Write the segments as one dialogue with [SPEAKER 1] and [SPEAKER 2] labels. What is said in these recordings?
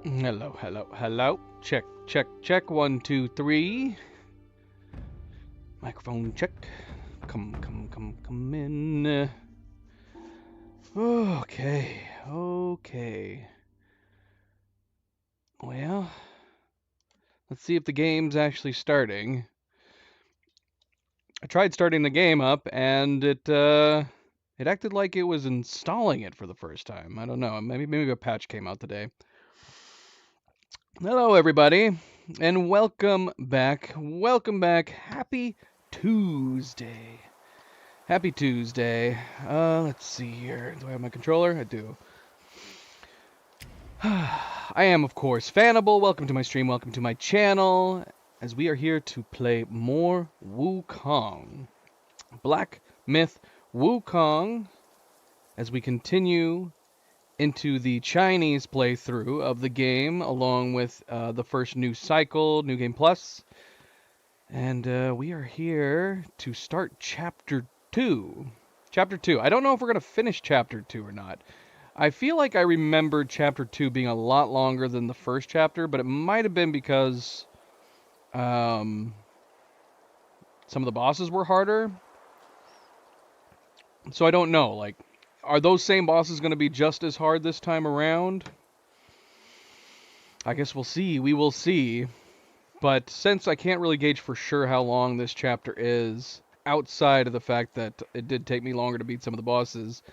[SPEAKER 1] Hello, hello, hello. Check, check, check. 1, 2, 3. Microphone check. Come in. Okay, okay. Well, let's see if the game's actually starting. I tried starting the game up and it acted like it was installing it for the first time. I don't know. Maybe a patch came out today. Hello, everybody, and welcome back. Welcome back. Happy Tuesday. Happy Tuesday. Let's see here. Do I have my controller? I do. I am, of course, Fanable. Welcome to my stream. Welcome to my channel. As we are here to play more Wukong. Black Myth Wukong. As we continue into the Chinese playthrough of the game, along with the first new cycle, New Game Plus. And we are here to start Chapter 2. Chapter 2. I don't know if we're going to finish Chapter 2 or not. I feel like I remembered Chapter 2 being a lot longer than the first chapter, but it might have been because some of the bosses were harder. So I don't know, like, are those same bosses going to be just as hard this time around? I guess we'll see. We will see. But since I can't really gauge for sure how long this chapter is, outside of the fact that it did take me longer to beat some of the bosses,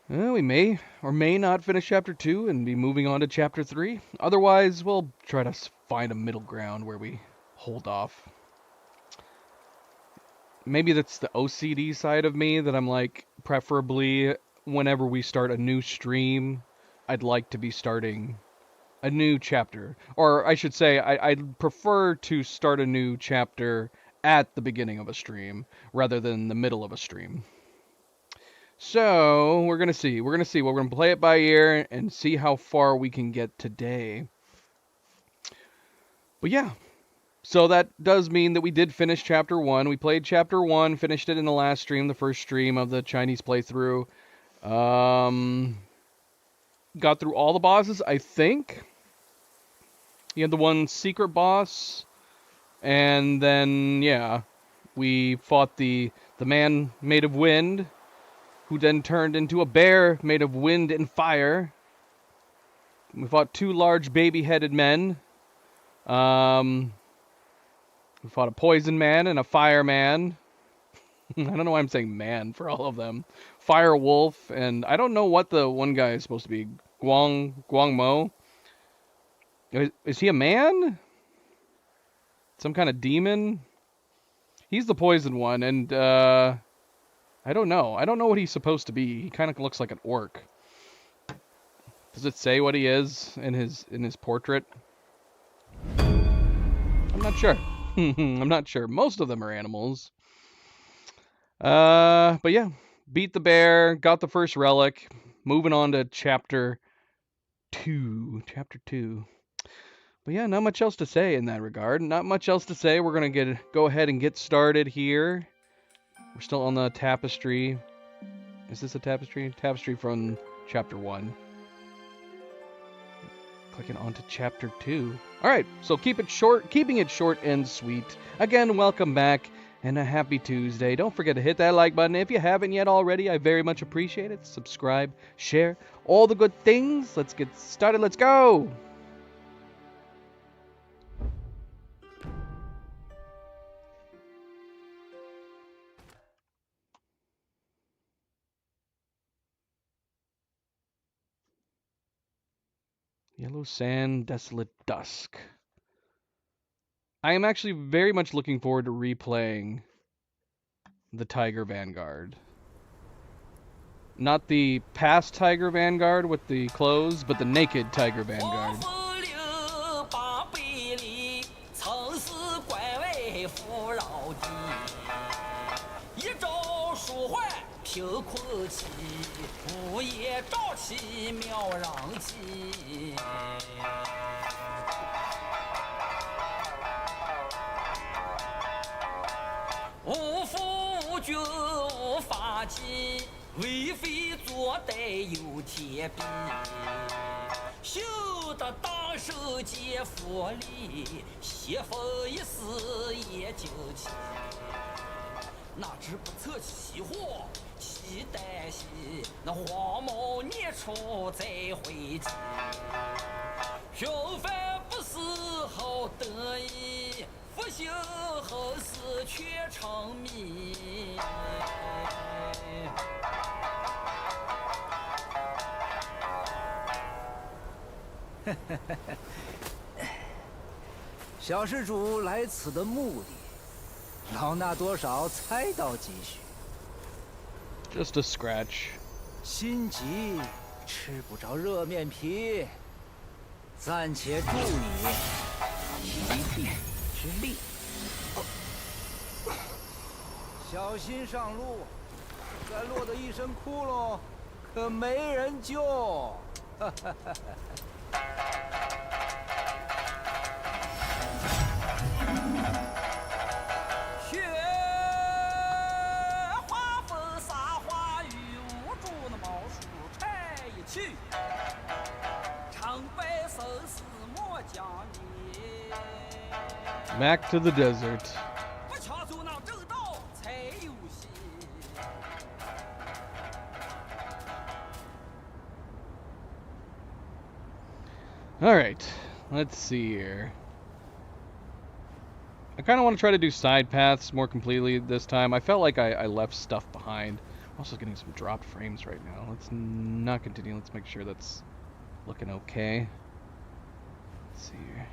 [SPEAKER 1] we may or may not finish Chapter 2 and be moving on to Chapter 3. Otherwise, we'll try to find a middle ground where we hold off. Maybe that's the OCD side of me that I'm like, preferably whenever we start a new stream, I'd like to be starting a new chapter. Or I should say, I'd prefer to start a new chapter at the beginning of a stream rather than the middle of a stream. So, we're going to see. We're going to play it by ear and see how far we can get today. But yeah. So that does mean that we did finish Chapter 1. We played Chapter 1, finished it in the last stream, the first stream of the Chinese playthrough. Got through all the bosses, I think. You had the one secret boss. And then, yeah, we fought the man made of wind, who then turned into a bear made of wind and fire. We fought 2 large baby-headed men. We fought a poison man and a fireman. I don't know why I'm saying man for all of them. Fire wolf, and I don't know what the one guy is supposed to be. Guangmo. Is he a man? Some kind of demon? He's the poison one, and I don't know. I don't know what he's supposed to be. He kind of looks like an orc. Does it say what he is in his portrait? I'm not sure. I'm not sure. Most of them are animals. But yeah, beat the bear, got the first relic. Moving on to Chapter 2. Chapter 2. But yeah, not much else to say in that regard. Not much else to say. We're gonna go ahead and get started here. We're still on the tapestry. Is this a tapestry? Tapestry from Chapter 1. Clicking onto Chapter 2. Alright, so keeping it short and sweet. Again, welcome back and a happy Tuesday. Don't forget to hit that like button if you haven't yet already. I very much appreciate it. Subscribe, share, all the good things. Let's get started. Let's go! Yellow Sand, Desolate Dusk. I am actually very much looking forward to replaying the Tiger Vanguard. Not the past Tiger Vanguard with the clothes, but the naked Tiger Vanguard.
[SPEAKER 2] 修得当手接福利，西风一死也就齐。哪知不测其祸，其旦夕，那黄毛年初再回击。平凡不是好得意，复兴后事却成谜。
[SPEAKER 3] 小施主来此的目的，老衲多少猜到几许。
[SPEAKER 1] Just a scratch.
[SPEAKER 3] 心急吃不着热面皮，暂且助你一臂之力。小心上路，再落得一身窟窿，可没人救。
[SPEAKER 2] 雪花风洒花雨，捂住那毛树拆一去。长白生死莫讲理。
[SPEAKER 1] Back to the desert.
[SPEAKER 2] 不强走那正道才有戏。
[SPEAKER 1] Alright, let's see here. I kind of want to try to do side paths more completely this time. I felt like I left stuff behind. I'm also getting some dropped frames right now. Let's not continue. Let's make sure that's looking okay. Let's see here.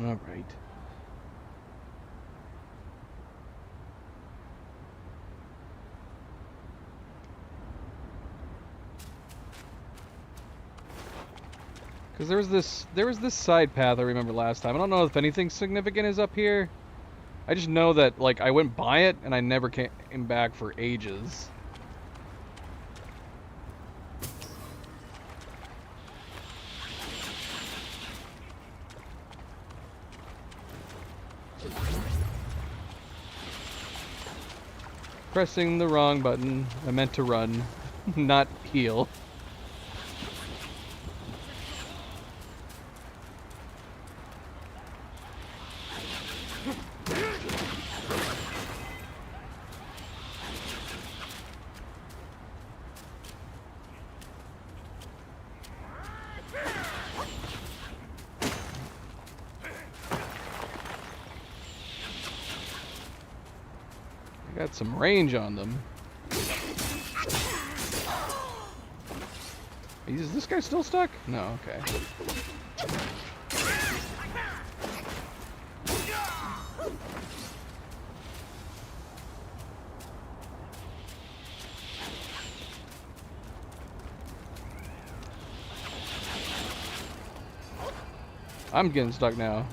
[SPEAKER 1] All right. Because there was this side path I remember last time. I don't know if anything significant is up here. I just know that like I went by it and I never came back for ages. Pressing the wrong button. I meant to run, not heal. Got some range on them. Is this guy still stuck? No, okay. I'm getting stuck now.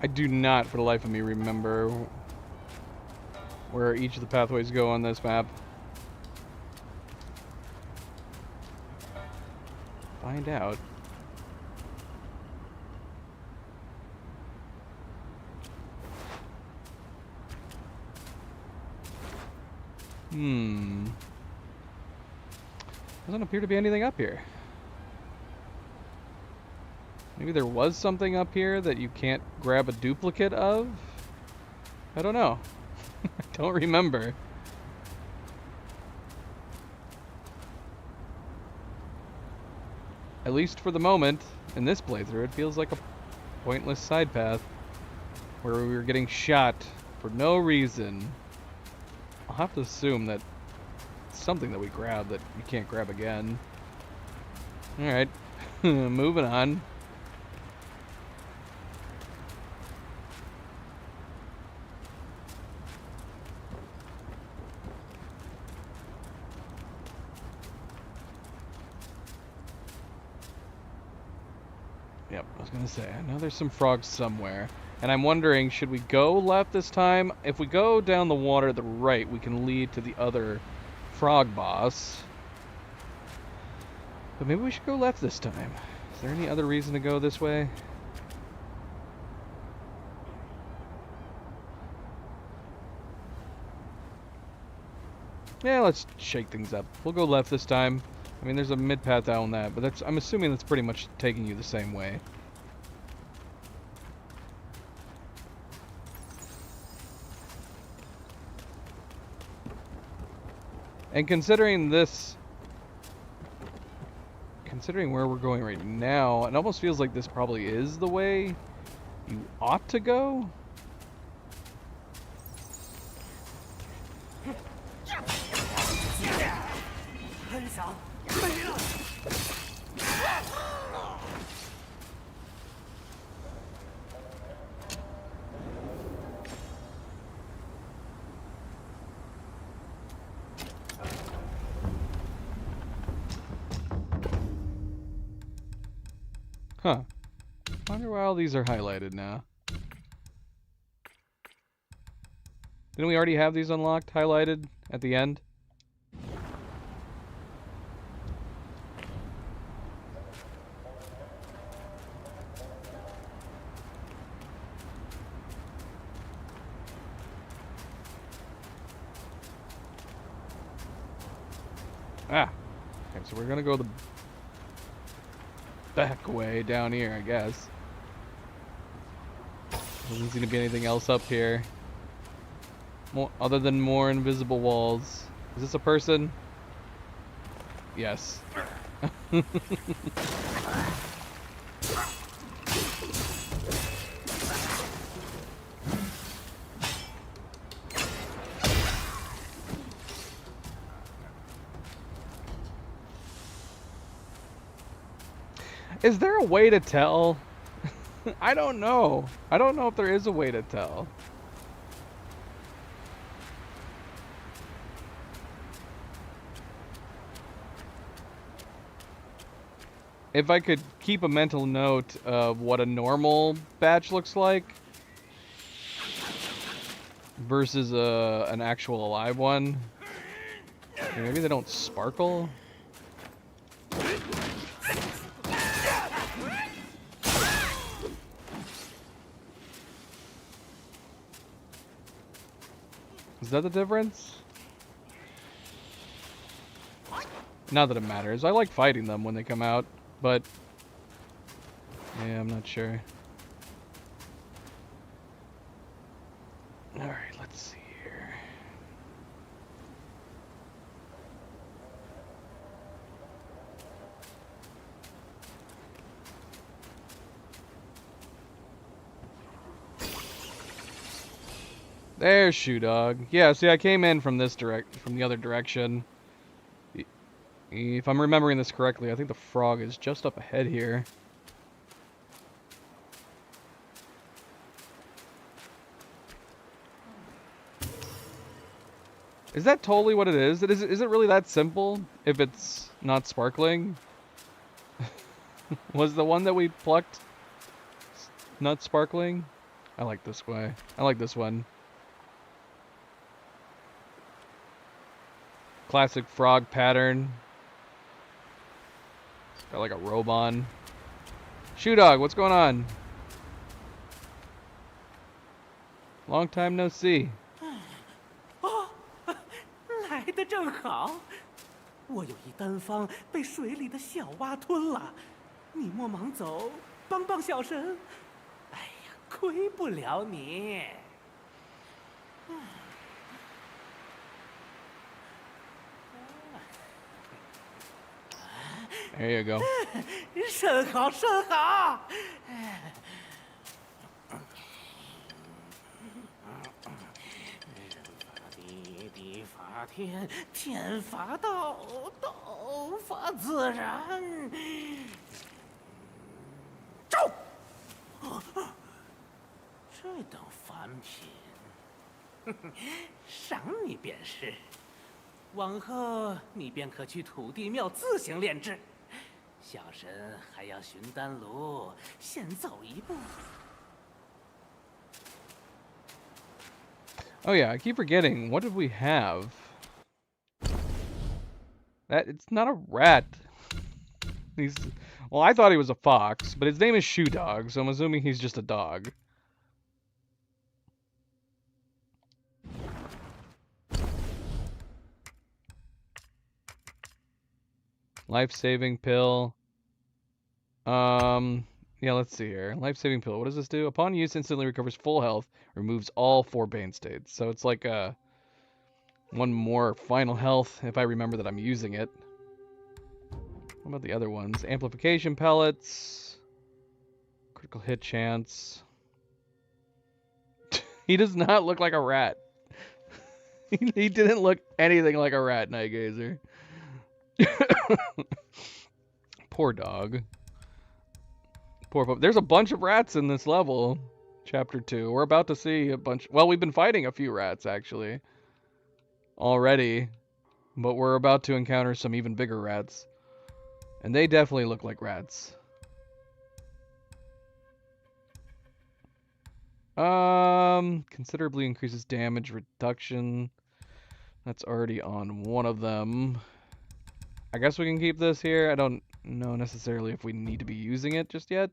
[SPEAKER 1] I do not, for the life of me, remember where each of the pathways go on this map. Find out. Doesn't appear to be anything up here. Maybe there was something up here that you can't grab a duplicate of? I don't know. I don't remember. At least for the moment, in this playthrough, it feels like a pointless side path where we were getting shot for no reason. I'll have to assume that it's something that we grabbed that you can't grab again. Alright, moving on. Yep, I was gonna say, I know there's some frogs somewhere. And I'm wondering, should we go left this time? If we go down the water to the right, we can lead to the other frog boss. But maybe we should go left this time. Is there any other reason to go this way? Yeah, let's shake things up. We'll go left this time. I mean, there's a mid-path down that, but I'm assuming that's pretty much taking you the same way. And considering where we're going right now, it almost feels like this probably is the way you ought to go. Huh. Wonder why all these are highlighted now. Didn't we already have these unlocked, highlighted at the end? Ah. Okay, so we're gonna go the back way down here, I guess. Doesn't seem to be anything else up here. Other than more invisible walls. Is this a person? Yes. Is there a way to tell? I don't know. I don't know if there is a way to tell. If I could keep a mental note of what a normal batch looks like versus an actual alive one. Maybe they don't sparkle? Is that the difference? Not that it matters. I like fighting them when they come out, but yeah, I'm not sure. Alright, let's see here. There's Shoe Dog. Yeah, see, I came in from from the other direction. If I'm remembering this correctly, I think the frog is just up ahead here. Is that totally what it is? Is it really that simple if it's not sparkling? Was the one that we plucked not sparkling? I like this way. I like this one. Classic frog pattern. It's got like a robe on. Shoe Dog, what's going on? Long time no see.
[SPEAKER 4] 来得正好，我有一单方被水里的小蛙吞了，你莫忙走，帮帮小神。哎呀，亏不了你。
[SPEAKER 1] There you go.
[SPEAKER 4] 甚好，甚好。地法天，天法道，道法自然。招！这等凡品，赏你便是。往后你便可去土地庙自行炼制。小神还要寻丹炉，先走一步。
[SPEAKER 1] Oh yeah, I keep forgetting. What did we have? That it's not a rat. He's well, I thought he was a fox, but his name is Shoe Dog, so I'm assuming he's just a dog. Life-saving pill. Yeah, let's see here. Life-saving pill. What does this do? Upon use, instantly recovers full health, removes all 4 bane states. So it's like one more final health if I remember that I'm using it. What about the other ones? Amplification pellets. Critical hit chance. He does not look like a rat. He didn't look anything like a rat, Night Gazer. Poor dog. Poor pup. There's a bunch of rats in this level. Chapter 2. We're about to see a bunch. Well, we've been fighting a few rats, actually. Already. But we're about to encounter some even bigger rats. And they definitely look like rats. Considerably increases damage reduction. That's already on one of them. I guess we can keep this here. I don't know necessarily if we need to be using it just yet.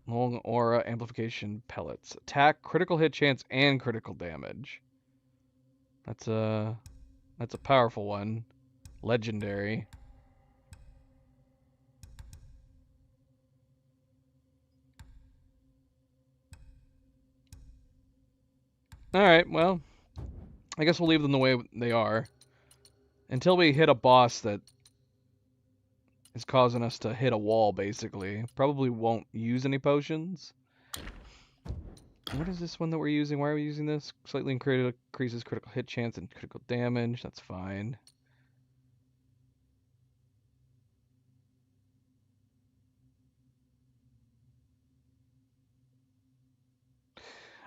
[SPEAKER 1] Long aura amplification pellets. Attack, critical hit chance, and critical damage. That's a powerful one. Legendary. Alright, well, I guess we'll leave them the way they are. Until we hit a boss that is causing us to hit a wall, basically. Probably won't use any potions. What is this one that we're using? Why are we using this? Slightly increases critical hit chance and critical damage. That's fine.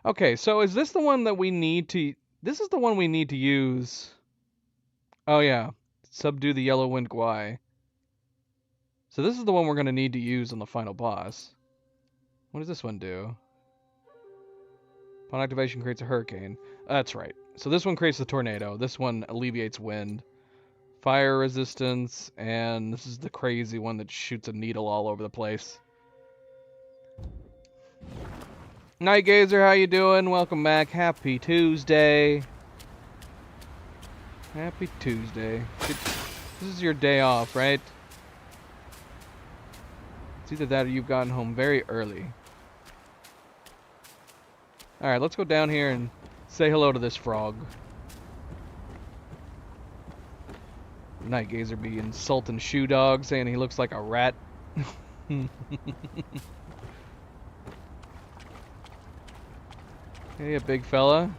[SPEAKER 1] Okay, so is this the one that we need to... This is the one we need to use... Oh yeah, subdue the Yellow Wind Gwai. So this is the one we're going to need to use on the final boss. What does this one do? Upon activation creates a hurricane. That's right. So this one creates the tornado. This one alleviates wind. Fire resistance, and this is the crazy one that shoots a needle all over the place. Night Gazer, how you doing? Welcome back. Happy Tuesday. Happy Tuesday. This is your day off, right? It's either that or you've gotten home very early. Alright, let's go down here and say hello to this frog. Night Gazer be insulting Shoe Dog, saying he looks like a rat. Hey, a big fella.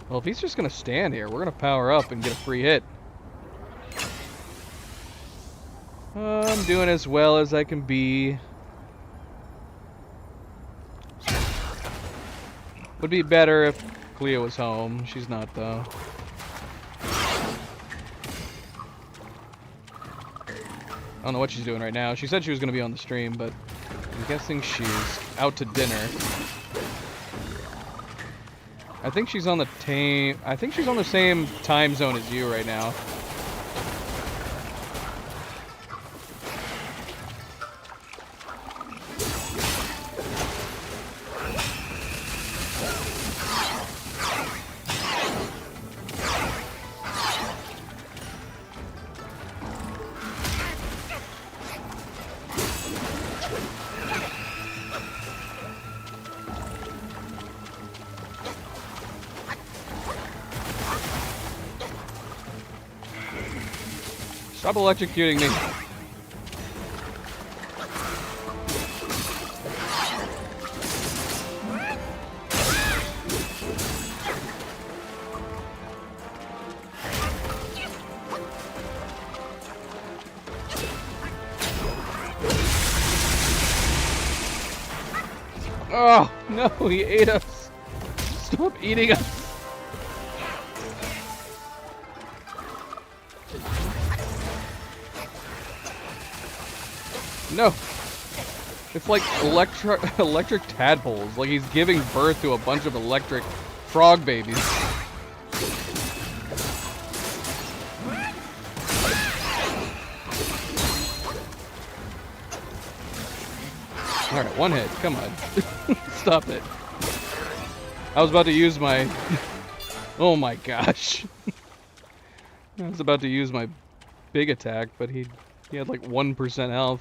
[SPEAKER 1] Well, if he's just gonna stand here, we're gonna power up and get a free hit. I'm doing as well as I can be. Would be better if Cleo was home. She's not, though. I don't know what she's doing right now. She said she was going to be on the stream, but I'm guessing she's out to dinner. I think she's on the same time zone as you right now. Stop electrocuting me. Oh, no, he ate us. Stop eating us. No! It's like electric tadpoles. Like he's giving birth to a bunch of electric frog babies. Alright, one hit. Come on. Stop it. I was about to use my... Oh my gosh. I was about to use my big attack, but he had like 1% health.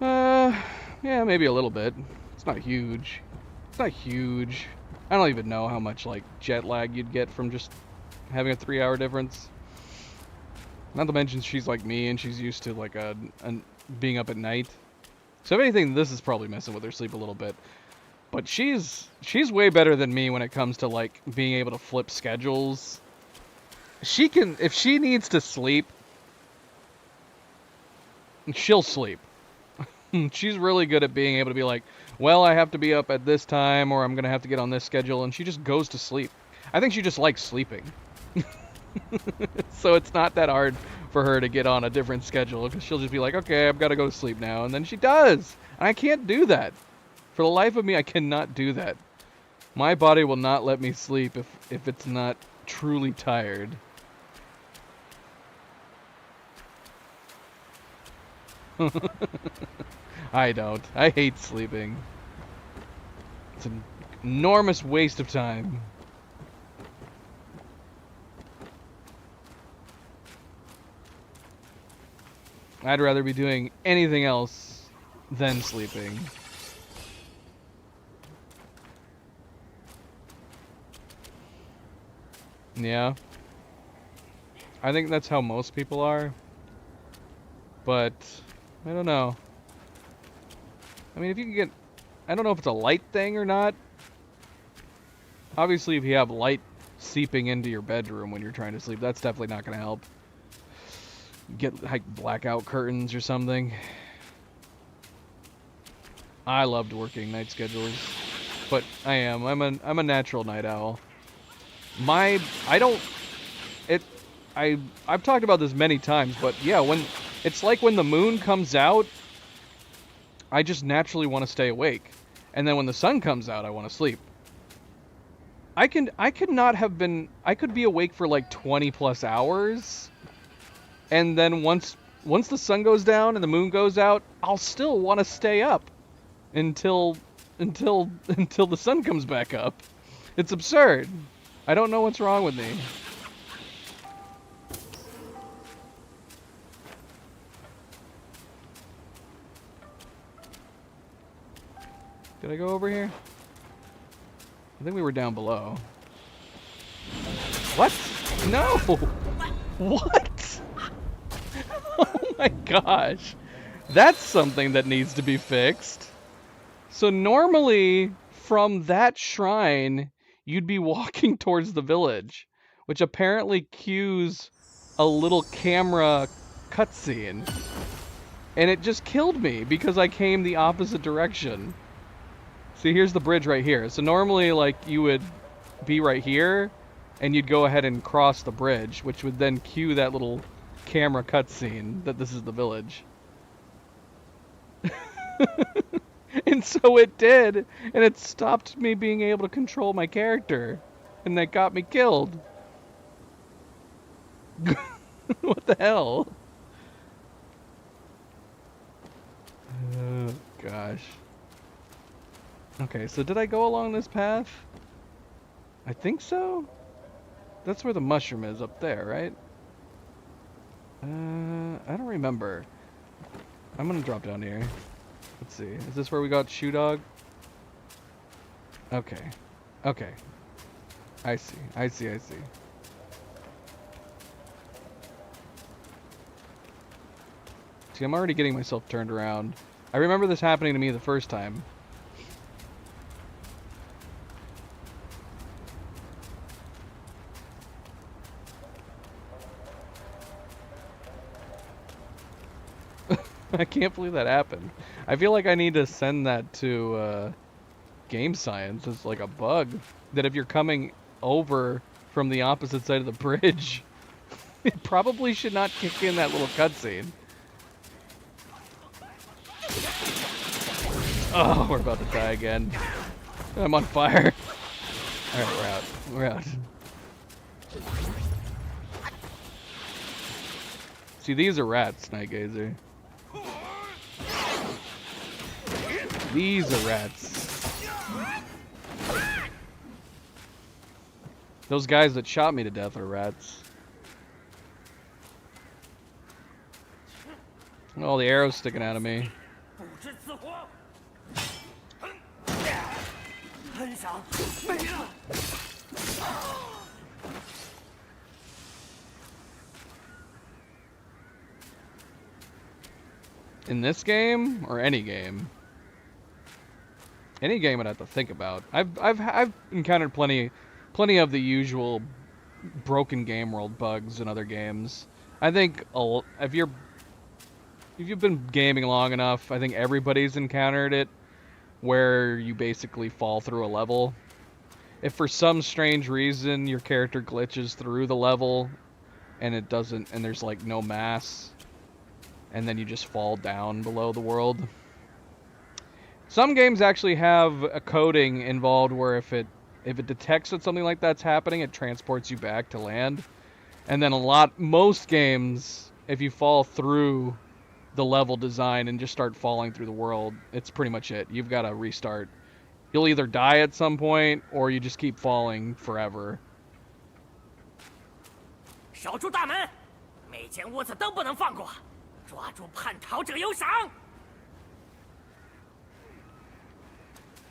[SPEAKER 1] Yeah, maybe a little bit. It's not huge. It's not huge. I don't even know how much like jet lag you'd get from just having a 3-hour difference. Not to mention she's like me and she's used to like being up at night. So if anything, this is probably messing with her sleep a little bit. But she's way better than me when it comes to like being able to flip schedules. She can, if she needs to sleep, she'll sleep. She's really good at being able to be like, well, I have to be up at this time or I'm going to have to get on this schedule, and she just goes to sleep. I think she just likes sleeping. So it's not that hard for her to get on a different schedule because she'll just be like, okay, I've got to go to sleep now, and then she does. And I can't do that. For the life of me, I cannot do that. My body will not let me sleep if it's not truly tired. I don't. I hate sleeping. It's an enormous waste of time. I'd rather be doing anything else than sleeping. Yeah. I think that's how most people are. But I don't know. I mean, if you can get... I don't know if it's a light thing or not. Obviously, if you have light seeping into your bedroom when you're trying to sleep, that's definitely not going to help. Get like blackout curtains or something. I loved working night schedules, but I'm a natural night owl. I've talked about this many times, but yeah, when it's like when the moon comes out, I just naturally want to stay awake. And then when the sun comes out, I want to sleep. I could be awake for like 20 plus hours. And then once the sun goes down and the moon goes out, I'll still want to stay up until the sun comes back up. It's absurd. I don't know what's wrong with me. Did I go over here? I think we were down below. What? No! What? Oh my gosh. That's something that needs to be fixed. So normally, from that shrine, you'd be walking towards the village, which apparently cues a little camera cutscene. And it just killed me because I came the opposite direction. See, here's the bridge right here. So normally, like, you would be right here, and you'd go ahead and cross the bridge, which would then cue that little camera cutscene that this is the village. And so it did, and it stopped me being able to control my character, and that got me killed. What the hell? Oh, gosh. Okay, so did I go along this path? I think so? That's where the mushroom is, up there, right? I don't remember. I'm gonna drop down here. Let's see. Is this where we got Shoe Dog? Okay. Okay. I see. I see. I see. See, I'm already getting myself turned around. I remember this happening to me the first time. I can't believe that happened. I feel like I need to send that to Game Science as like a bug. That if you're coming over from the opposite side of the bridge, it probably should not kick in that little cutscene. Oh, we're about to die again. I'm on fire. Alright, we're out. We're out. See, these are rats, Night Gazer. These are rats. Those guys that shot me to death are rats. All the arrows sticking out of me.
[SPEAKER 4] 不知死活，很少没了。
[SPEAKER 1] In this game or any game? Any game I'd have to think about. I've encountered plenty of the usual broken game world bugs in other games. I think if you've been gaming long enough, I think everybody's encountered it, where you basically fall through a level. If for some strange reason your character glitches through the level and it doesn't, and there's like no mass, and then you just fall down below the world. Some games actually have a coding involved where if it detects that something like that's happening, it transports you back to land. And then most games, if you fall through the level design and just start falling through the world, it's pretty much it. You've got to restart. You'll either die at some point or you just keep falling forever.
[SPEAKER 4] 守住大门，每间屋子都不能放过，抓住叛逃者有赏。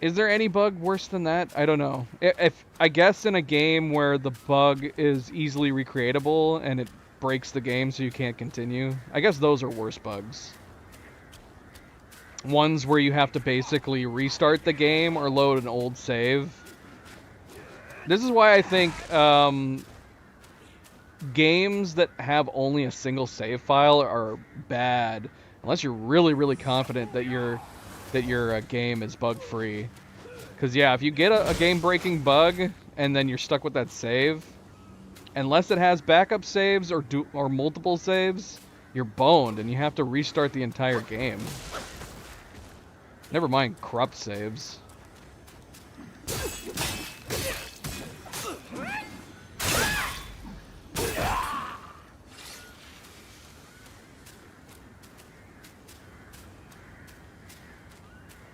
[SPEAKER 1] Is there any bug worse than that? I don't know. If I guess in a game where the bug is easily recreatable and it breaks the game so you can't continue, I guess those are worse bugs. Ones where you have to basically restart the game or load an old save. This is why I think games that have only a single save file are bad, unless you're really, really confident that your game is bug-free. Because yeah, if you get a game-breaking bug and then you're stuck with that save, unless it has backup saves or multiple saves, you're boned and you have to restart the entire game. Never mind corrupt saves.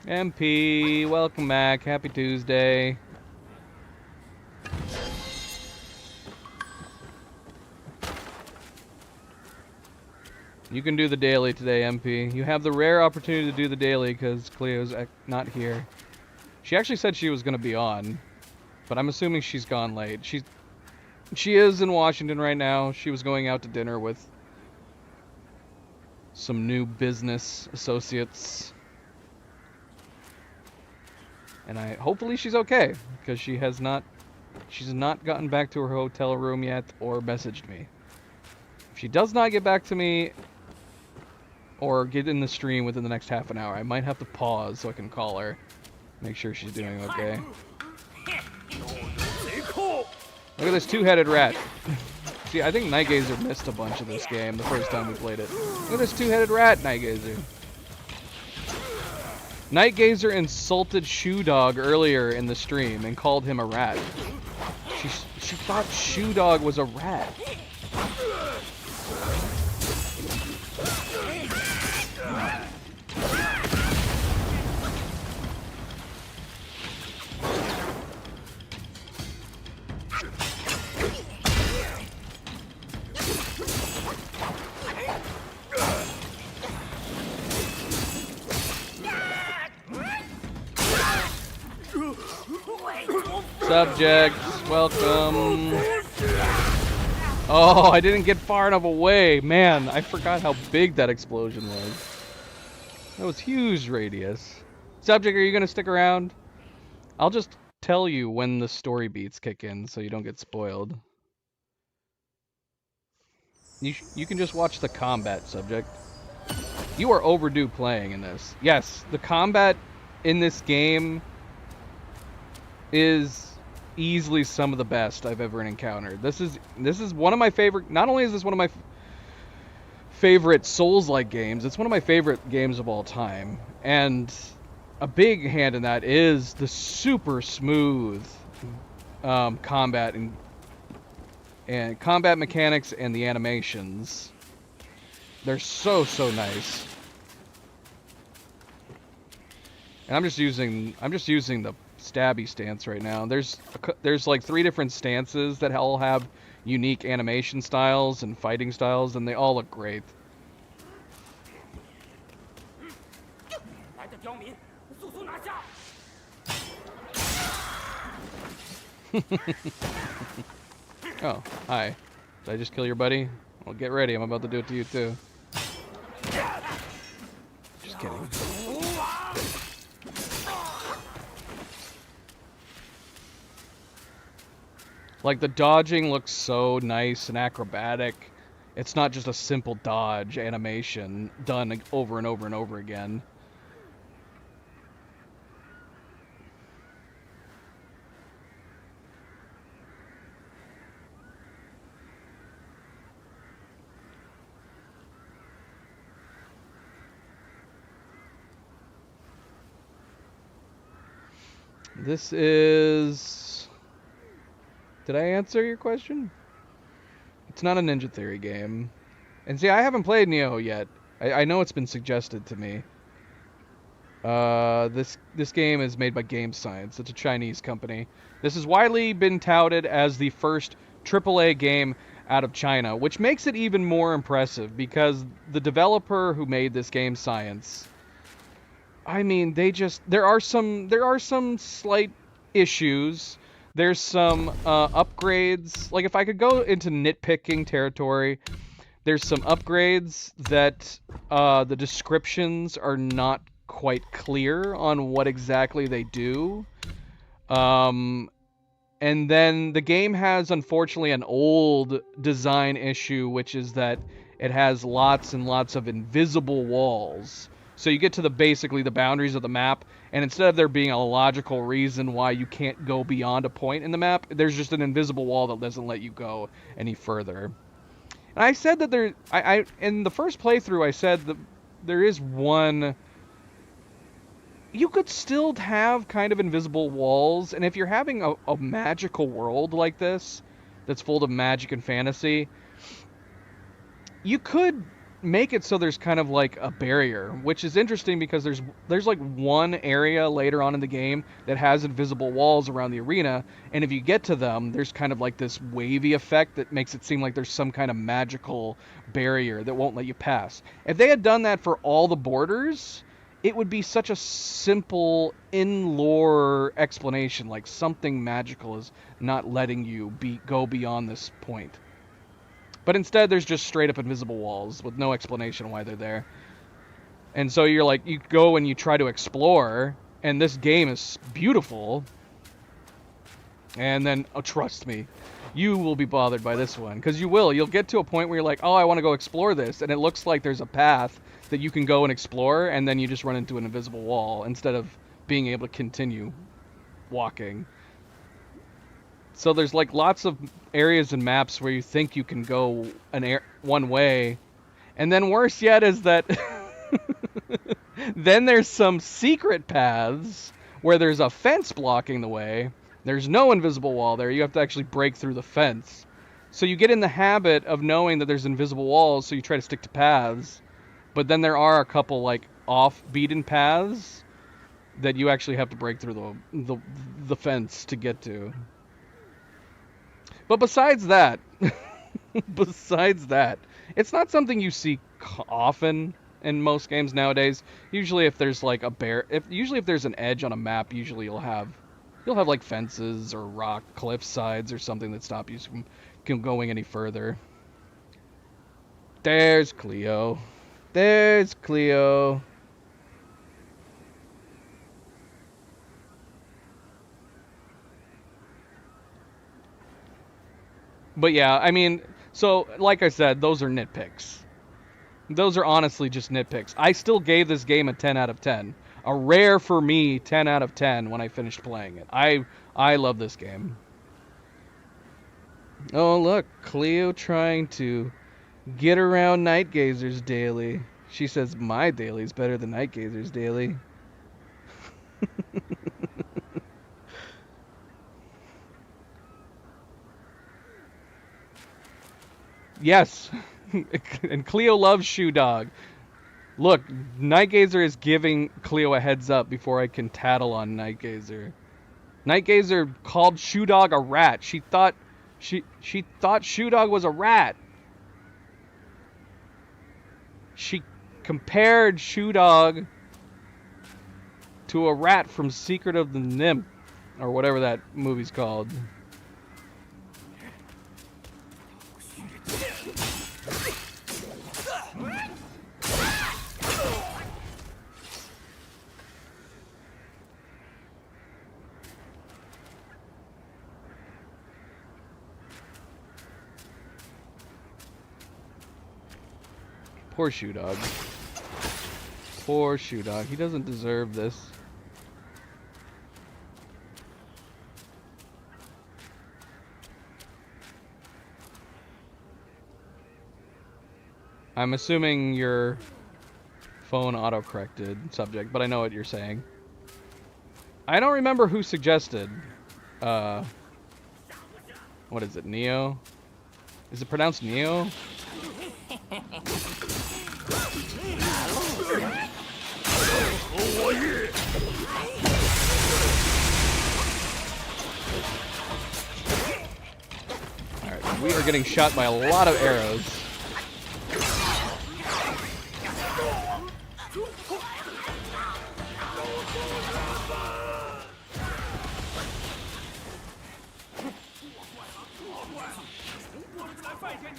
[SPEAKER 1] MP, welcome back. Happy Tuesday. You can do the daily today, MP. You have the rare opportunity to do the daily because Cleo's not here. She actually said she was going to be on, but I'm assuming she's gone late. She is in Washington right now. She was going out to dinner with some new business associates. And hopefully she's okay, because she's not gotten back to her hotel room yet or messaged me. If she does not get back to me or get in the stream within the next half an hour, I might have to pause so I can call her, make sure she's doing okay. Look at this two-headed rat. See, I think Night Gazer missed a bunch of this game the first time we played it. Look at this two-headed rat, Night Gazer. Night Gazer insulted Shoe Dog earlier in the stream and called him a rat. She thought Shoe Dog was a rat. Subject, welcome. Oh, I didn't get far enough away. Man, I forgot how big that explosion was. That was huge radius. Subject, are you going to stick around? I'll just tell you when the story beats kick in so you don't get spoiled. You can just watch the combat, Subject. You are overdue playing in this. Yes, the combat in this game is easily some of the best I've ever encountered. This is one of my favorite. Not only is this one of my favorite Souls-like games, it's one of my favorite games of all time. And a big hand in that is the super smooth combat and combat mechanics and the animations. They're so nice. And I'm just using the stabby stance right now. There's like 3 different stances that all have unique animation styles and fighting styles, and they all look great. Oh, hi. Did I just kill your buddy? Well, get ready. I'm about to do it to you, too. Just kidding. Like, the dodging looks so nice and acrobatic. It's not just a simple dodge animation done over and over and over again. This is... Did I answer your question? It's not a Ninja Theory game. And see, I haven't played Nioh yet. I know it's been suggested to me. This game is made by Game Science. It's a Chinese company. This has widely been touted as the first AAA game out of China, which makes it even more impressive because the developer who made this, Game Science, I mean, there are some slight issues. There's some upgrades. Like, if I could go into nitpicking territory, there's some upgrades that the descriptions are not quite clear on what exactly they do. And then the game has, unfortunately, an old design issue, which is that it has lots and lots of invisible walls. So you get to basically the boundaries of the map, and instead of there being a logical reason why you can't go beyond a point in the map, there's just an invisible wall that doesn't let you go any further. And I said that in the first playthrough, I said that there is one... You could still have kind of invisible walls, and if you're having a magical world like this, that's full of magic and fantasy, you could make it so there's kind of like a barrier, which is interesting because there's like one area later on in the game that has invisible walls around the arena, and if you get to them, there's kind of like this wavy effect that makes it seem like there's some kind of magical barrier that won't let you pass. If they had done that for all the borders, it would be such a simple in-lore explanation, like something magical is not letting you go beyond this point. But instead, there's just straight-up invisible walls with no explanation why they're there. And so you're like, you go and you try to explore, and this game is beautiful. And then, oh, trust me, you will be bothered by this one. Because you will. You'll get to a point where you're like, oh, I want to go explore this. And it looks like there's a path that you can go and explore, and then you just run into an invisible wall instead of being able to continue walking. So there's like lots of areas and maps where you think you can go one way, and then worse yet is that then there's some secret paths where there's a fence blocking the way. There's no invisible wall there. You have to actually break through the fence. So you get in the habit of knowing that there's invisible walls, so you try to stick to paths. But then there are a couple like off-beaten paths that you actually have to break through the fence to get to. But besides that, it's not something you see often in most games nowadays. Usually, if there's like if there's an edge on a map, usually you'll have like fences or rock cliff sides or something that stop you from going any further. There's Cleo. There's Cleo. But yeah, I mean, so like I said, those are nitpicks. Those are honestly just nitpicks. I still gave this game a 10 out of 10. A rare for me 10 out of 10 when I finished playing it. I love this game. Oh, look, Cleo trying to get around Nightgazer's daily. She says my daily's better than Nightgazer's daily. Yes. And Cleo loves Shoe Dog. Look, Nightgazer is giving Cleo a heads up before I can tattle on Nightgazer. Nightgazer called Shoe Dog a rat. She thought Shoe Dog was a rat. She compared Shoe Dog to a rat from Secret of the Nymph, or whatever that movie's called. Poor Shoe Dog. Poor Shoe Dog. He doesn't deserve this. I'm assuming your phone auto-corrected subject, but I know what you're saying. I don't remember who suggested. What is it, Neo? Is it pronounced Neo? Alright, we are getting shot by a lot of arrows.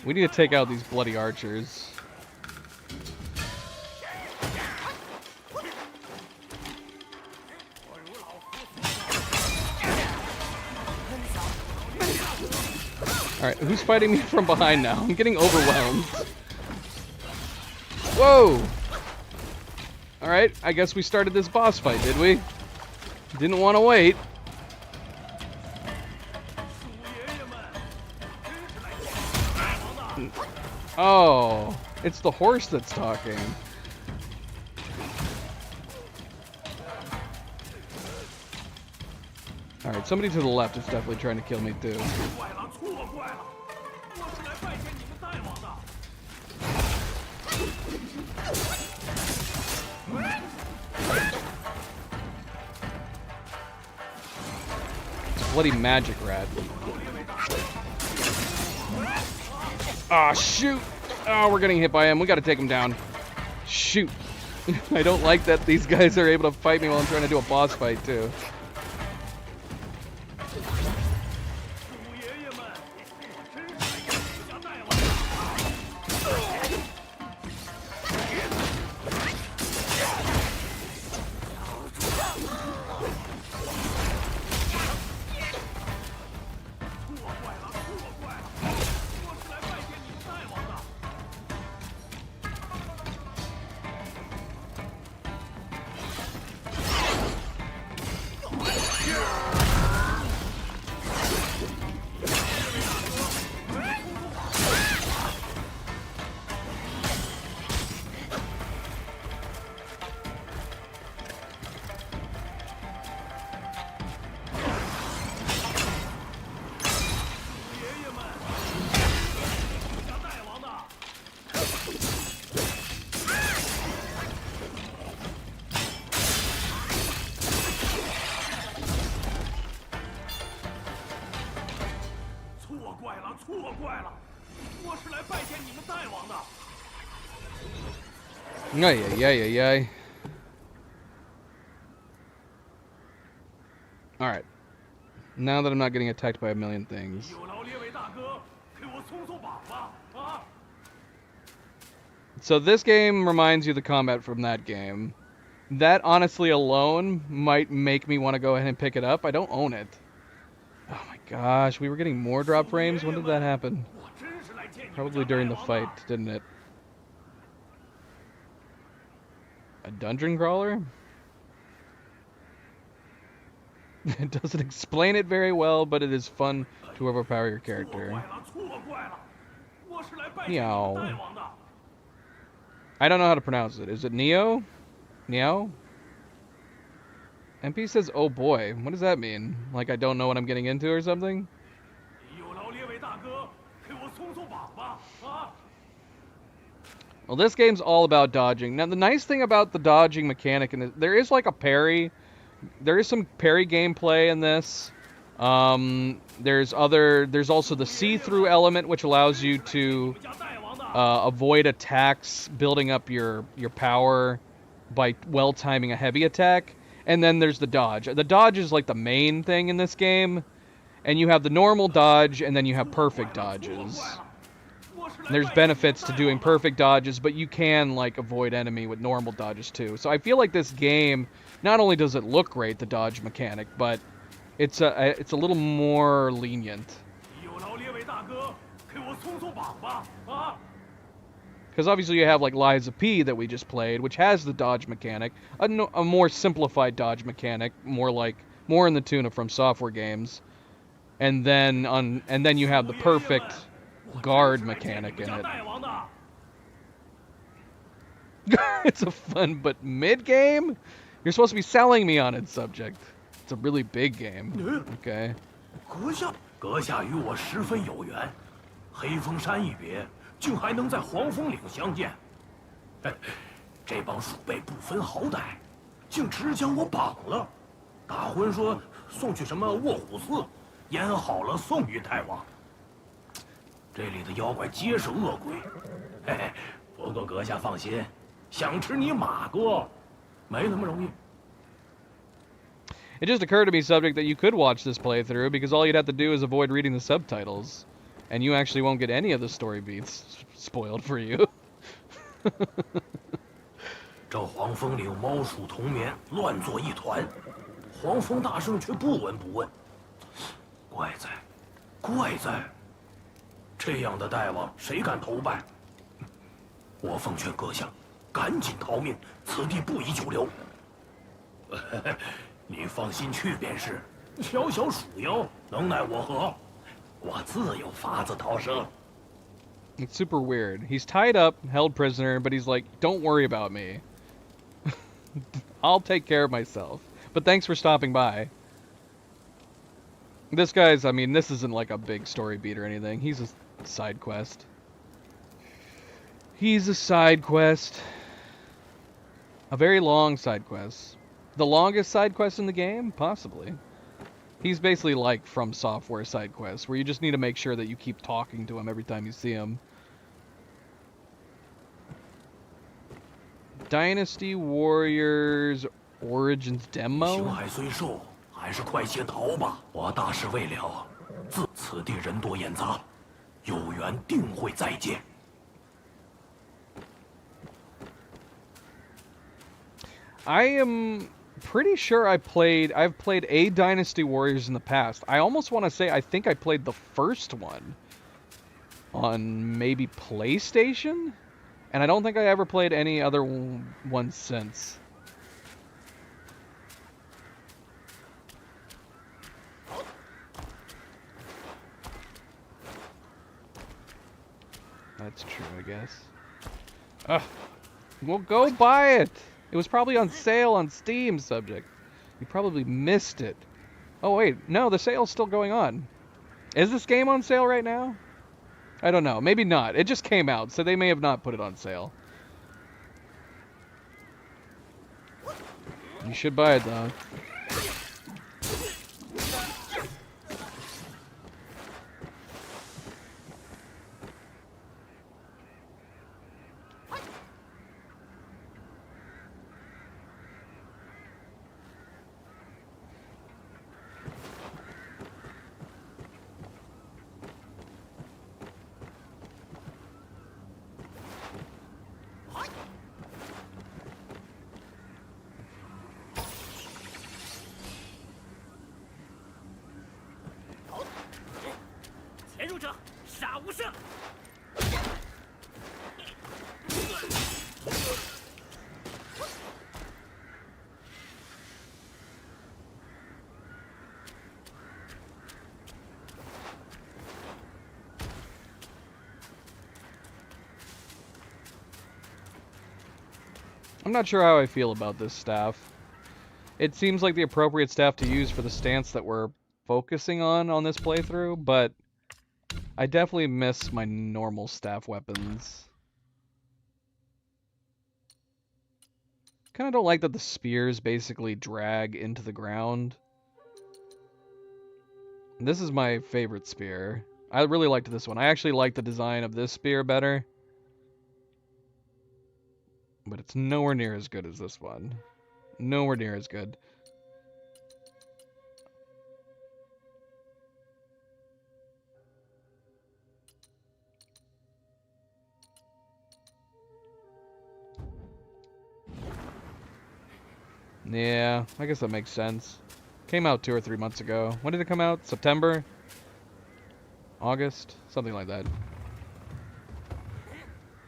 [SPEAKER 1] We need to take out these bloody archers. Alright, who's fighting me from behind now? I'm getting overwhelmed. Whoa! Alright, I guess we started this boss fight, did we? Didn't want to wait. Oh, it's the horse that's talking. Alright, somebody to the left is definitely trying to kill me too. Bloody magic rat. Ah, shoot! Oh, we're getting hit by him. We gotta take him down. Shoot. I don't like that these guys are able to fight me while I'm trying to do a boss fight, too. Yeah. Alright. Now that I'm not getting attacked by a million things. So this game reminds you of the combat from that game. That honestly alone might make me want to go ahead and pick it up. I don't own it. Oh my gosh, we were getting more drop frames? When did that happen? Probably during the fight, didn't it? A dungeon crawler? It doesn't explain it very well, but it is fun to overpower your character. Meow. I don't know how to pronounce it. Is it Neo? Meow? MP says, oh boy. What does that mean? Like I don't know what I'm getting into or something? Well, this game's all about dodging. Now, the nice thing about the dodging mechanic, and there is like a parry. There is some parry gameplay in this. There's also the see-through element, which allows you to avoid attacks, building up your power by well timing a heavy attack. And then there's the dodge. The dodge is like the main thing in this game. And you have the normal dodge, and then you have perfect dodges. There's benefits to doing perfect dodges, but you can like avoid enemy with normal dodges too. So I feel like this game, not only does it look great, the dodge mechanic, but it's a little more lenient. Because obviously you have like Lies of P that we just played, which has the dodge mechanic, a more simplified dodge mechanic, more in the tune of From Software games, and then you have the perfect guard mechanic in it. It's a fun but mid game. You're supposed to be selling me on its subject. It's a really big game. Okay.
[SPEAKER 5] 阁下与我十分有缘，黑风山一别，竟还能在黄风岭相见。这帮鼠辈不分好歹，竟直将我绑了。大婚说送去什么卧虎寺，腌好了送与太王。这里的妖怪皆是恶鬼，嘿嘿。不过阁下放心，想吃你马哥，没那么容易。
[SPEAKER 1] It just occurred to me, subject, that you could watch this playthrough because all you'd have to do is avoid reading the subtitles, and you actually won't get any of the story beats spoiled for you.
[SPEAKER 5] 这黄风岭猫鼠同眠，乱作一团，黄风大圣却不闻不问。怪哉，这样的大王谁敢投拜？我奉劝阁下，赶紧逃命，此地不宜久留。你放心去便是，小小鼠妖能奈我何？我自有法子逃生。
[SPEAKER 1] It's super weird. He's tied up, held prisoner, but he's like, "Don't worry about me. I'll take care of myself." But thanks for stopping by. This guy's, I mean, this isn't like a big story beat or anything. He's a side quest. He's a side quest. A very long side quest. The longest side quest in the game? Possibly. He's basically like From Software side quests, where you just need to make sure that you keep talking to him every time you see him. Dynasty Warriors Origins demo?
[SPEAKER 5] 凶害虽受，还是快些逃吧。我大事未了，此地人多眼杂，有缘定会再见。
[SPEAKER 1] I am pretty sure I've played a Dynasty Warriors in the past. I almost want to say I think I played the first one on maybe PlayStation, and I don't think I ever played any other one since. That's true, I guess. Ugh. Well, go buy it! It was probably on sale on Steam, subject. You probably missed it. Oh, wait. No, the sale's still going on. Is this game on sale right now? I don't know. Maybe not. It just came out, so they may have not put it on sale. You should buy it, though. I'm not sure how I feel about this staff. It seems like the appropriate staff to use for the stance that we're focusing on this playthrough, but I definitely miss my normal staff weapons. Kind of don't like that the spears basically drag into the ground. This is my favorite spear. I really liked this one. I actually like the design of this spear better. But it's nowhere near as good as this one. Nowhere near as good. Yeah, I guess that makes sense. Came out 2 or 3 months ago. When did it come out? September? August? Something like that.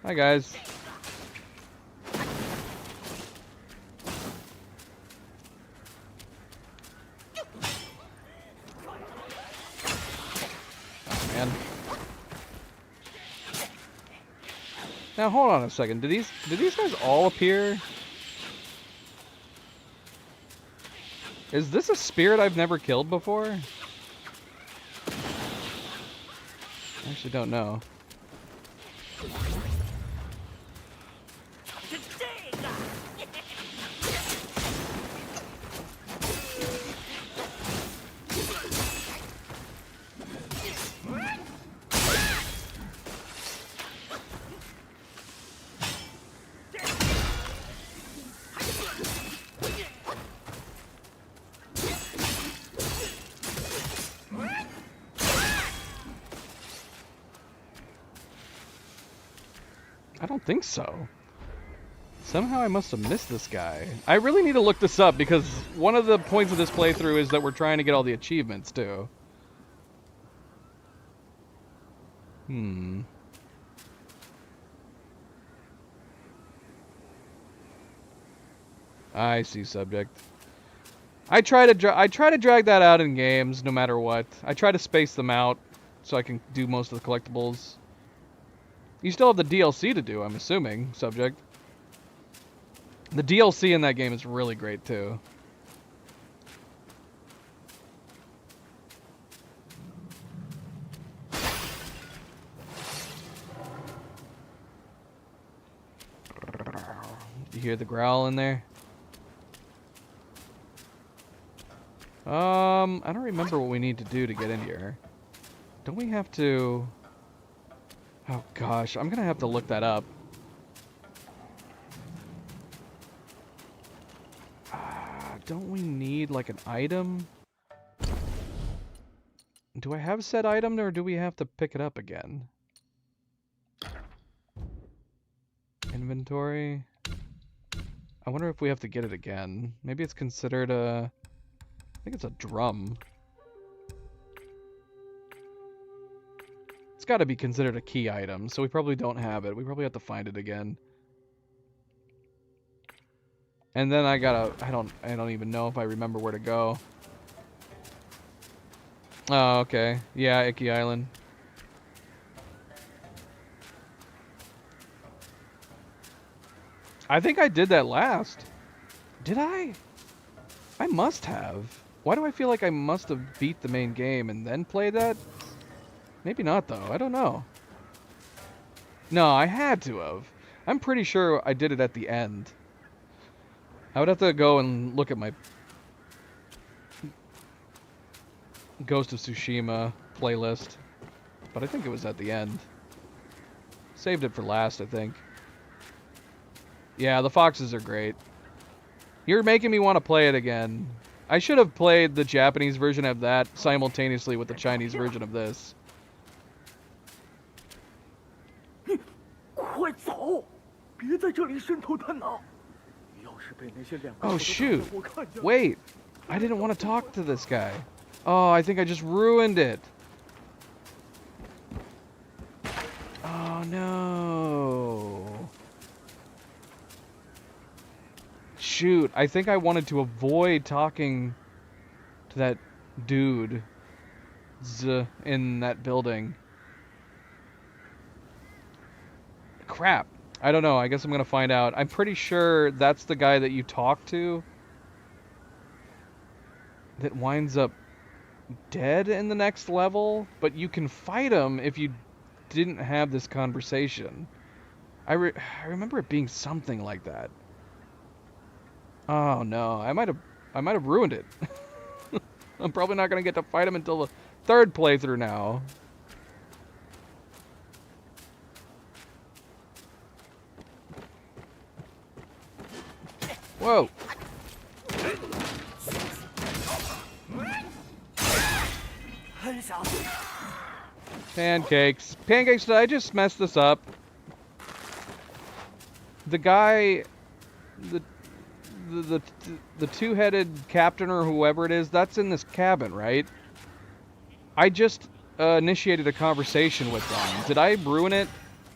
[SPEAKER 1] Hi, guys. Oh, man. Now, hold on a second. Did these guys all appear? Is this a spirit I've never killed before? I actually don't know. I don't think so. Somehow I must have missed this guy. I really need to look this up because one of the points of this playthrough is that we're trying to get all the achievements too. I see, subject. I try to drag that out in games no matter what. I try to space them out so I can do most of the collectibles. You still have the DLC to do, I'm assuming, subject. The DLC in that game is really great too. You hear the growl in there? I don't remember what we need to do to get in here. Don't we have to... Oh gosh, I'm gonna have to look that up. Don't we need like an item? Do I have said item or do we have to pick it up again? Inventory. I wonder if we have to get it again. Maybe it's considered a... I think it's a drum. It's got to be considered a key item, so we probably don't have it. We probably have to find it again. And then I don't even know if I remember where to go. Oh, okay. Yeah, Icky Island. I think I did that last. Did I? I must have. Why do I feel like I must have beat the main game and then played that? Maybe not, though. I don't know. No, I had to have. I'm pretty sure I did it at the end. I would have to go and look at my Ghost of Tsushima playlist. But I think it was at the end. Saved it for last, I think. Yeah, the foxes are great. You're making me want to play it again. I should have played the Japanese version of that simultaneously with the Chinese version of this. Oh shoot! Wait! I didn't want to talk to this guy. Oh, I think I just ruined it. Oh no. Shoot, I think I wanted to avoid talking to that dude in that building. Crap. I don't know. I guess I'm going to find out. I'm pretty sure that's the guy that you talk to that winds up dead in the next level, but you can fight him if you didn't have this conversation. I remember it being something like that. Oh no, I might have ruined it. I'm probably not gonna get to fight him until the third playthrough now. Whoa. Pancakes. Pancakes, did I just mess this up? The guy, the two-headed captain or whoever it is, that's in this cabin, right? I just initiated a conversation with them. Did I ruin it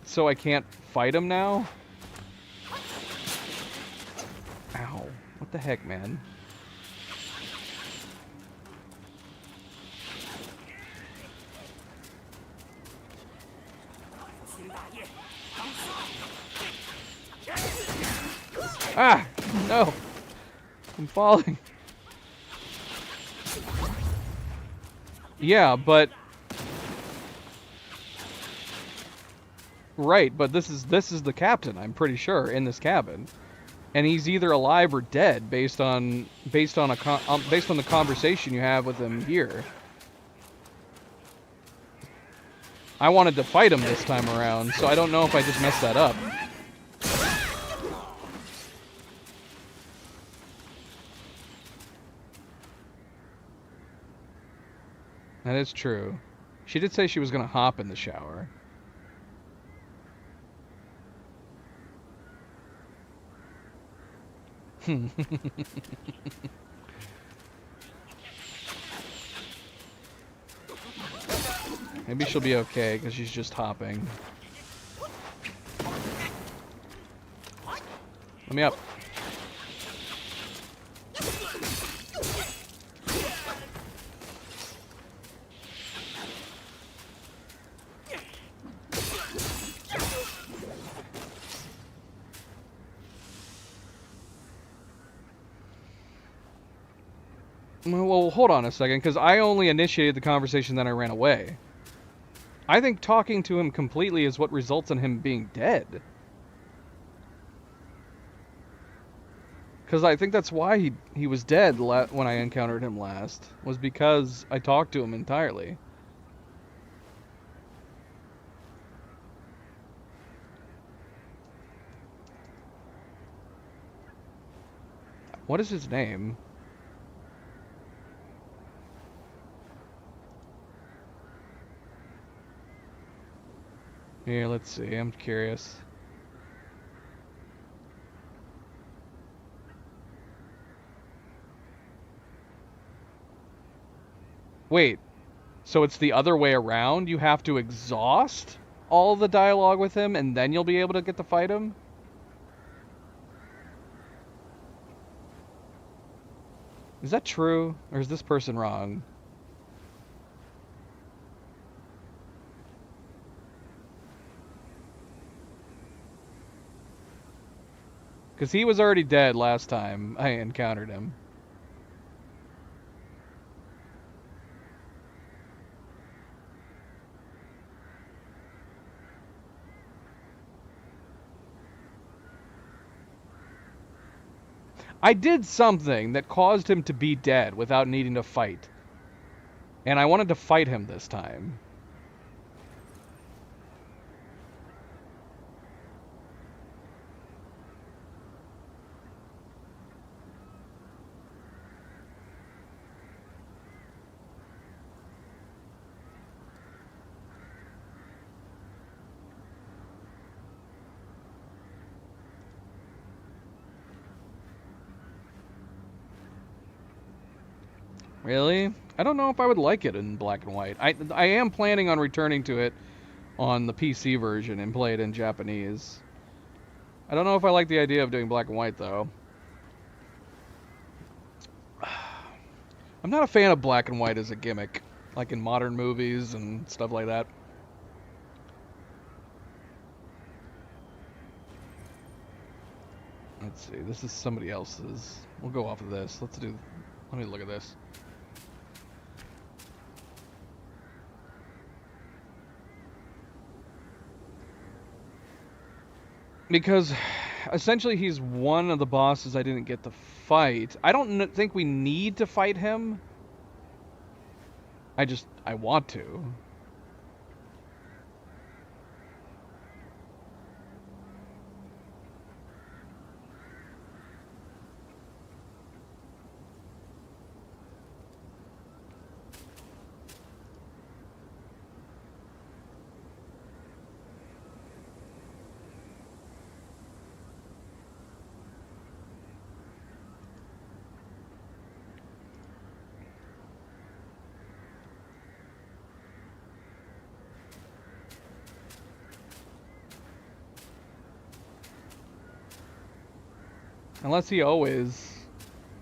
[SPEAKER 1] so I can't fight him now? Ow. What the heck, man? Ah! No! I'm falling. Yeah, but... Right, but this is the captain, I'm pretty sure, in this cabin. And he's either alive or dead based on the conversation you have with him here. I wanted to fight him this time around, so I don't know if I just messed that up. That is true. She did say she was gonna hop in the shower. Maybe she'll be okay because she's just hopping. Let me up. Well, hold on a second, because I only initiated the conversation, then I ran away. I think talking to him completely is what results in him being dead. Because I think that's why he was dead when I encountered him last, was because I talked to him entirely. What is his name? Here, let's see. I'm curious. Wait, so it's the other way around? You have to exhaust all the dialogue with him, and then you'll be able to get to fight him? Is that true? Or is this person wrong? Because he was already dead last time I encountered him. I did something that caused him to be dead without needing to fight. And I wanted to fight him this time. Really? I don't know if I would like it in black and white. I am planning on returning to it on the PC version and play it in Japanese. I don't know if I like the idea of doing black and white, though. I'm not a fan of black and white as a gimmick, like in modern movies and stuff like that. Let's see, this is somebody else's. We'll go off of this. Let me look at this. Because essentially he's one of the bosses I didn't get to fight. I don't think we need to fight him. I want to. Unless he always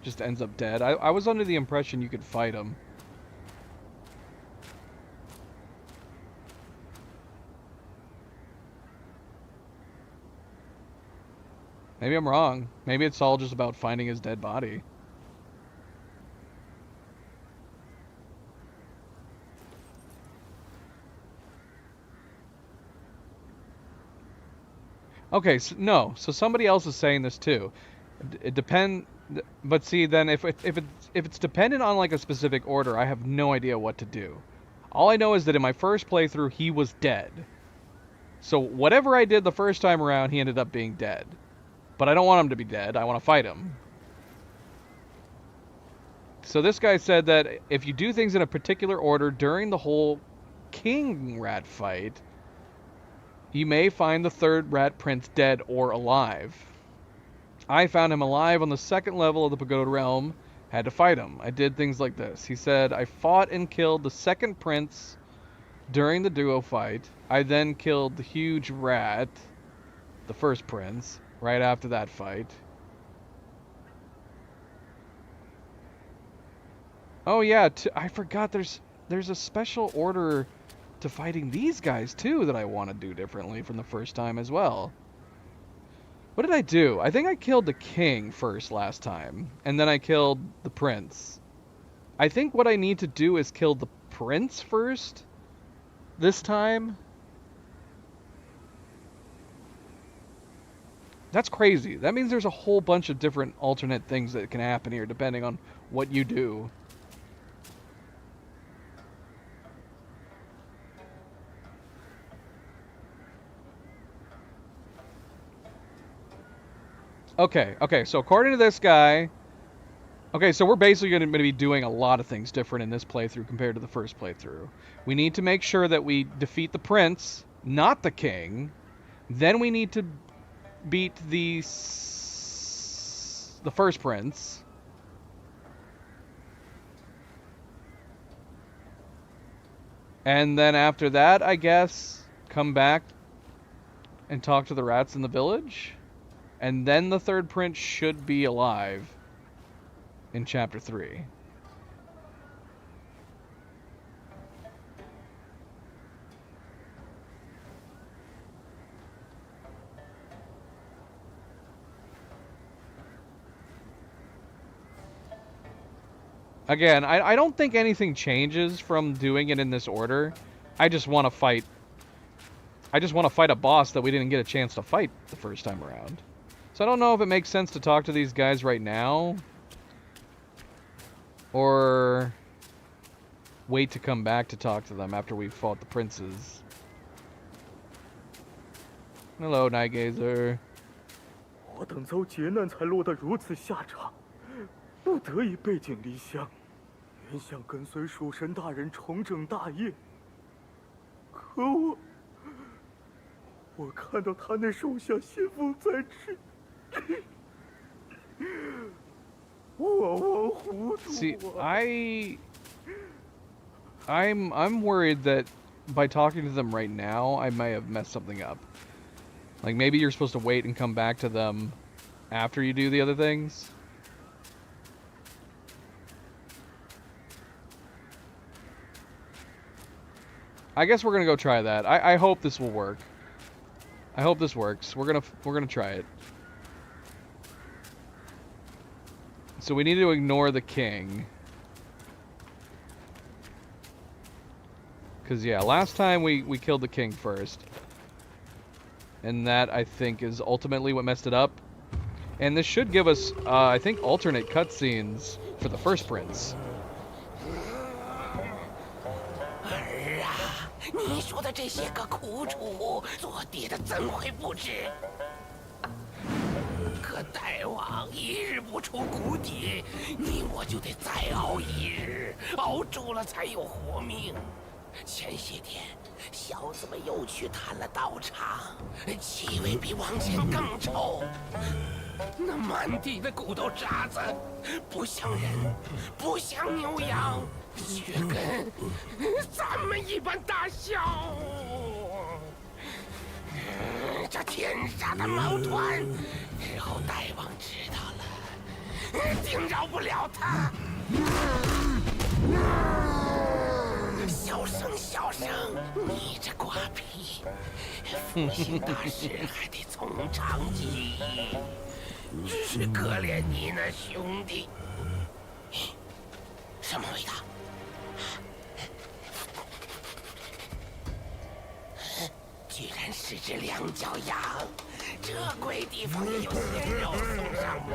[SPEAKER 1] just ends up dead. I was under the impression you could fight him. Maybe I'm wrong. Maybe it's all just about finding his dead body. Okay, so, no. So somebody else is saying this too. It depend, but see, then if it's dependent on like a specific order, I have no idea what to do. All I know is that in my first playthrough, he was dead. So whatever I did the first time around, he ended up being dead. But I don't want him to be dead. I want to fight him. So this guy said that if you do things in a particular order during the whole king rat fight, you may find the third rat prince dead or alive. I found him alive on the second level of the Pagoda Realm, had to fight him. I did things like this. He said, I fought and killed the second prince during the duo fight. I then killed the huge rat, the first prince, right after that fight. Oh yeah, I forgot there's a special order to fighting these guys too that I want to do differently from the first time as well. What did I do? I think I killed the king first last time, and then I killed the prince. I think what I need to do is kill the prince first this time. That's crazy. That means there's a whole bunch of different alternate things that can happen here depending on what you do. Okay, so according to this guy... Okay, so we're basically going to be doing a lot of things different in this playthrough compared to the first playthrough. We need to make sure that we defeat the prince, not the king. Then we need to beat the first prince. And then after that, I guess, come back and talk to the rats in the village. And then the third prince should be alive in Chapter 3. Again, I don't think anything changes from doing it in this order. I just want to fight... I just want to fight a boss that we didn't get a chance to fight the first time around. So I don't know if it makes sense to talk to these guys right now. Or wait to come back to talk to them after we've fought the princes. Hello, Night Gazer.
[SPEAKER 6] 我等遭劫难才落得如此下场，不得已背井离乡，原想跟随蜀神大人重整大业。可我看到他那手下先锋在此，我往糊涂。
[SPEAKER 1] See, I'm worried that by talking to them right now, I may have messed something up. Like maybe you're supposed to wait and come back to them after you do the other things. I guess we're gonna go try that. I hope this will work. I hope this works. We're gonna try it. So we need to ignore the king. Cause yeah, last time we killed the king first. And that, I think, is ultimately what messed it up. And this should give us, I think, alternate cutscenes for the first prince.
[SPEAKER 7] 儿啊，你说的这些个苦楚，做爹的怎会不知？可大王一日不出谷底，你我就得再熬一日，熬住了才有活命。前些天，小子们又去探了道场，气味比往前更臭。那满地的骨头渣子，不像人，不像牛羊，却跟咱们一般大小。这天杀的毛团，日后大王知道了，定饶不了他。小声，小声，你这瓜皮，复兴大事还得从长计议。只是可怜你那兄弟。什么味道？居然是只两脚羊，这鬼地方也有鲜肉送上门。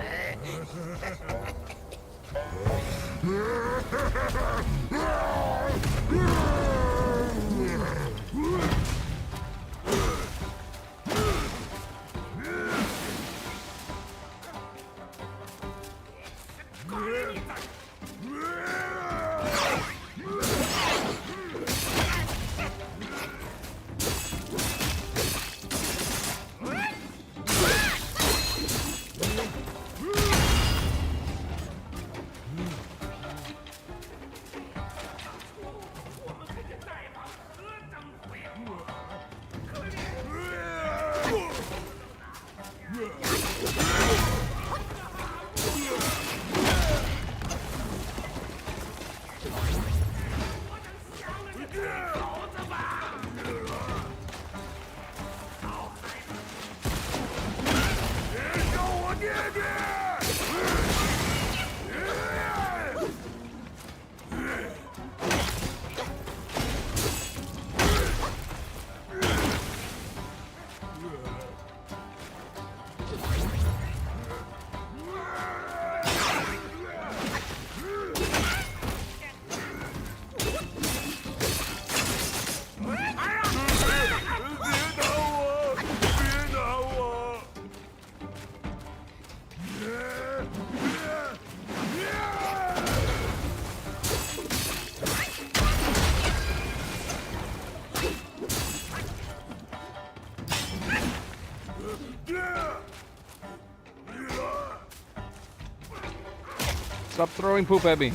[SPEAKER 1] Stop throwing poop at me. Is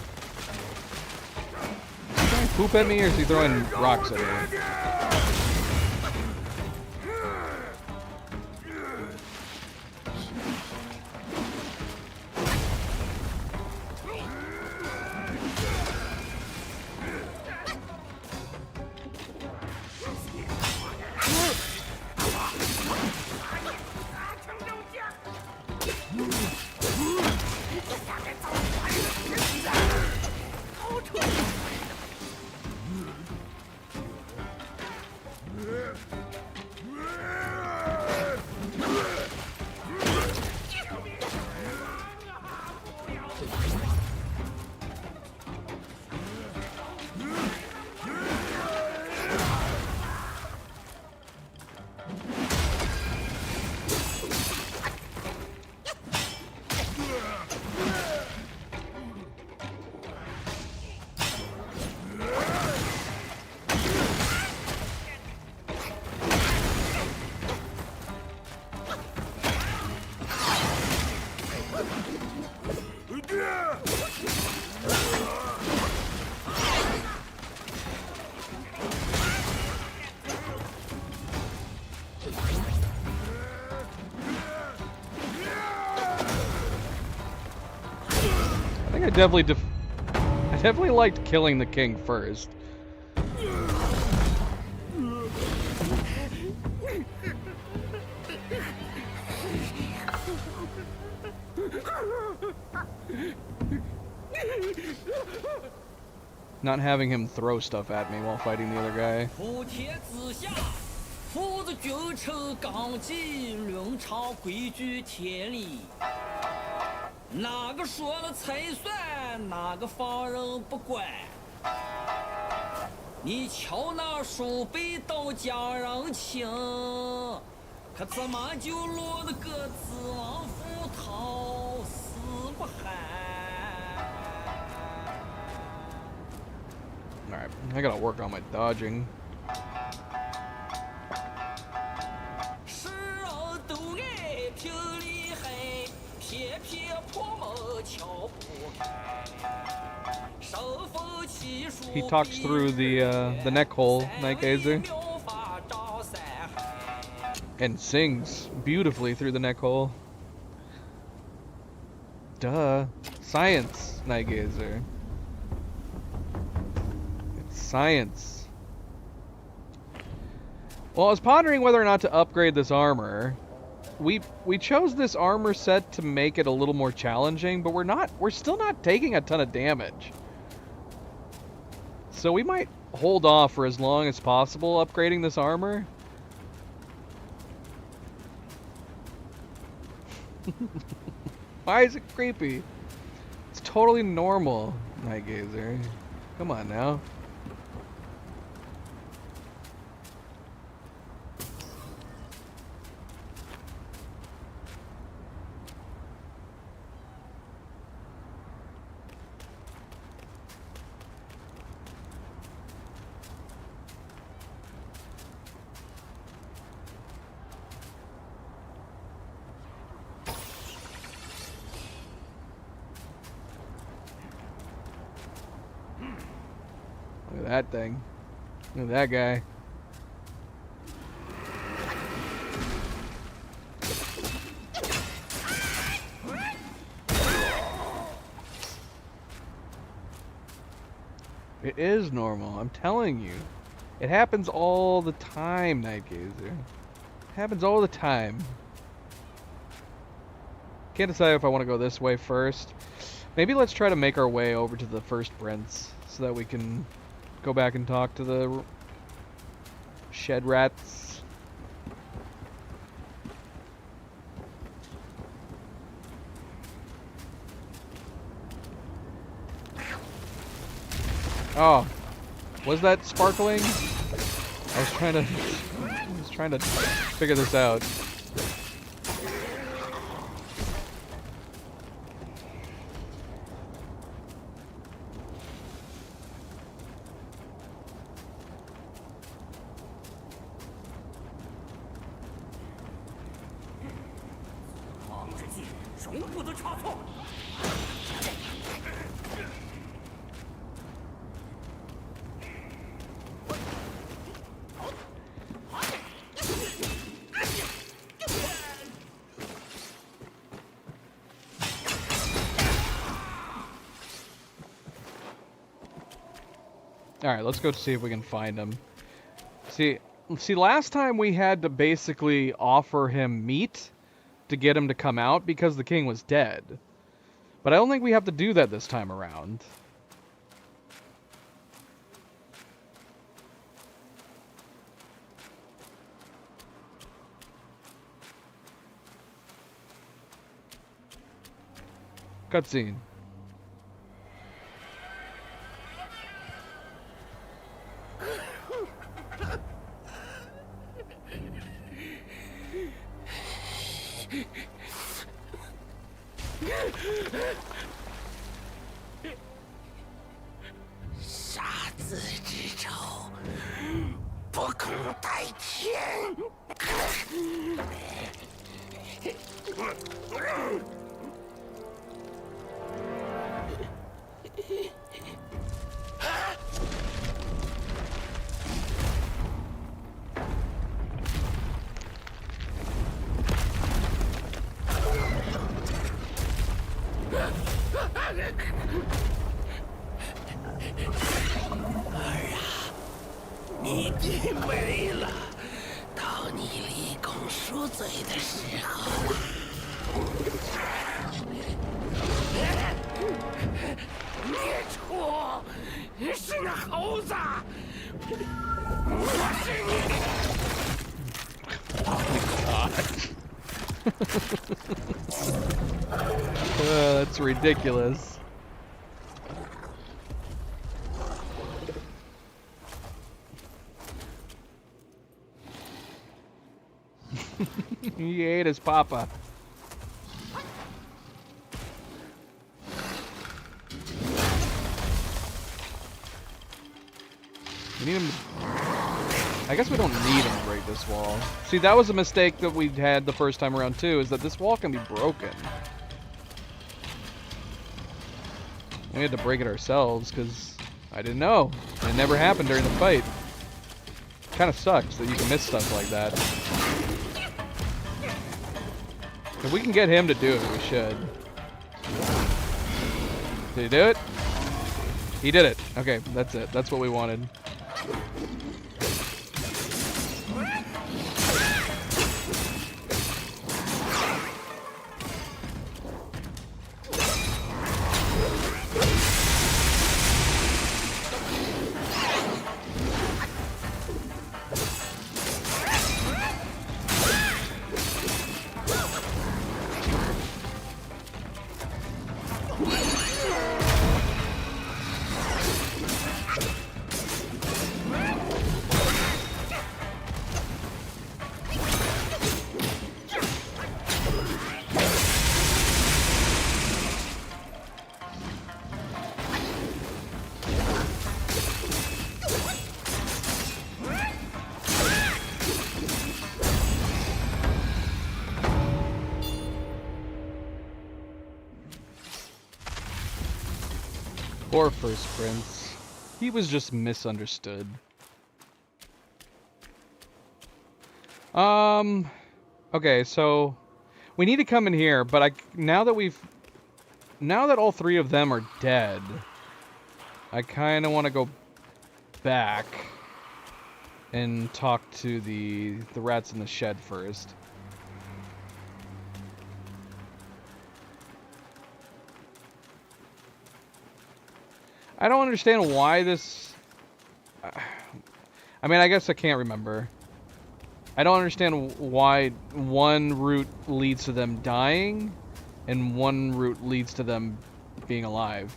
[SPEAKER 1] he throwing poop at me or is he throwing rocks at me? I definitely liked killing the king first. Not having him throw stuff at me while fighting the other guy.
[SPEAKER 2] 普天之下，父子君臣纲纪，伦常规矩天理。哪个说了才算，哪个放任不管。你瞧那叔辈都讲人情，可怎么就落得个子王府逃死不寒
[SPEAKER 1] Alright, I gotta work on my dodging.
[SPEAKER 2] 世人都爱挺厉害，偏偏破门敲不开。手风气数
[SPEAKER 1] He talks through the neck hole, Night Gazer, and sings beautifully through the neck hole. Duh. Science, Night Gazer. It's science. Well, I was pondering whether or not to upgrade this armor. We chose this armor set to make it a little more challenging, but we're still not taking a ton of damage. So we might hold off for as long as possible upgrading this armor. Why is it creepy? It's totally normal, Night Gazer. Come on now. Look at that thing. Look at that guy. It is normal, I'm telling you. It happens all the time, Night Gazer. It happens all the time. Can't decide if I want to go this way first. Maybe let's try to make our way over to the first Brents so that we can go back and talk to the shed rats. Oh, was that sparkling? I was trying to figure this out. Alright, let's go see if we can find him. See, last time we had to basically offer him meat to get him to come out because the king was dead. But I don't think we have to do that this time around. Cutscene. That's ridiculous. He ate his papa. We need him to... I guess we don't need him to break this wall. See, that was a mistake that we had the first time around too, is that this wall can be broken. We had to break it ourselves, because I didn't know. And it never happened during the fight. Kind of sucks that you can miss stuff like that. If we can get him to do it, we should. Did he do it? He did it. Okay, that's it. That's what we wanted. Poor first prince. He was just misunderstood. Okay, so we need to come in here, but now that all three of them are dead, I kind of want to go back and talk to the rats in the shed first. I don't understand why this... I mean, I guess I can't remember. I don't understand why one route leads to them dying and one route leads to them being alive.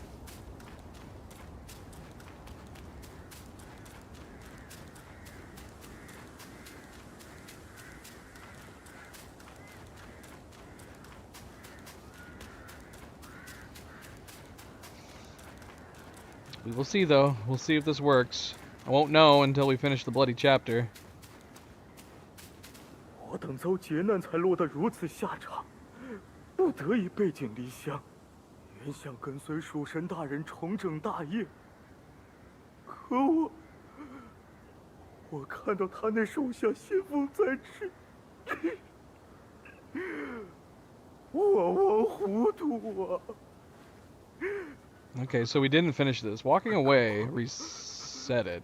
[SPEAKER 1] We will see, though. We'll see if this works. I won't know until we finish the bloody chapter.
[SPEAKER 6] 我等遭劫难才落得如此下场，不得已背井离乡，原想跟随蜀神大人重整大业。可我看到他那手下先锋在吃，我枉糊涂啊！
[SPEAKER 1] Okay, so we didn't finish this. Walking away reset it.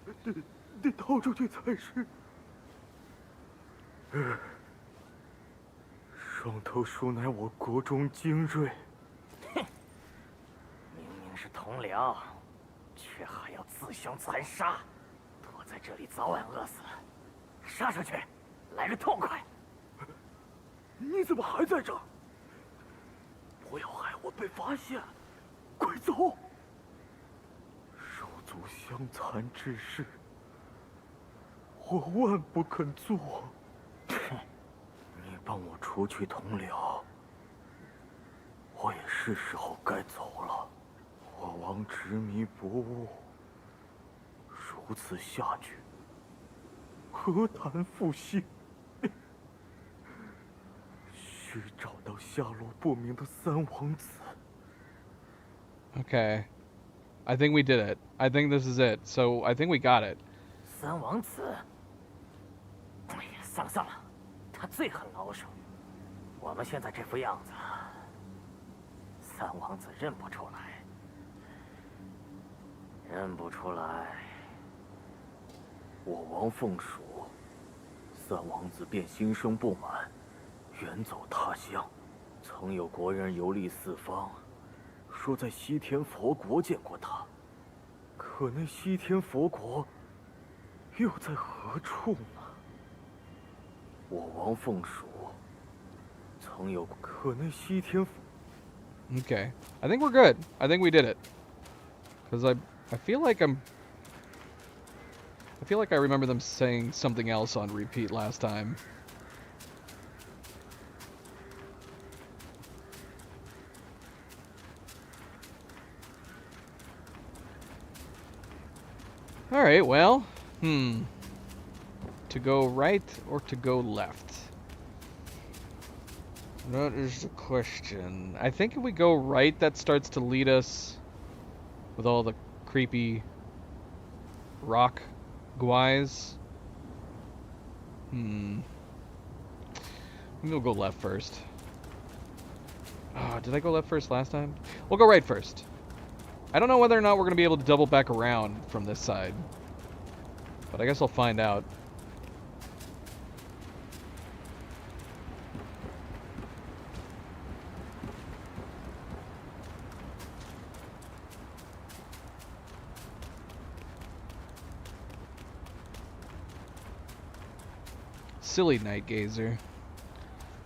[SPEAKER 6] 得逃出去才是。双头鼠乃我国中精锐。
[SPEAKER 3] 哼，明明是同僚，却还要自相残杀，躲在这里早晚饿死。杀出去，来个痛快！
[SPEAKER 6] 你怎么还在这儿？不要害我被发现！ 快走！手足相残之事，我万不肯做。
[SPEAKER 3] 哼，你帮我除去同僚，我也是时候该走了。
[SPEAKER 6] 我王执迷不悟，如此下去，何谈复兴？需找到下落不明的三王子。
[SPEAKER 1] Okay. I think we did it. I think this is it. So, I think we got it.
[SPEAKER 3] 三王子，哎呀，算了算了，他最恨老手。我们现在这副样子，三王子认不出来，认不出来。
[SPEAKER 6] 我王凤蜀，三王子便心生不满，远走他乡。曾有国人游历四方。 说在西天佛国见过他，可那西天佛国又在何处呢？我王凤蜀曾有可那西天。
[SPEAKER 1] Okay. I think we're good. I think we did it. Because I feel like I remember them saying something else on repeat last time. Alright, well, to go right or to go left? That is the question. I think if we go right, that starts to lead us with all the creepy rock guys. Maybe we'll go left first. Oh, did I go left first last time? We'll go right first. I don't know whether or not we're going to be able to double back around from this side. But I guess I'll find out. Silly Night Gazer.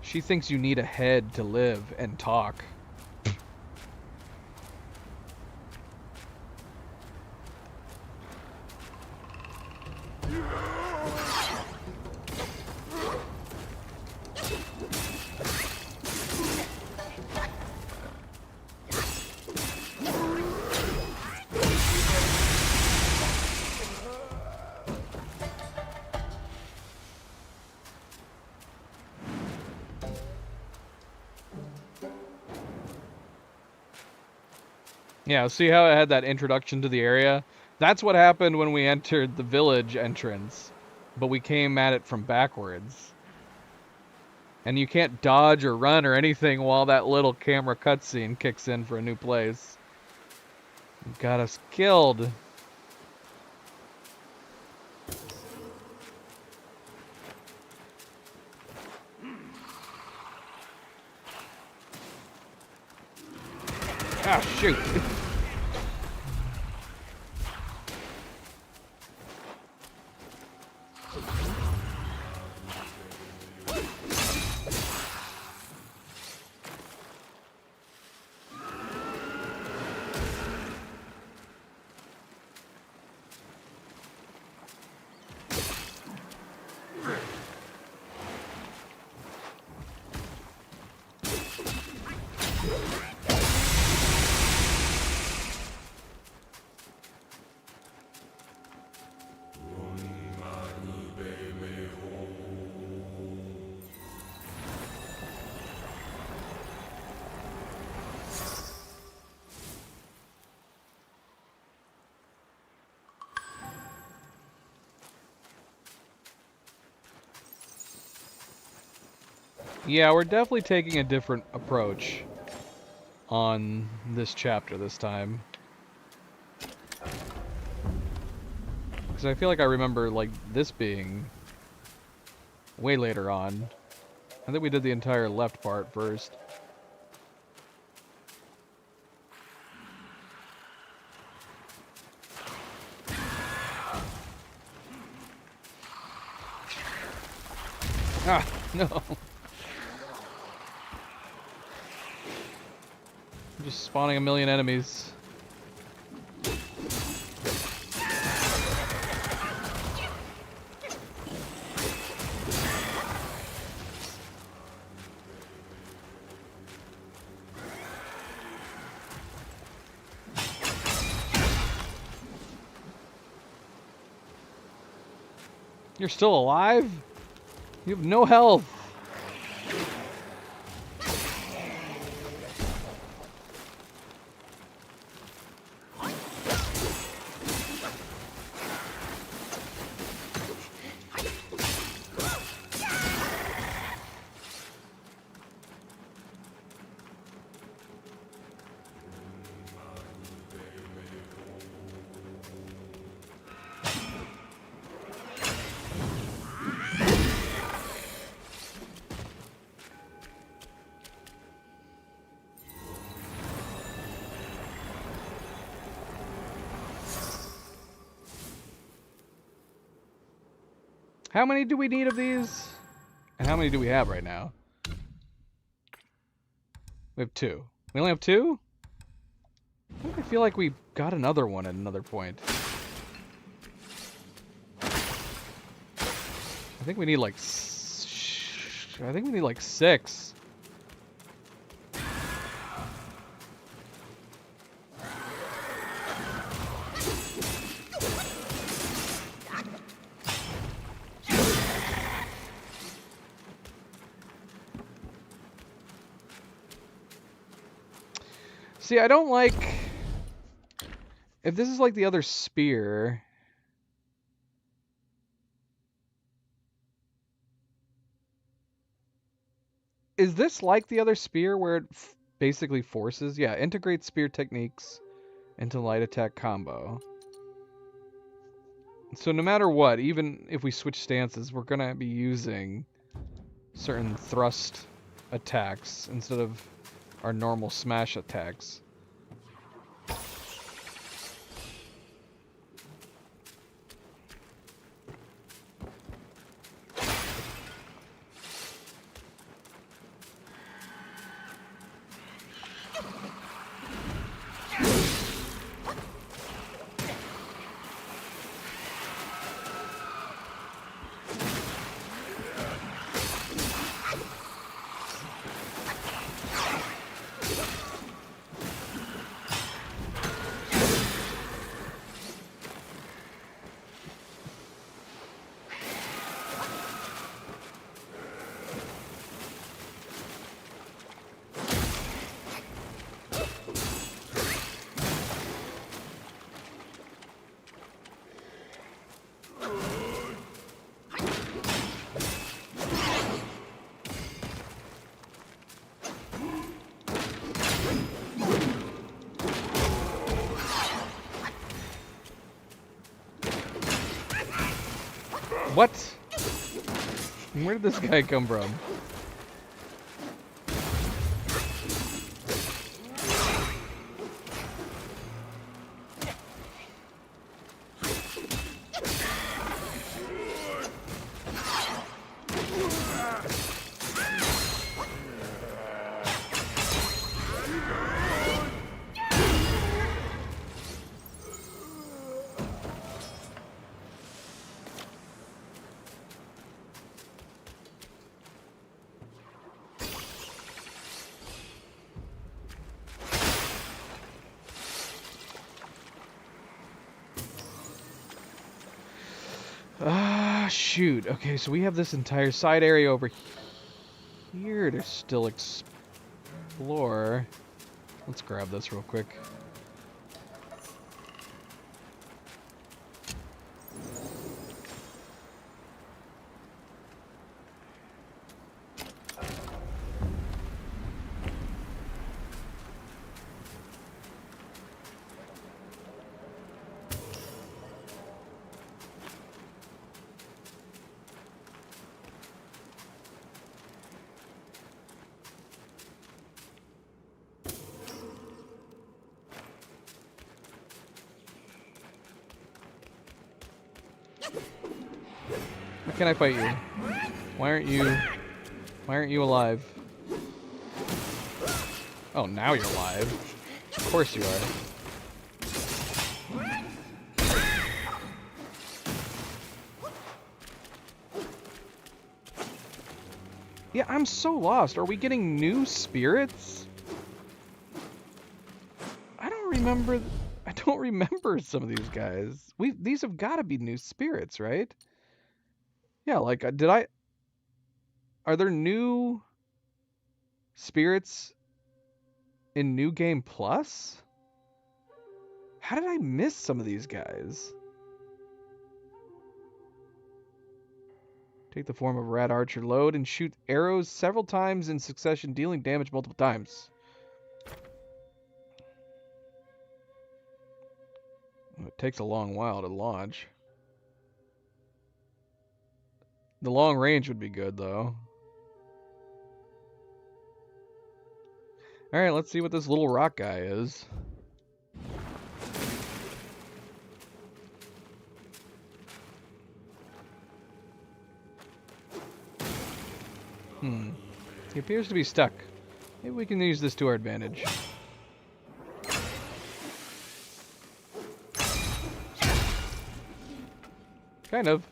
[SPEAKER 1] She thinks you need a head to live and talk. Yeah, see how it had that introduction to the area? That's what happened when we entered the village entrance, but we came at it from backwards. And you can't dodge or run or anything while that little camera cutscene kicks in for a new place. Got us killed. Ah, shoot. Yeah, we're definitely taking a different approach on this chapter this time. Because I feel like I remember, like, this being way later on. I think we did the entire left part first. Ah, no. Just spawning a million enemies. You're still alive? You have no health. How many do we need of these? And how many do we have right now? We have 2. We only have 2? I feel like we got another one at another point. I think we need like... I think we need like 6. See, I don't like... If this is like the other spear... Is this like the other spear where it basically forces? Yeah, integrate spear techniques into light attack combo. So no matter what, even if we switch stances, we're going to be using certain thrust attacks instead of our normal smash attacks. What? Where did this guy come from? Shoot. Okay, so we have this entire side area over here to still explore. Let's grab this real quick. How can I fight you? Why aren't you alive? Oh, now you're alive. Of course you are. Yeah, I'm so lost. Are we getting new spirits? I don't remember some of these guys. These have got to be new spirits, right? Yeah, like, are there new spirits in New Game Plus? How did I miss some of these guys? Take the form of a rat archer, load and shoot arrows several times in succession, dealing damage multiple times. It takes a long while to launch. The long range would be good, though. Alright, let's see what this little rock guy is. He appears to be stuck. Maybe we can use this to our advantage. Kind of.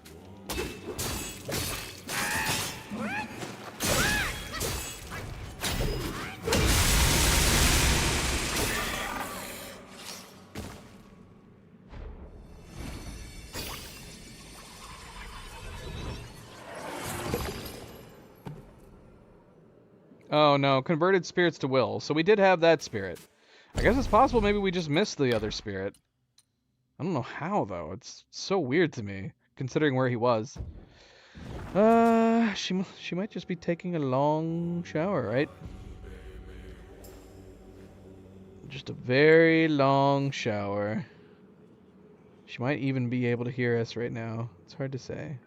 [SPEAKER 1] Oh no, converted spirits to will. So we did have that spirit. I guess it's possible maybe we just missed the other spirit. I don't know how though. It's so weird to me, considering where he was. She might just be taking a long shower, right? Just a very long shower. She might even be able to hear us right now. It's hard to say.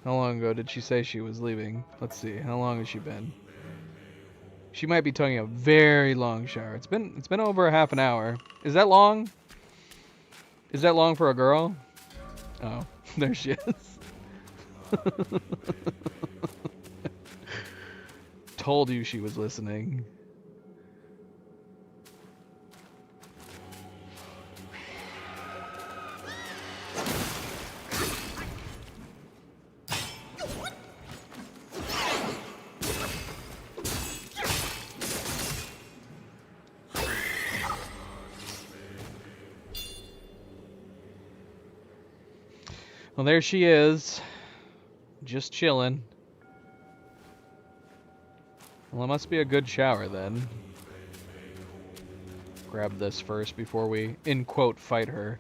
[SPEAKER 1] How long ago did she say she was leaving? Let's see. How long has she been? She might be taking a very long shower. It's been over a half an hour. Is that long? Is that long for a girl? Oh, there she is. Told you she was listening. Well, there she is, just chilling. Well, it must be a good shower then. Grab this first before we, in quote, fight her.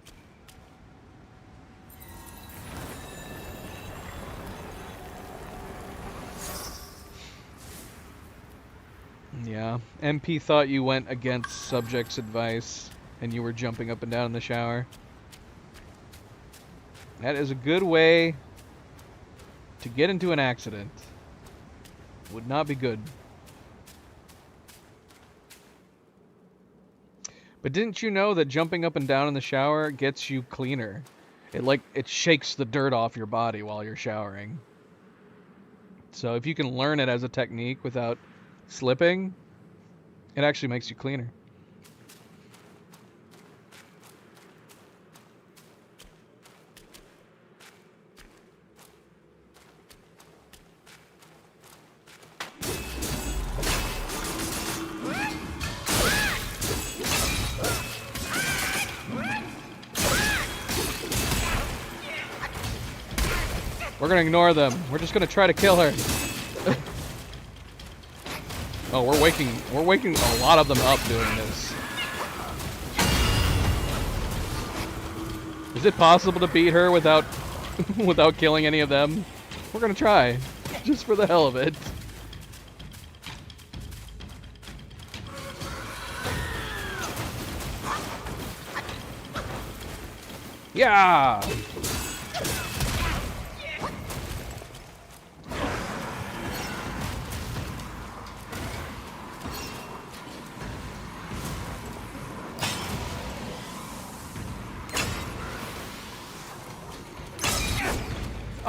[SPEAKER 1] Yeah, MP thought you went against subject's advice and you were jumping up and down in the shower. That is a good way to get into an accident. Would not be good. But didn't you know that jumping up and down in the shower gets you cleaner? It shakes the dirt off your body while you're showering. So if you can learn it as a technique without slipping, it actually makes you cleaner. We're gonna ignore them. We're just gonna try to kill her. Oh, we're waking a lot of them up doing this. Is it possible to beat her without without killing any of them? We're gonna try, just for the hell of it. Yeah!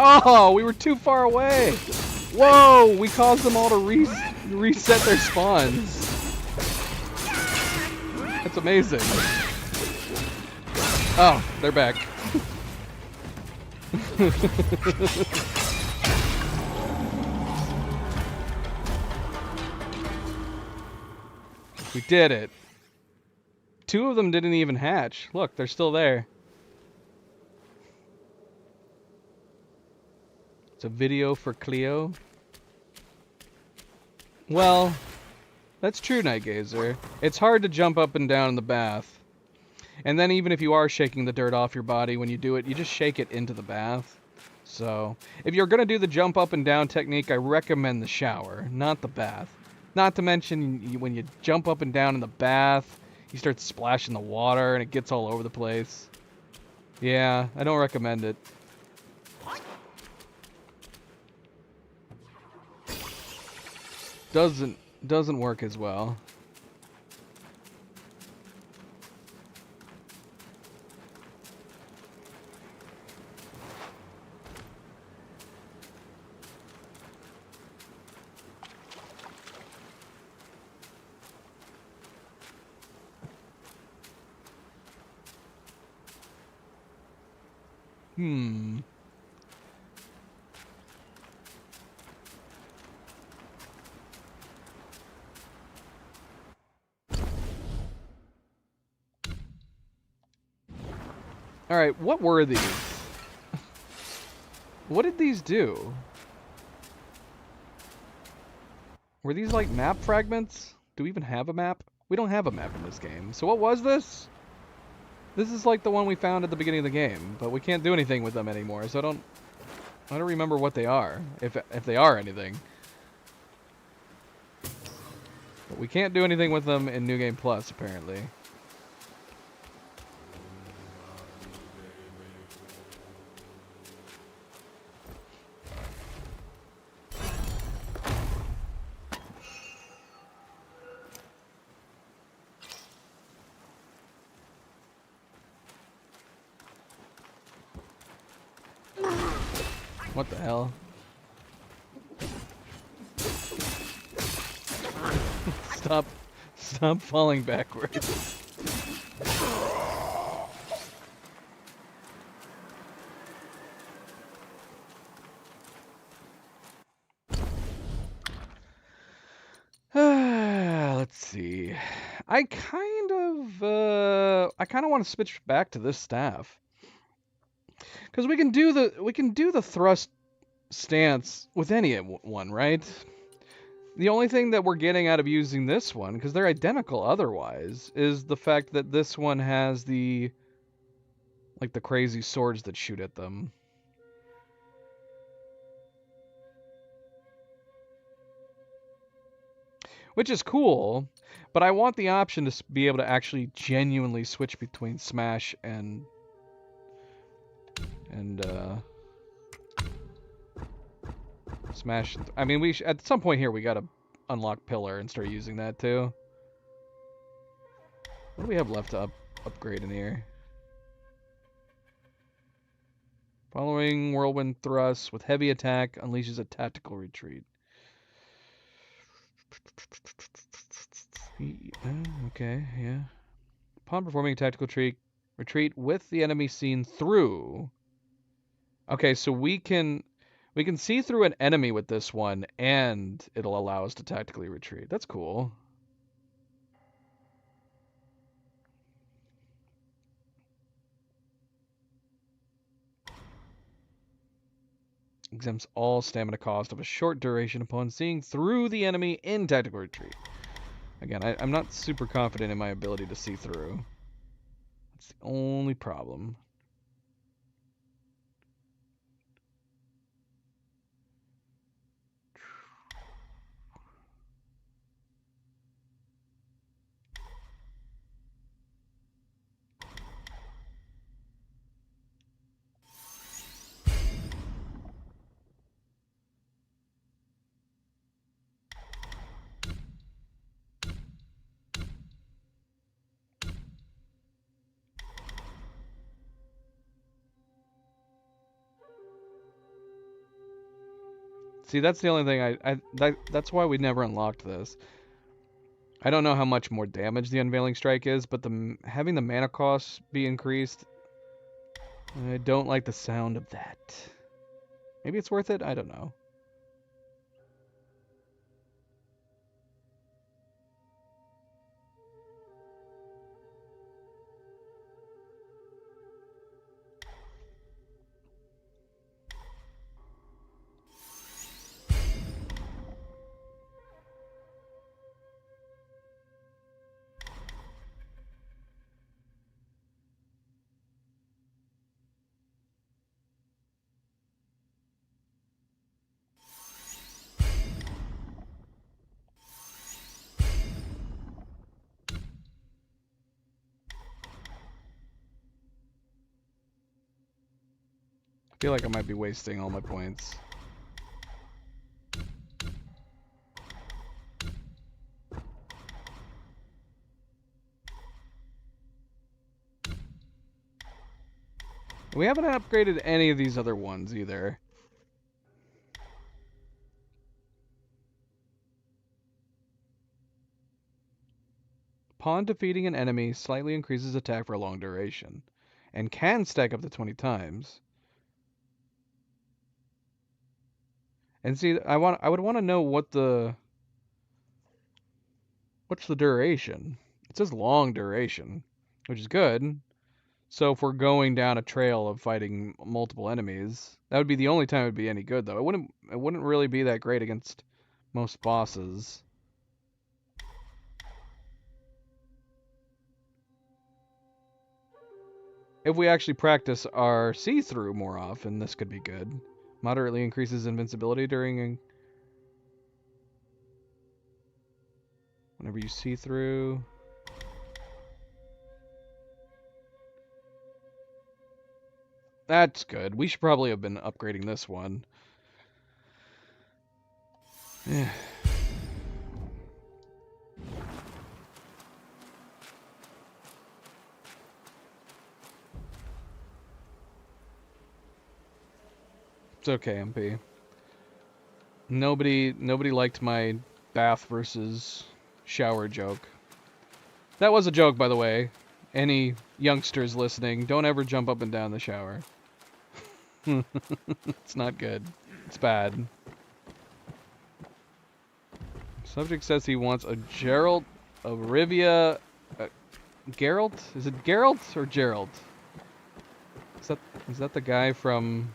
[SPEAKER 1] Oh, we were too far away. Whoa, we caused them all to reset their spawns. That's amazing. Oh, they're back. We did it. 2 of them didn't even hatch. Look, they're still there. It's a video for Cleo. Well, that's true, Nightgazer. It's hard to jump up and down in the bath. And then even if you are shaking the dirt off your body when you do it, you just shake it into the bath. So, if you're going to do the jump up and down technique, I recommend the shower, not the bath. Not to mention, when you jump up and down in the bath, you start splashing the water and it gets all over the place. Yeah, I don't recommend it. Doesn't work as well. Hmm. Alright, what were these? What did these do? Were these like map fragments? Do we even have a map? We don't have a map in this game. So what was this? This is like the one we found at the beginning of the game, but we can't do anything with them anymore, so I don't remember what they are, if they are anything. But we can't do anything with them in New Game Plus, apparently. What the hell? Stop falling backwards. Let's see. I kind of want to switch back to this staff. Because we can do the thrust stance with any one, right? The only thing that we're getting out of using this one, because they're identical otherwise, is the fact that this one has the crazy swords that shoot at them. Which is cool, but I want the option to be able to actually genuinely switch between Smash and Smash. I mean, at some point here we gotta unlock Pillar and start using that too. What do we have left to upgrade in here? Following Whirlwind Thrust with heavy attack unleashes a tactical retreat. Okay, yeah. Upon performing a tactical retreat with the enemy seen through. Okay, so we can see through an enemy with this one, and it'll allow us to tactically retreat. That's cool. Exempts all stamina cost of a short duration upon seeing through the enemy in tactical retreat. Again, I'm not super confident in my ability to see through. That's the only problem. See, that's the only thing that's why we never unlocked this. I don't know how much more damage the Unveiling Strike is, but having the mana cost be increased, I don't like the sound of that. Maybe it's worth it? I don't know. I feel like I might be wasting all my points. We haven't upgraded any of these other ones either. Upon defeating an enemy, slightly increases attack for a long duration, and can stack up to 20 times. And see, I would want to know what's the duration. It says long duration, which is good. So if we're going down a trail of fighting multiple enemies, that would be the only time it would be any good, though. It wouldn't really be that great against most bosses. If we actually practice our see-through more often, this could be good. Moderately increases invincibility during whenever you see through. That's good. We should probably have been upgrading this one. Yeah. It's okay, MP. Nobody liked my bath versus shower joke. That was a joke, by the way. Any youngsters listening, don't ever jump up and down the shower. It's not good. It's bad. Subject says he wants a Geralt, a Rivia, Geralt? Is it Geralt or Geralt? Is that the guy from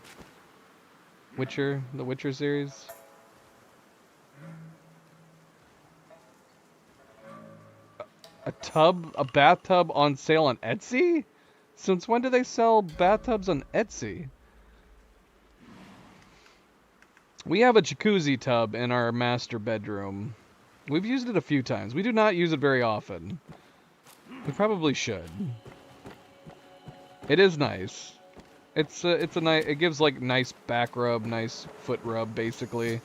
[SPEAKER 1] Witcher, the Witcher series? A bathtub on sale on Etsy? Since when do they sell bathtubs on Etsy? We have a jacuzzi tub in our master bedroom. We've used it a few times. We do not use it very often. We probably should. It is nice. It's a nice. It gives like nice back rub, nice foot rub, basically.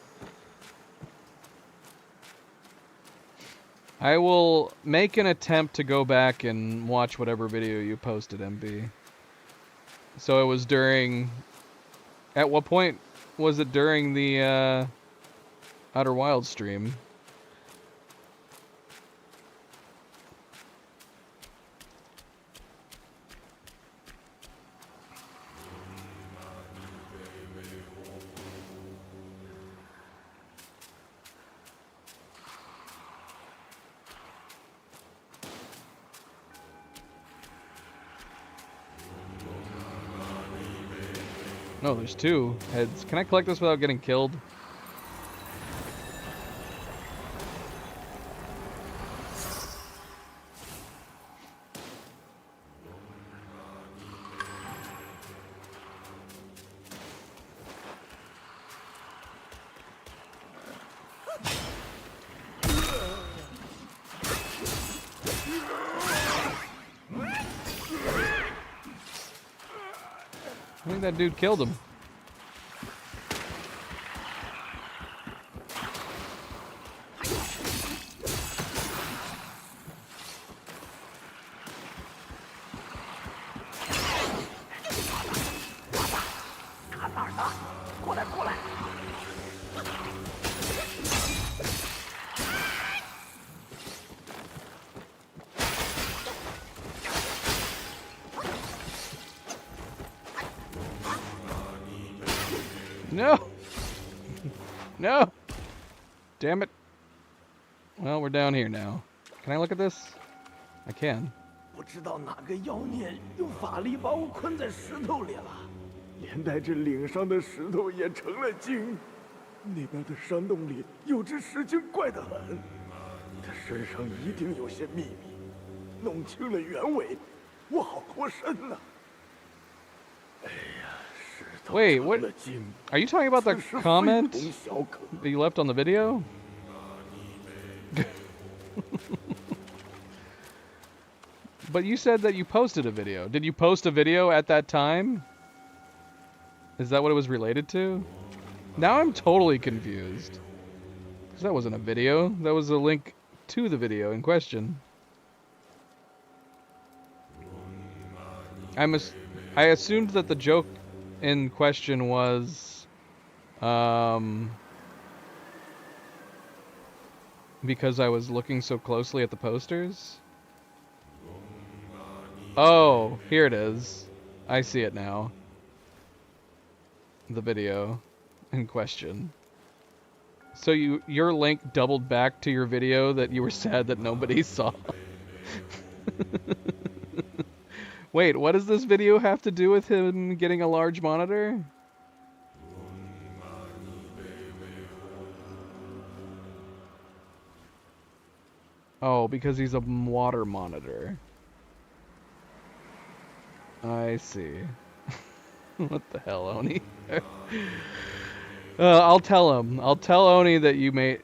[SPEAKER 1] I will make an attempt to go back and watch whatever video you posted, MB. So it was during. At what point was it during the Outer Wilds stream? No, there's two heads. Can I collect this without getting killed? I think that dude killed him. No! No! Damn it. Well, we're down here now. Can I look at this? I can.
[SPEAKER 6] 不知道哪个妖孽用法力把我困在石头里了，连带着岭上的石头也成了精。那边的山洞里有只石精怪得很，他身上一定有些秘密，弄清了原委，我好脱身呐。哎呀，石头
[SPEAKER 1] Wait,
[SPEAKER 6] 成
[SPEAKER 1] what?
[SPEAKER 6] 了精，
[SPEAKER 1] Are you talking about the
[SPEAKER 6] 此事非
[SPEAKER 1] comment
[SPEAKER 6] 同小可。
[SPEAKER 1] that you left on the video? But you said that you posted a video. Did you post a video at that time? Is that what it was related to? Now I'm totally confused. Because that wasn't a video. That was a link to the video in question. I assumed that the joke in question was because I was looking so closely at the posters. Oh, here it is. I see it now. The video in question. So your link doubled back to your video that you were sad that nobody saw. Wait, what does this video have to do with him getting a large monitor? Oh, because he's a water monitor. I see. What the hell, Oni? I'll tell him. I'll tell Oni that you made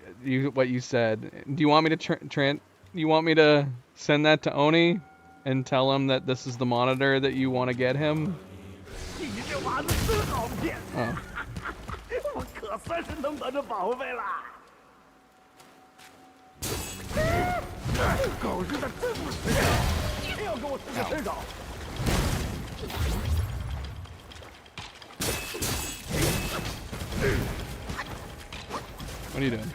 [SPEAKER 1] what you said. Do you want me to you want me to send that to Oni and tell him that this is the monitor that you want to get him?
[SPEAKER 3] 你这娃子真好骗，
[SPEAKER 1] Oh.
[SPEAKER 3] 我可算是弄到这宝贝了。狗日的，真不识相，偏要跟我使个身手。
[SPEAKER 1] What are you doing?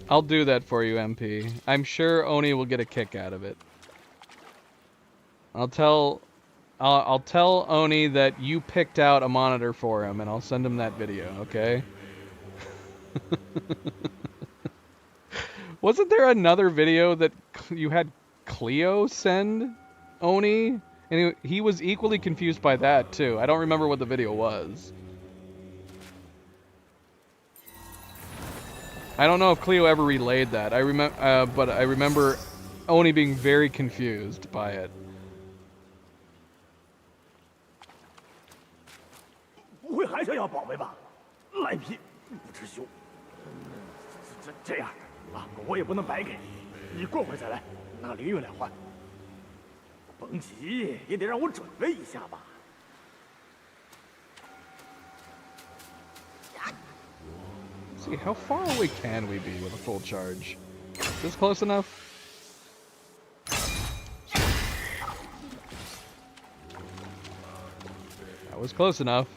[SPEAKER 1] I'll do that for you, MP. I'm sure Oni will get a kick out of it. I'll tell Oni that you picked out a monitor for him, and I'll send him that video, okay? Wasn't there another video that you had Cleo send Oni? And he was equally confused by that, too. I don't remember what the video was. I don't know if Cleo ever relayed that. But I remember Oni being very confused by it.
[SPEAKER 3] 不会还想要宝贝吧？赖皮，不知羞。这样啊，我也不能白给你，你过会儿再来，拿0元来换。甭急，也得让我准备一下吧。
[SPEAKER 1] See, how far away can we be with a full charge? Is this close enough? That was close enough.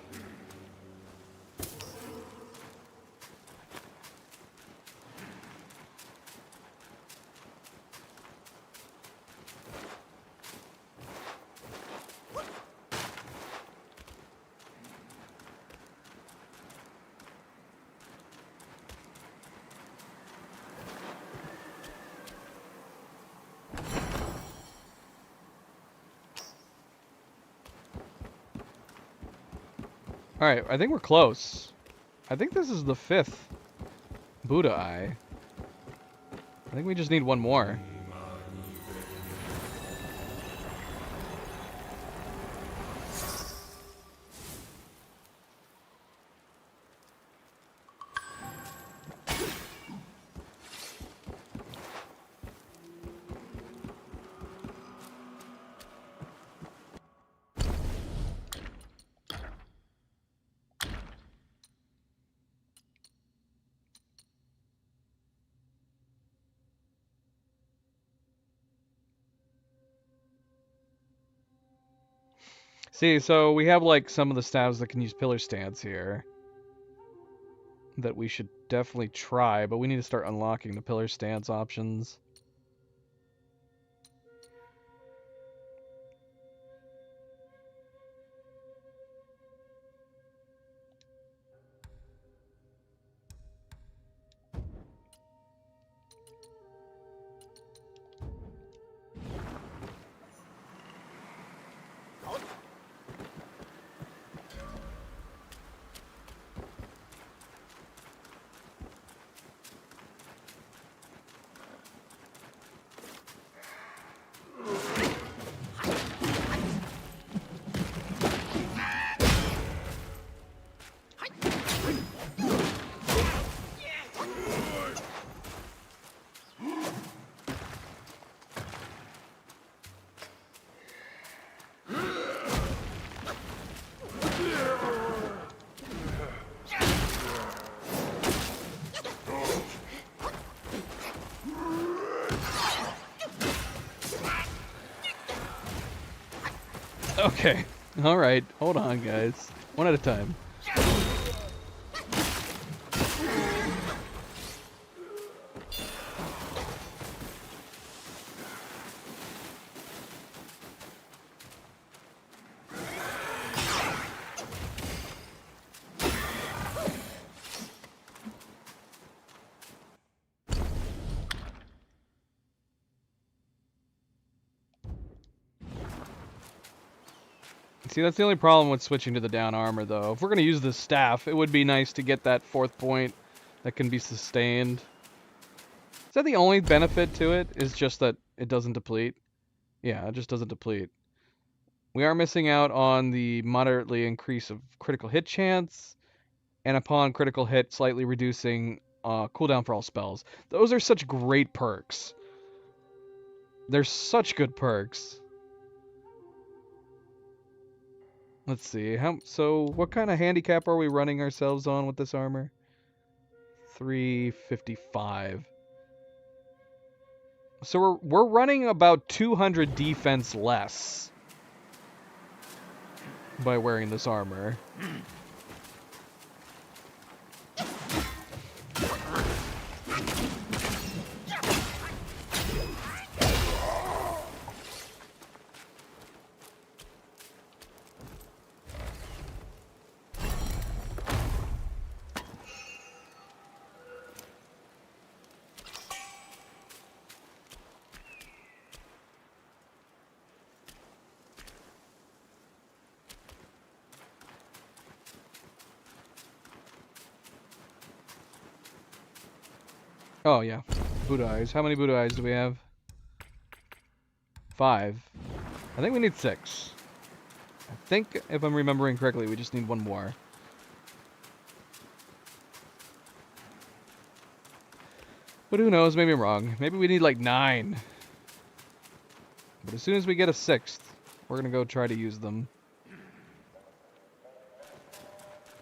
[SPEAKER 1] Alright, I think we're close. I think this is the 5th Buddha Eye. I think we just need one more. See, so we have like some of the staves that can use pillar stance here that we should definitely try, but we need to start unlocking the pillar stance options. Okay. All right. Hold on, guys. One at a time. See, that's the only problem with switching to the down armor, though. If we're going to use the staff, it would be nice to get that 4th point that can be sustained. Is that the only benefit to it? Is just that it doesn't deplete? Yeah, it just doesn't deplete. We are missing out on the moderately increase of critical hit chance, and upon critical hit, slightly reducing cooldown for all spells. Those are such great perks. They're such good perks. Let's see. So what kind of handicap are we running ourselves on with this armor? 355. So we're running about 200 defense less by wearing this armor. Oh, yeah. Buddha eyes. How many Buddha eyes do we have? 5. I think we need 6. I think, if I'm remembering correctly, we just need 1 more. But who knows? Maybe I'm wrong. Maybe we need like 9. But as soon as we get a 6th, we're going to go try to use them.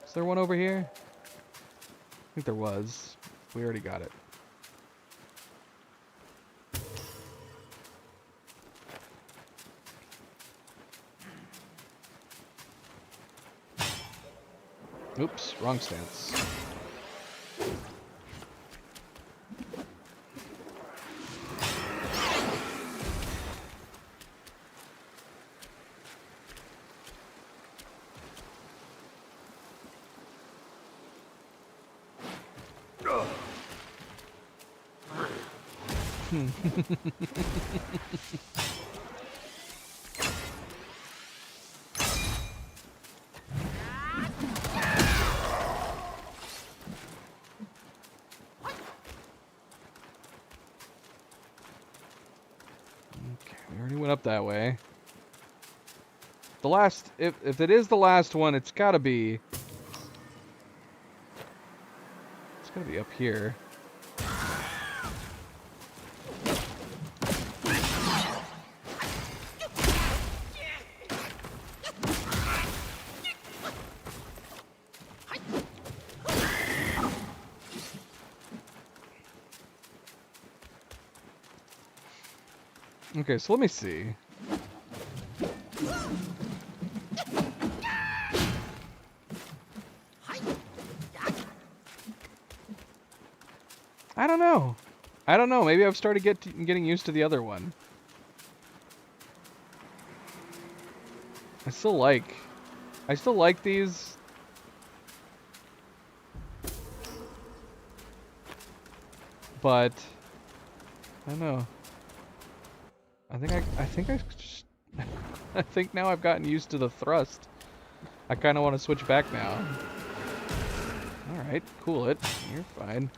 [SPEAKER 1] Is there one over here? I think there was. We already got it. Oops, wrong stance. We already went up that way. The last, if it is the last one, it's gotta be up here. Okay, so let me see. I don't know. I don't know. Maybe I've started getting used to the other one. I still like these. But I don't know. I think now I've gotten used to the thrust. I kind of want to switch back now. All right, cool it. You're fine.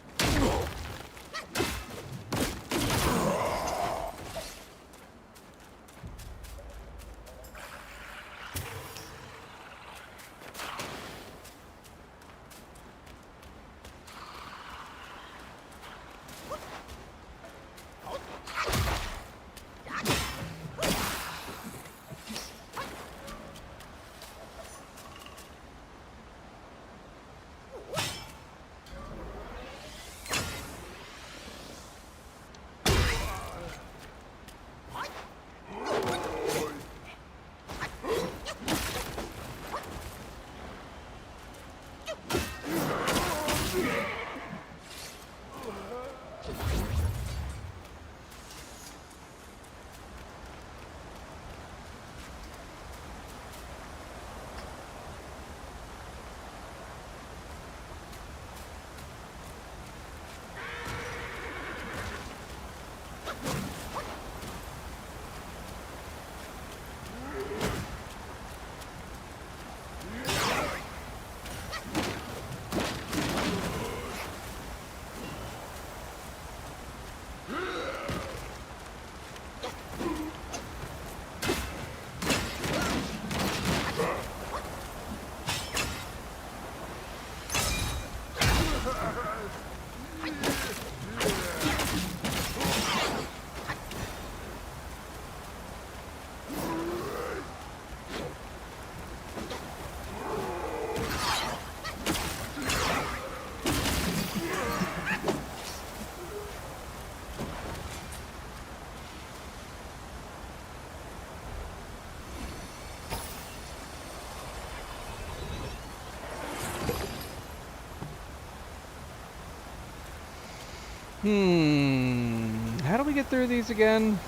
[SPEAKER 1] How do we get through these again?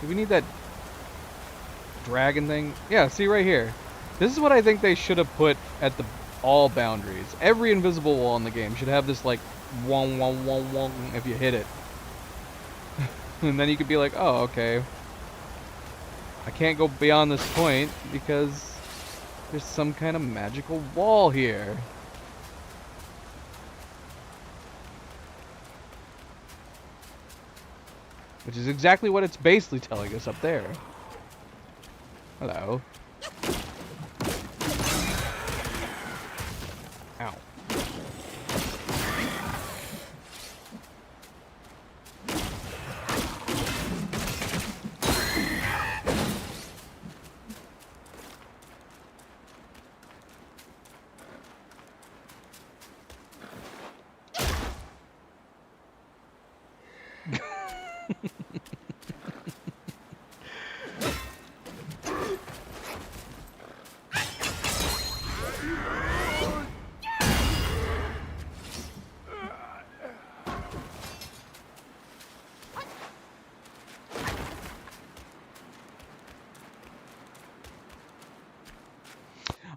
[SPEAKER 1] Do we need that dragon thing? Yeah, see right here. This is what I think they should have put at the all boundaries. Every invisible wall in the game should have this like wong wong wong wong if you hit it. And then you could be like, oh, okay. I can't go beyond this point because there's some kind of magical wall here. Which is exactly what it's basically telling us up there. Hello. Ow.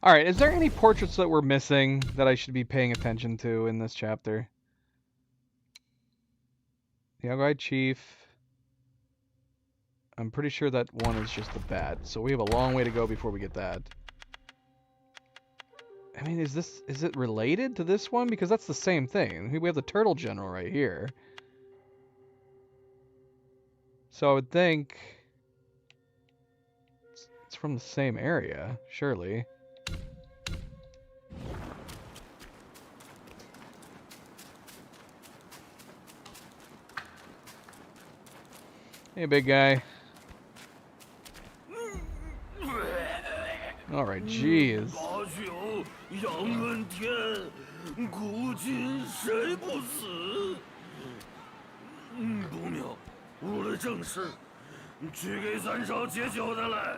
[SPEAKER 1] Alright, is there any portraits that we're missing that I should be paying attention to in this chapter? The Algai Chief. I'm pretty sure that one is just the bat, so we have a long way to go before we get that. I mean, is it related to this one? Because that's the same thing. We have the Turtle General right here. So I would think it's from the same area, surely. Hey, big guy. Alright, jeez.
[SPEAKER 6] 八九杨问天，古今谁不死？不妙，误了正事，去给三少解酒的来。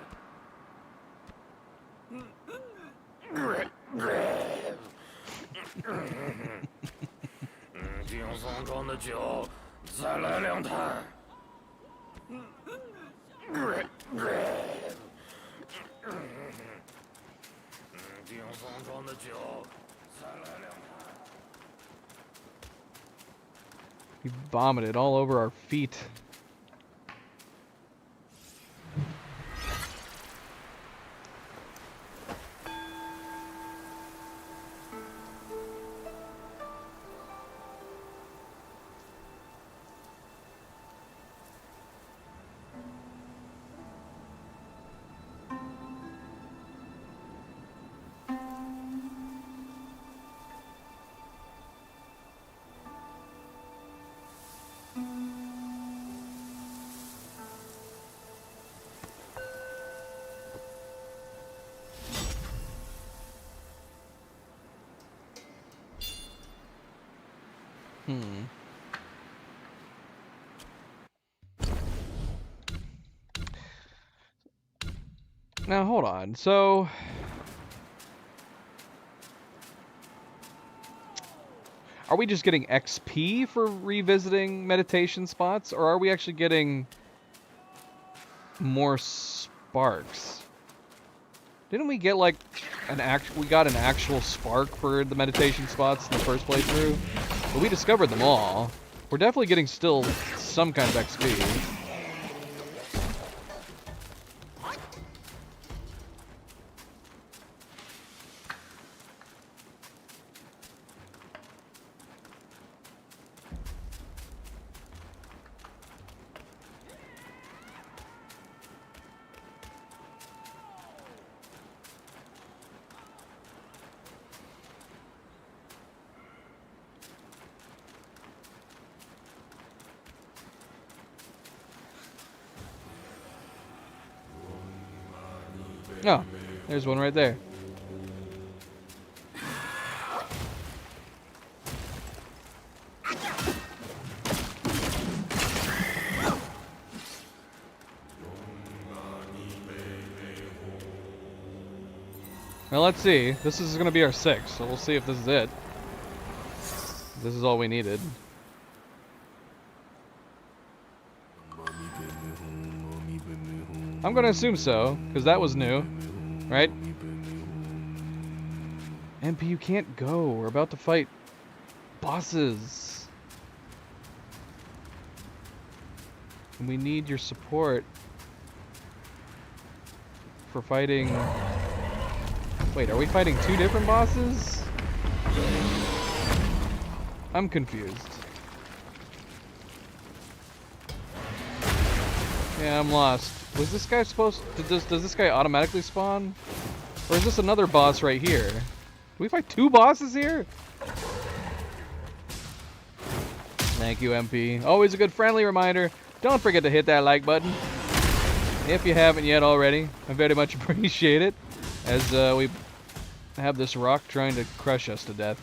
[SPEAKER 6] 定宋庄的酒，再来2坛。定宋庄的酒，再来2坛。
[SPEAKER 1] He vomited all over our feet. Now, hold on. So, are we just getting XP for revisiting meditation spots, or are we actually getting more sparks? Didn't we get like we got an actual spark for the meditation spots in the first playthrough? But we discovered them all. We're definitely getting still some kind of XP. Oh, there's one right there. Now let's see. This is going to be our 6th, so we'll see if this is it. This is all we needed. I'm gonna assume so, because that was new, right? MP, you can't go. We're about to fight bosses. And we need your support for fighting... Wait, are we fighting 2 different bosses? I'm confused. Yeah, I'm lost. Was this guy supposed to... Does this guy automatically spawn? Or is this another boss right here? Do we fight 2 bosses here? Thank you, MP. Always a good friendly reminder. Don't forget to hit that like button. If you haven't yet already, I very much appreciate it. As we have this rock trying to crush us to death.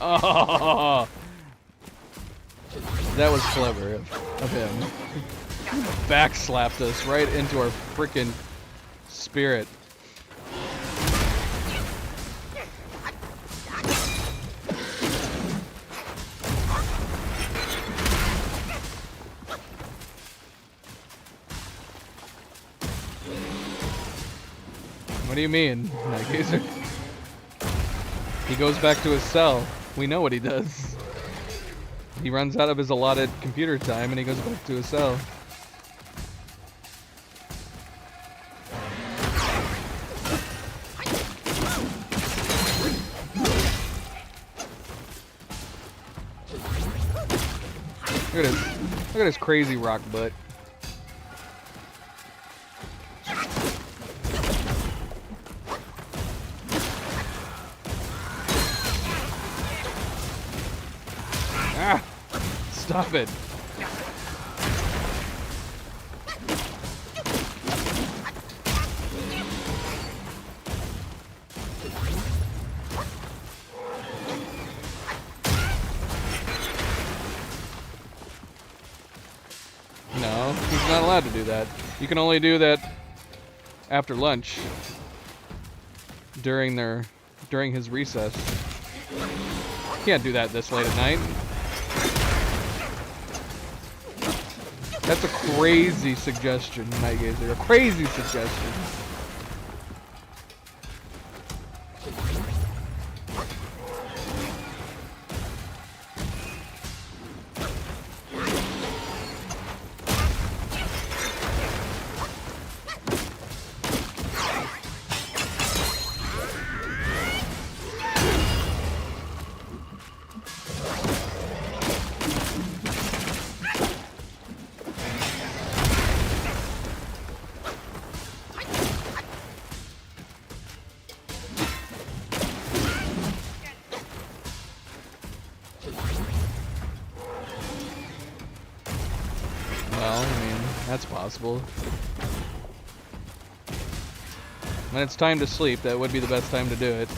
[SPEAKER 1] Oh, that was clever of him. Backslapped us right into our frickin' spirit. What do you mean, Nightgazer? He goes back to his cell. We know what he does. He runs out of his allotted computer time and he goes back to his cell. Look at his crazy rock butt. Ah! Stop it. No, he's not allowed to do that. You can only do that after lunch. During his recess. Can't do that this late at night. That's a crazy suggestion, Nightgazer. A crazy suggestion. Well, I mean, that's possible. When it's time to sleep, that would be the best time to do it.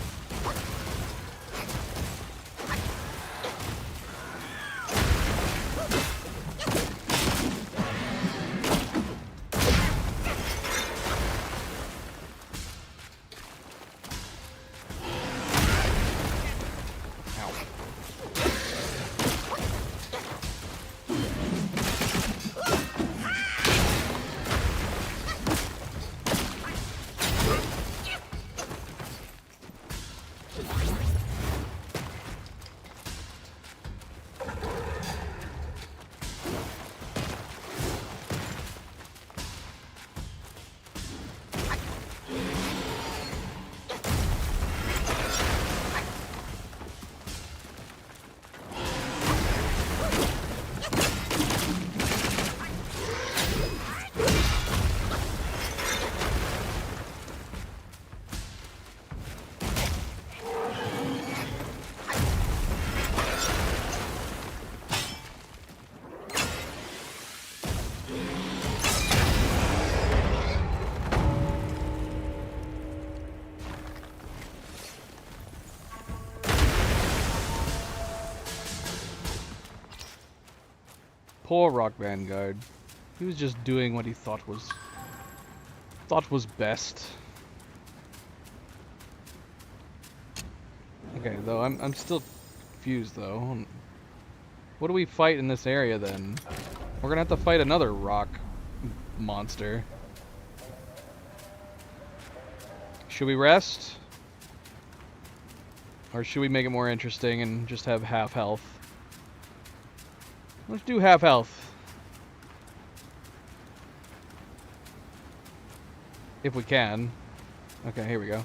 [SPEAKER 1] Poor Rock Vanguard. He was just doing what he thought was best. Okay, though I'm still confused though. What do we fight in this area then? We're gonna have to fight another rock monster. Should we rest? Or should we make it more interesting and just have half health? Let's do half health. If we can. Okay, here we go.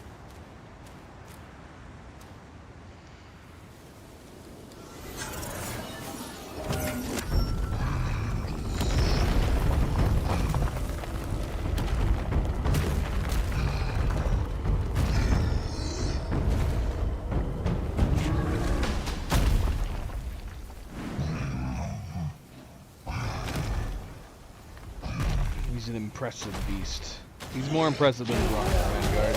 [SPEAKER 1] He's an impressive beast. He's more impressive than the Rock Vanguard.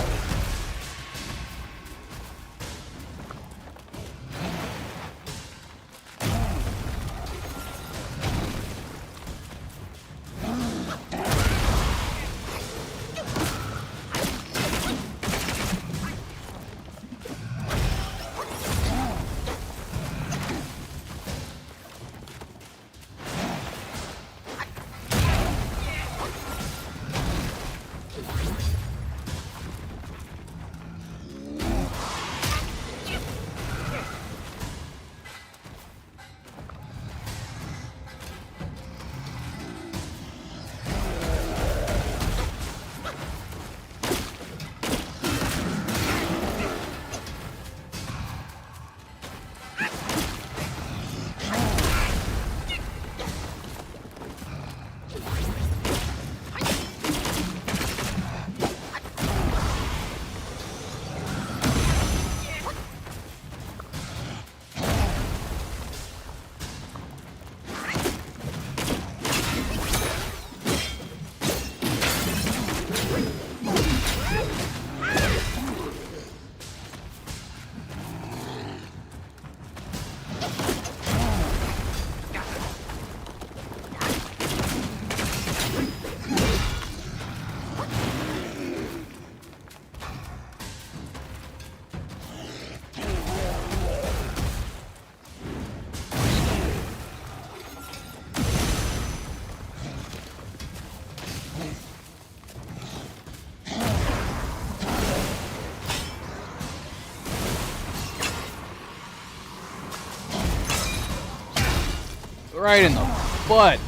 [SPEAKER 1] Right in the butt.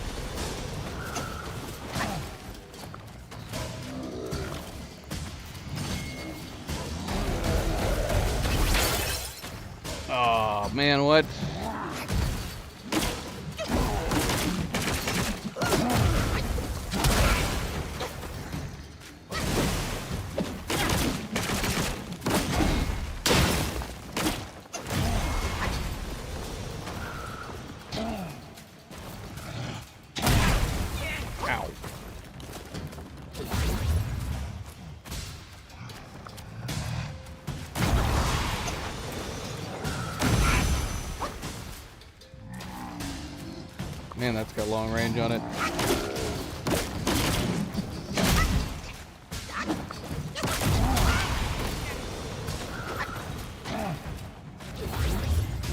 [SPEAKER 1] Oh man, what? Man, that's got long range on it.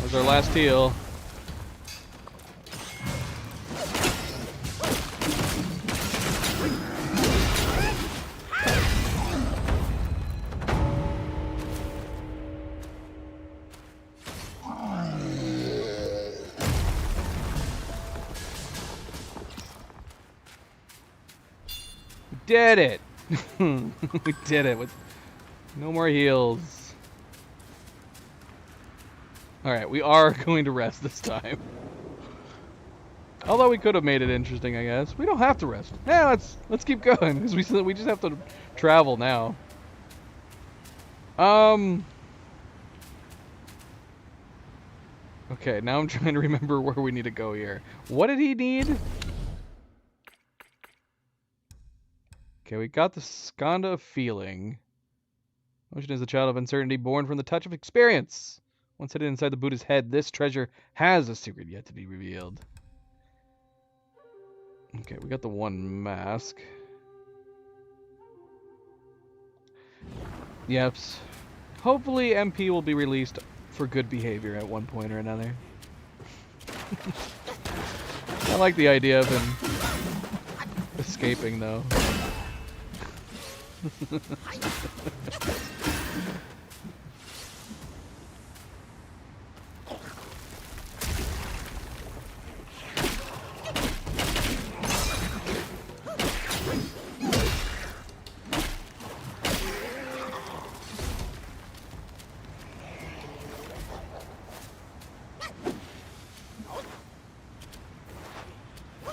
[SPEAKER 1] There's our last heal. Did it! We did it with no more heals. Alright, we are going to rest this time. Although we could have made it interesting, I guess. We don't have to rest. Yeah, let's keep going, because we just have to travel now. Okay, now I'm trying to remember where we need to go here. What did he need? Okay, we got the Skanda of Feeling. Motion is a child of uncertainty born from the touch of experience. Once hidden inside the Buddha's head, this treasure has a secret yet to be revealed. Okay, we got the one mask. Yep. Hopefully MP will be released for good behavior at one point or another. I like the idea of him escaping though.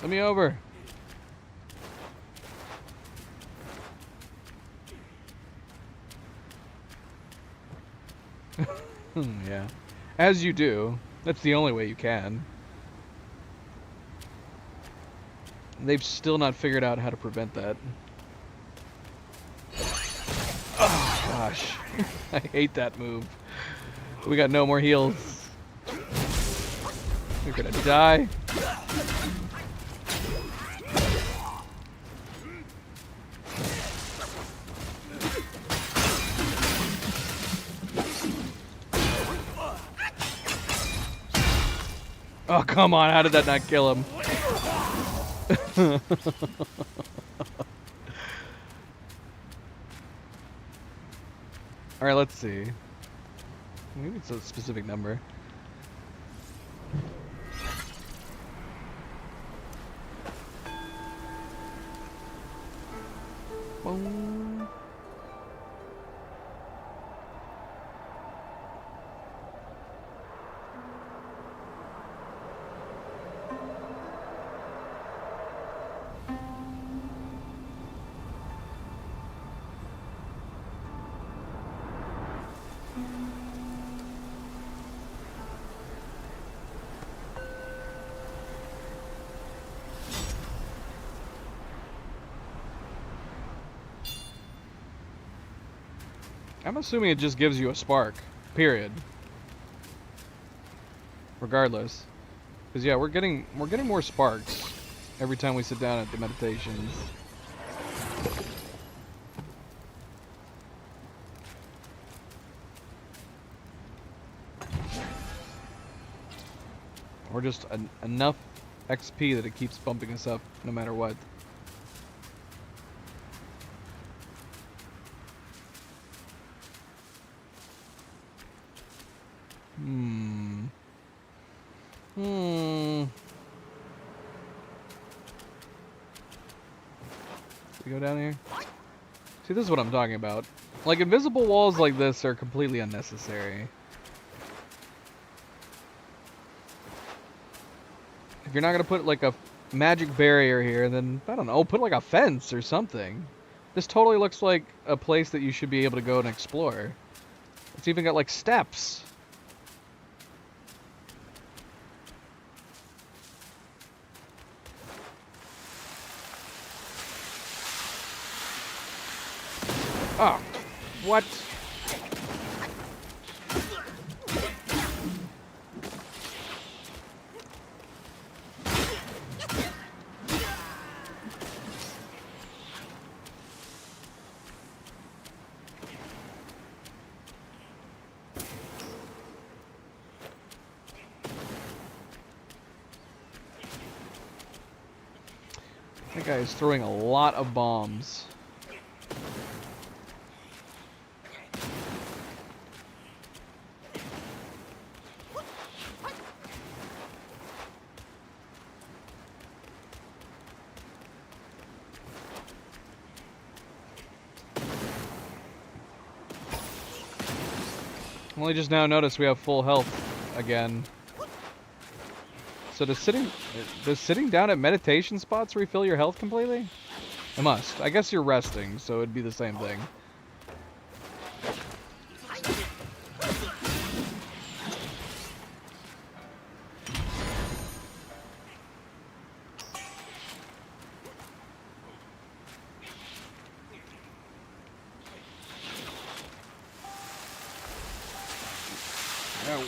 [SPEAKER 1] Let me over. Yeah. As you do. That's the only way you can. They've still not figured out how to prevent that. Oh, gosh. I hate that move. We got no more heals. You're gonna die. Oh, come on. How did that not kill him? Alright, let's see. Maybe it's a specific number. Boom. I'm assuming it just gives you a spark, period. Regardless. Because yeah, we're getting more sparks every time we sit down at the meditations. Or just enough XP that it keeps bumping us up no matter what. We go down here. See, this is what I'm talking about. Like, invisible walls like this are completely unnecessary. If you're not gonna put like a magic barrier here, then I don't know, put like a fence or something. This totally looks like a place that you should be able to go and explore. It's even got like steps. Oh, what? That guy is throwing a lot of bombs. Only just now noticed we have full health again. So does sitting down at meditation spots refill your health completely? It must. I guess you're resting, so it'd be the same thing.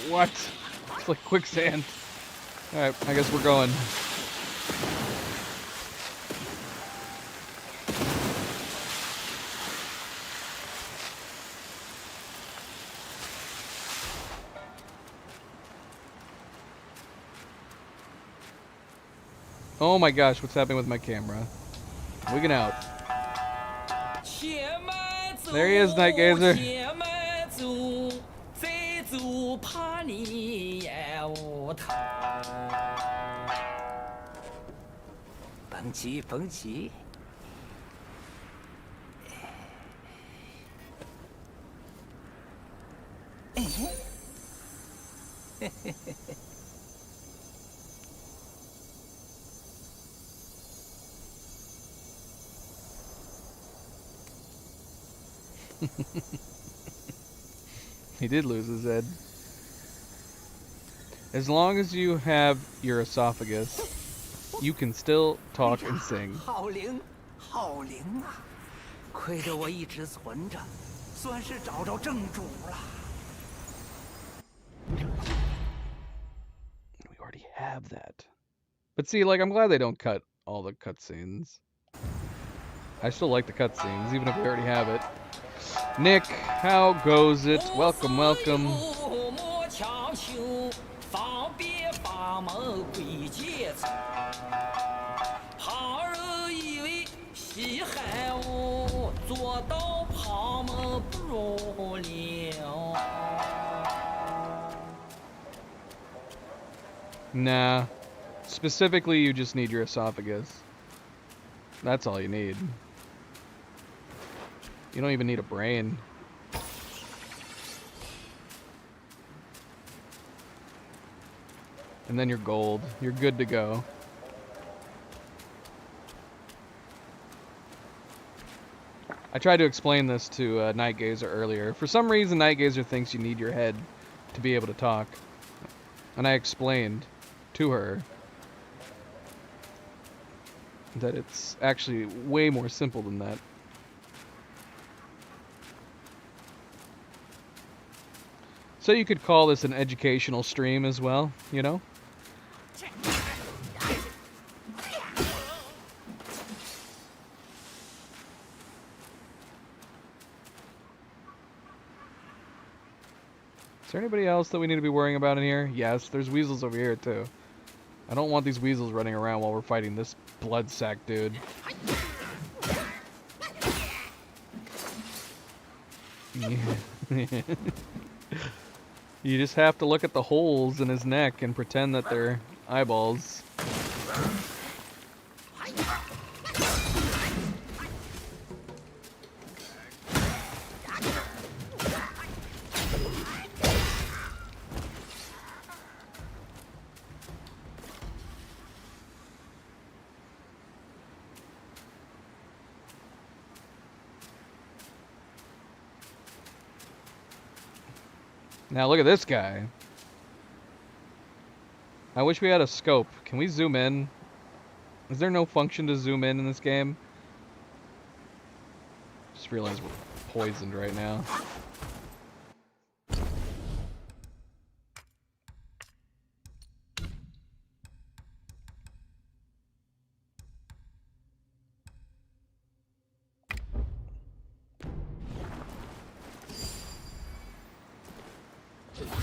[SPEAKER 1] What? It's like quicksand. Alright, I guess we're going. Oh my gosh, what's happening with my camera? Wigging out. There he is, Night Gazer.
[SPEAKER 2] 蹦起蹦起。
[SPEAKER 1] He did lose his head. As long as you have your esophagus, you can still talk and sing.
[SPEAKER 2] 好灵，好灵啊！亏得我一直存着，算是找着正主了。
[SPEAKER 1] We already have that. But see, like, I'm glad they don't cut all the cutscenes. I still like the cutscenes, even if we already have it. Nick, how goes it? Welcome, welcome.
[SPEAKER 2] 莫强求，方便把门归阶层。旁人以为稀罕我，做到旁门不入了。
[SPEAKER 1] Nah. Specifically, you just need your esophagus. That's all you need. You don't even need a brain. And then you're gold. You're good to go. I tried to explain this to Night Gazer earlier. For some reason, Night Gazer thinks you need your head to be able to talk. And I explained to her that it's actually way more simple than that. So you could call this an educational stream as well, you know? Is there anybody else that we need to be worrying about in here? Yes, there's weasels over here too. I don't want these weasels running around while we're fighting this blood sack dude. You just have to look at the holes in his neck and pretend that they're eyeballs. Now look at this guy. I wish we had a scope. Can we zoom in? Is there no function to zoom in this game? Just realized we're poisoned right now.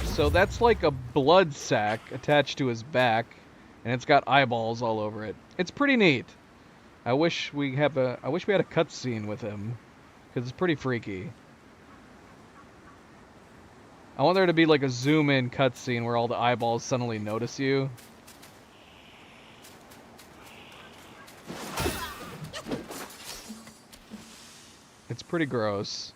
[SPEAKER 1] So that's like a blood sack attached to his back, and it's got eyeballs all over it. It's pretty neat. I wish we had a cutscene with him, because it's pretty freaky. I want there to be like a zoom in cutscene where all the eyeballs suddenly notice you. It's pretty gross.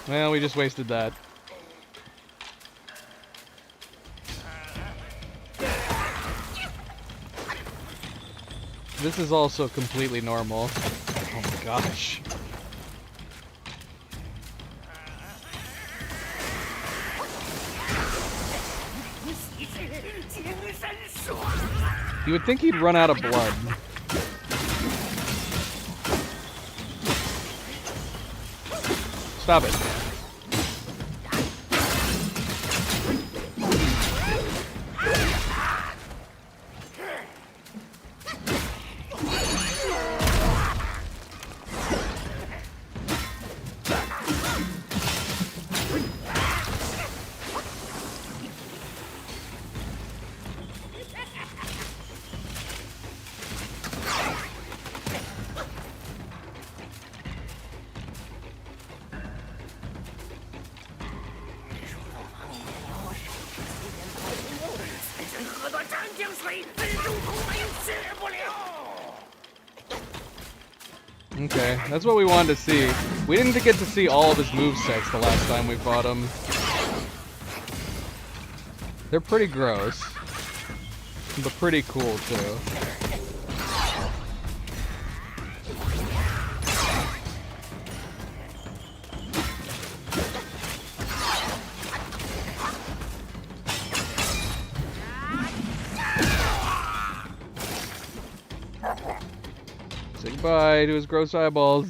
[SPEAKER 1] Well, we just wasted that. This is also completely normal. Oh my gosh. You would think he'd run out of blood. Stop it.
[SPEAKER 7] 水之入口没治不了。
[SPEAKER 1] Okay, that's what we wanted to see. We didn't get to see all of his movesets the last time we fought him. They're pretty gross, but pretty cool too. Say goodbye to his gross eyeballs.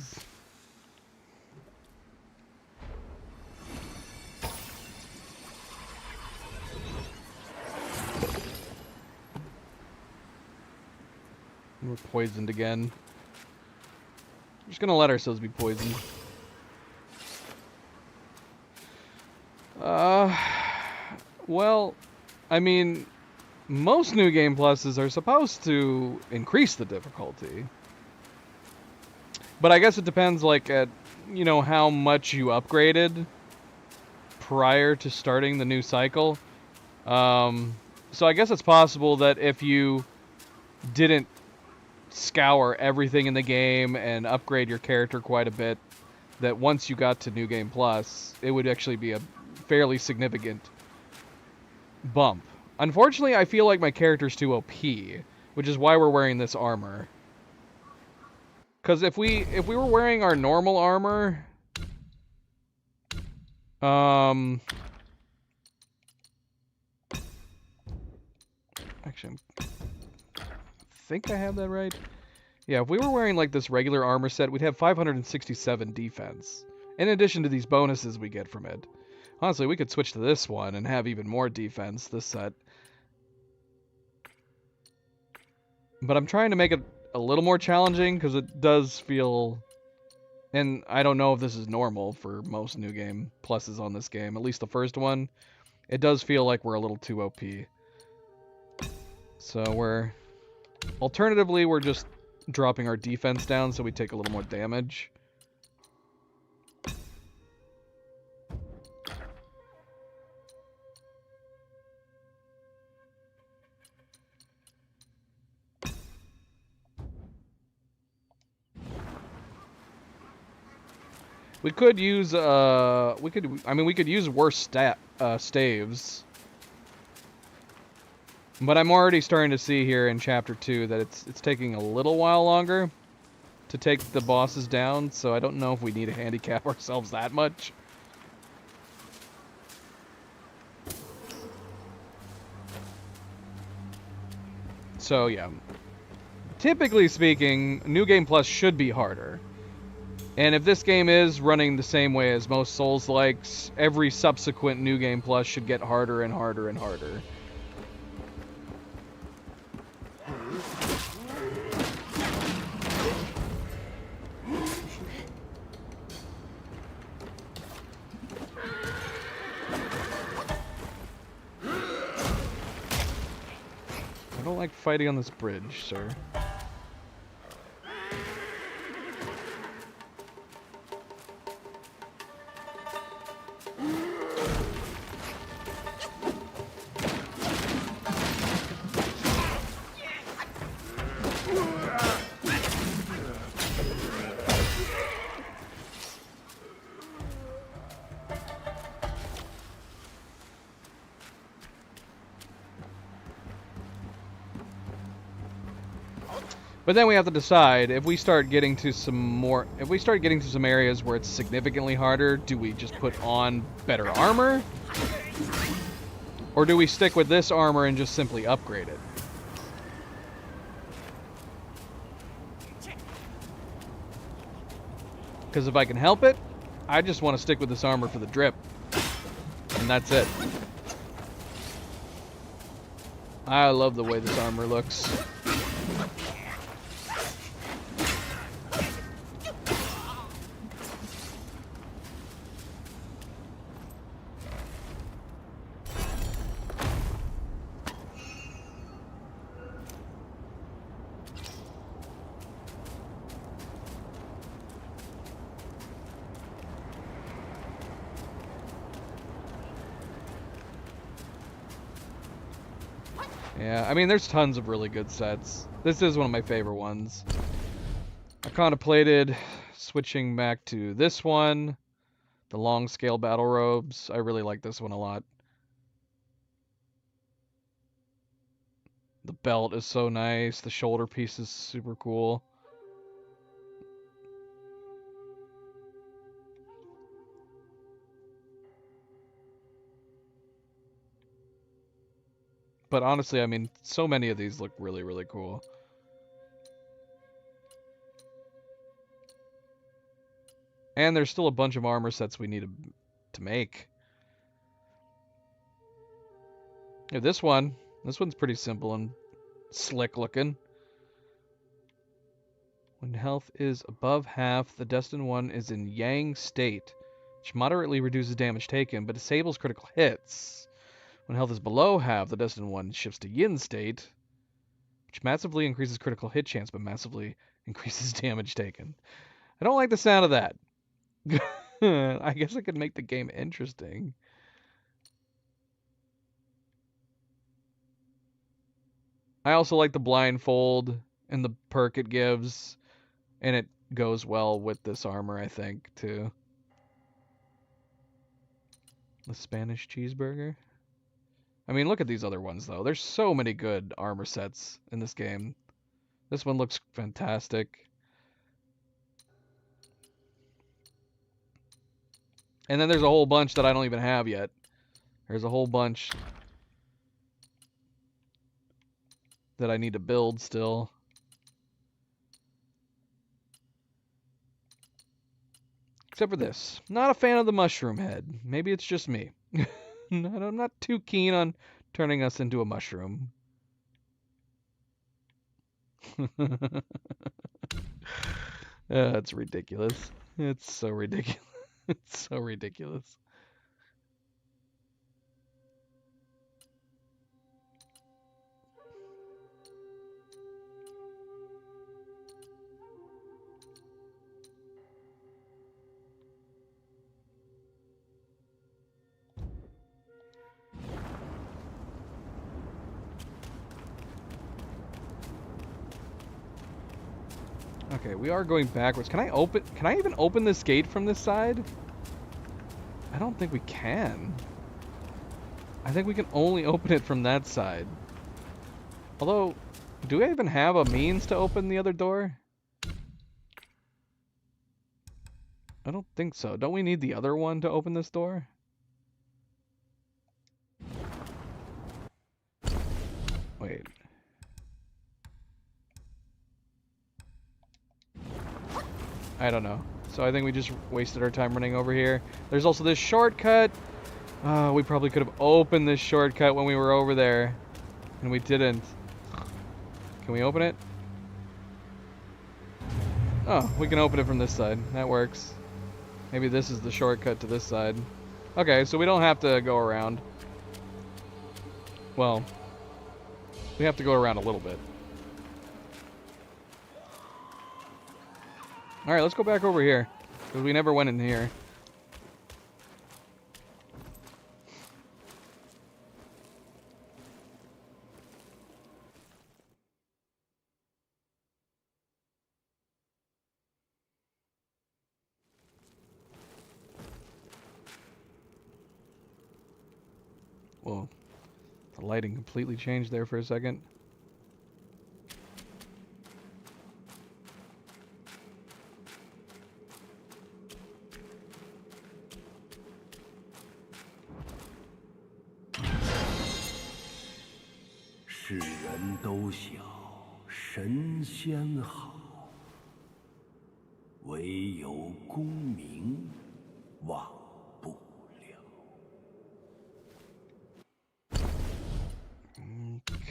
[SPEAKER 1] We're poisoned again. We're just gonna let ourselves be poisoned. Well, I mean, most New Game Pluses are supposed to increase the difficulty. But I guess it depends, like, at, you know, how much you upgraded prior to starting the new cycle. So I guess it's possible that if you didn't scour everything in the game and upgrade your character quite a bit, that once you got to New Game Plus, it would actually be a fairly significant bump. Unfortunately, I feel like my character's too OP, which is why we're wearing this armor. Because if we were wearing our normal armor, actually, I think I have that right. Yeah, if we were wearing like this regular armor set, we'd have 567 defense, in addition to these bonuses we get from it. Honestly, we could switch to this one and have even more defense, this set. But I'm trying to make it a little more challenging, because it does feel... And I don't know if this is normal for most New Game Pluses on this game, at least the first one. It does feel like we're a little too OP. So we're... Alternatively, we're just dropping our defense down so we take a little more damage. We could use, we could use worse staves. But I'm already starting to see here in Chapter 2 that it's taking a little while longer to take the bosses down, so I don't know if we need to handicap ourselves that much. So, yeah. Typically speaking, New Game Plus should be harder. And if this game is running the same way as most Souls-likes, every subsequent New Game Plus should get harder and harder and harder. I don't like fighting on this bridge, sir. But then we have to decide if we start getting to some areas where it's significantly harder, do we just put on better armor? Or do we stick with this armor and just simply upgrade it? Because if I can help it, I just want to stick with this armor for the drip. And that's it. I love the way this armor looks. Yeah, I mean, there's tons of really good sets. This is one of my favorite ones. I contemplated switching back to this one, the long scale battle robes. I really like this one a lot. The belt is so nice. The shoulder piece is super cool. But honestly, I mean, so many of these look really, really cool. And there's still a bunch of armor sets we need to make. Yeah, this one's pretty simple and slick looking. When health is above half, the destined one is in Yang state, which moderately reduces damage taken, but disables critical hits. When health is below half, the destined one shifts to Yin state, which massively increases critical hit chance, but massively increases damage taken. I don't like the sound of that. I guess I could make the game interesting. I also like the blindfold and the perk it gives, and it goes well with this armor, I think, too. The Spanish cheeseburger. I mean, look at these other ones, though. There's so many good armor sets in this game. This one looks fantastic. And then there's a whole bunch that I don't even have yet. There's a whole bunch that I need to build still. Except for this. Not a fan of the mushroom head. Maybe it's just me. I'm not too keen on turning us into a mushroom. It's ridiculous. It's so ridiculous. It's so ridiculous. Okay, we are going backwards. Can I even open this gate from this side? I don't think we can. I think we can only open it from that side. Although, do we even have a means to open the other door? I don't think so. Don't we need the other one to open this door? Wait. I don't know. So I think we just wasted our time running over here. There's also this shortcut. We probably could have opened this shortcut when we were over there. And we didn't. Can we open it? Oh, we can open it from this side. That works. Maybe this is the shortcut to this side. Okay, so we don't have to go around. Well, we have to go around a little bit. Alright, let's go back over here. Because we never went in here. Whoa. The lighting completely changed there for a second.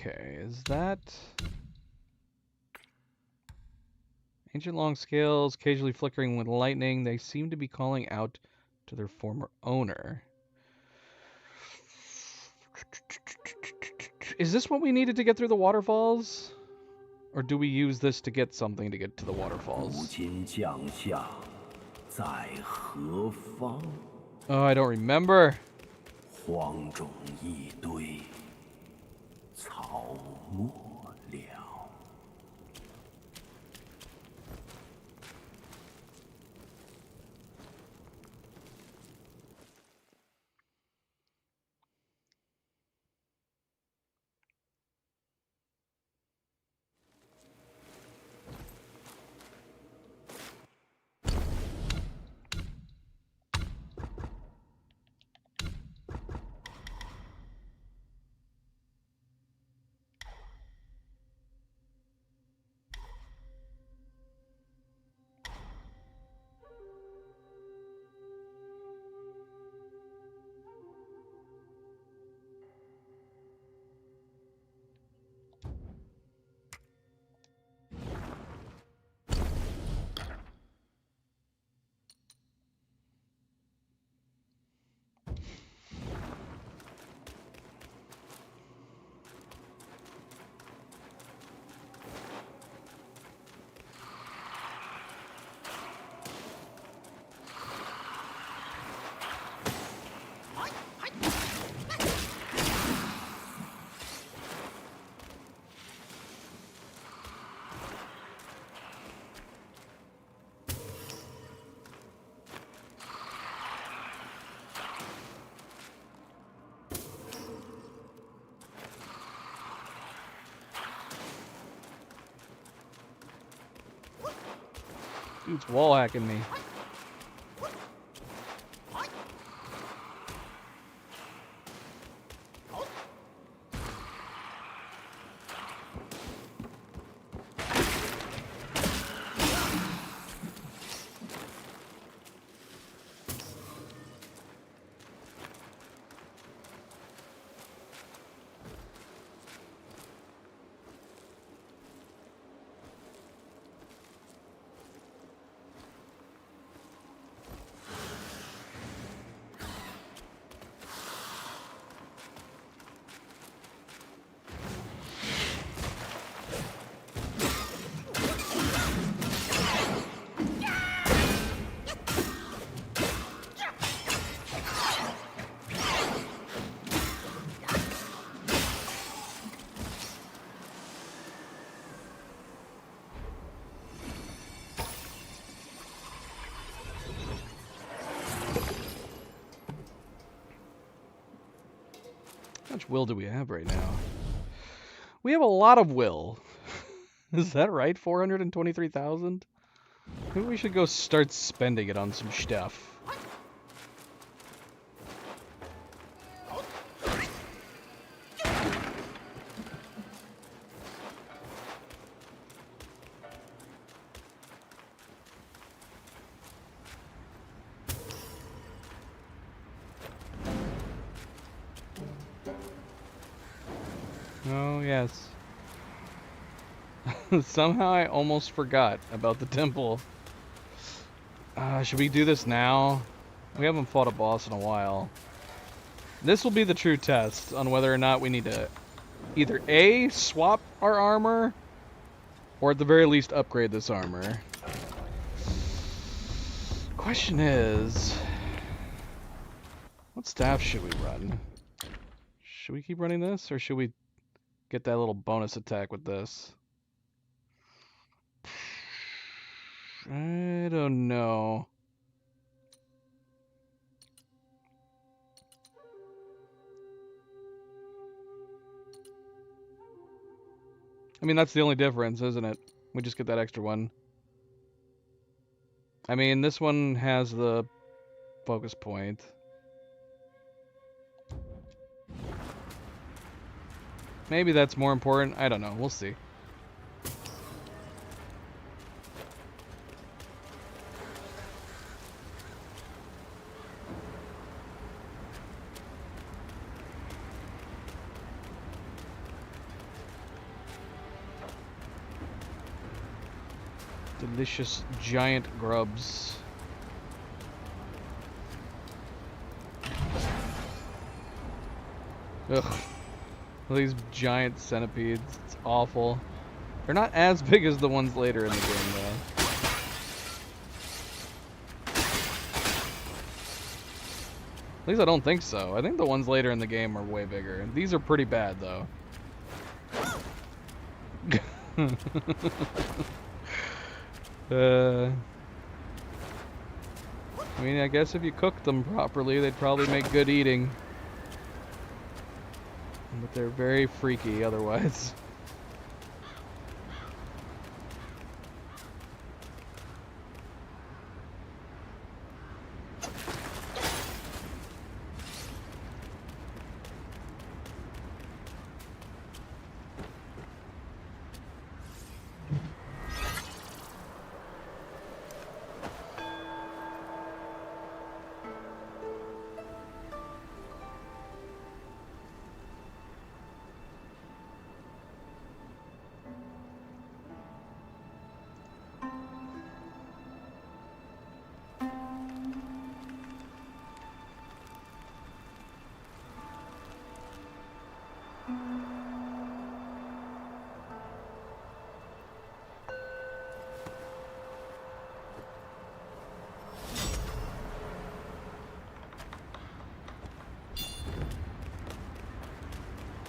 [SPEAKER 1] Okay, is that... Ancient long scales, occasionally flickering with lightning. They seem to be calling out to their former owner. Is this what we needed to get through the waterfalls? Or do we use this to get something to get to the waterfalls? Oh, I don't remember.
[SPEAKER 7] 荒冢一堆，草
[SPEAKER 1] Dude's wall hacking me. How much will do we have right now? We have a lot of will. Is that right? 423,000? Maybe we should go start spending it on some stuff. Oh, yes. Somehow I almost forgot about the temple. Should we do this now? We haven't fought a boss in a while. This will be the true test on whether or not we need to either A, swap our armor, or at the very least upgrade this armor. Question is, what staff should we run? Should we keep running this, or should we get that little bonus attack with this? I don't know. I mean, that's the only difference, isn't it? We just get that extra one. I mean, this one has the focus point. Maybe that's more important. I don't know. We'll see. Delicious giant grubs. Ugh. These giant centipedes. It's awful. They're not as big as the ones later in the game, though. At least I don't think so. I think the ones later in the game are way bigger. These are pretty bad, though. I mean, I guess if you cook them properly, they'd probably make good eating. But they're very freaky otherwise.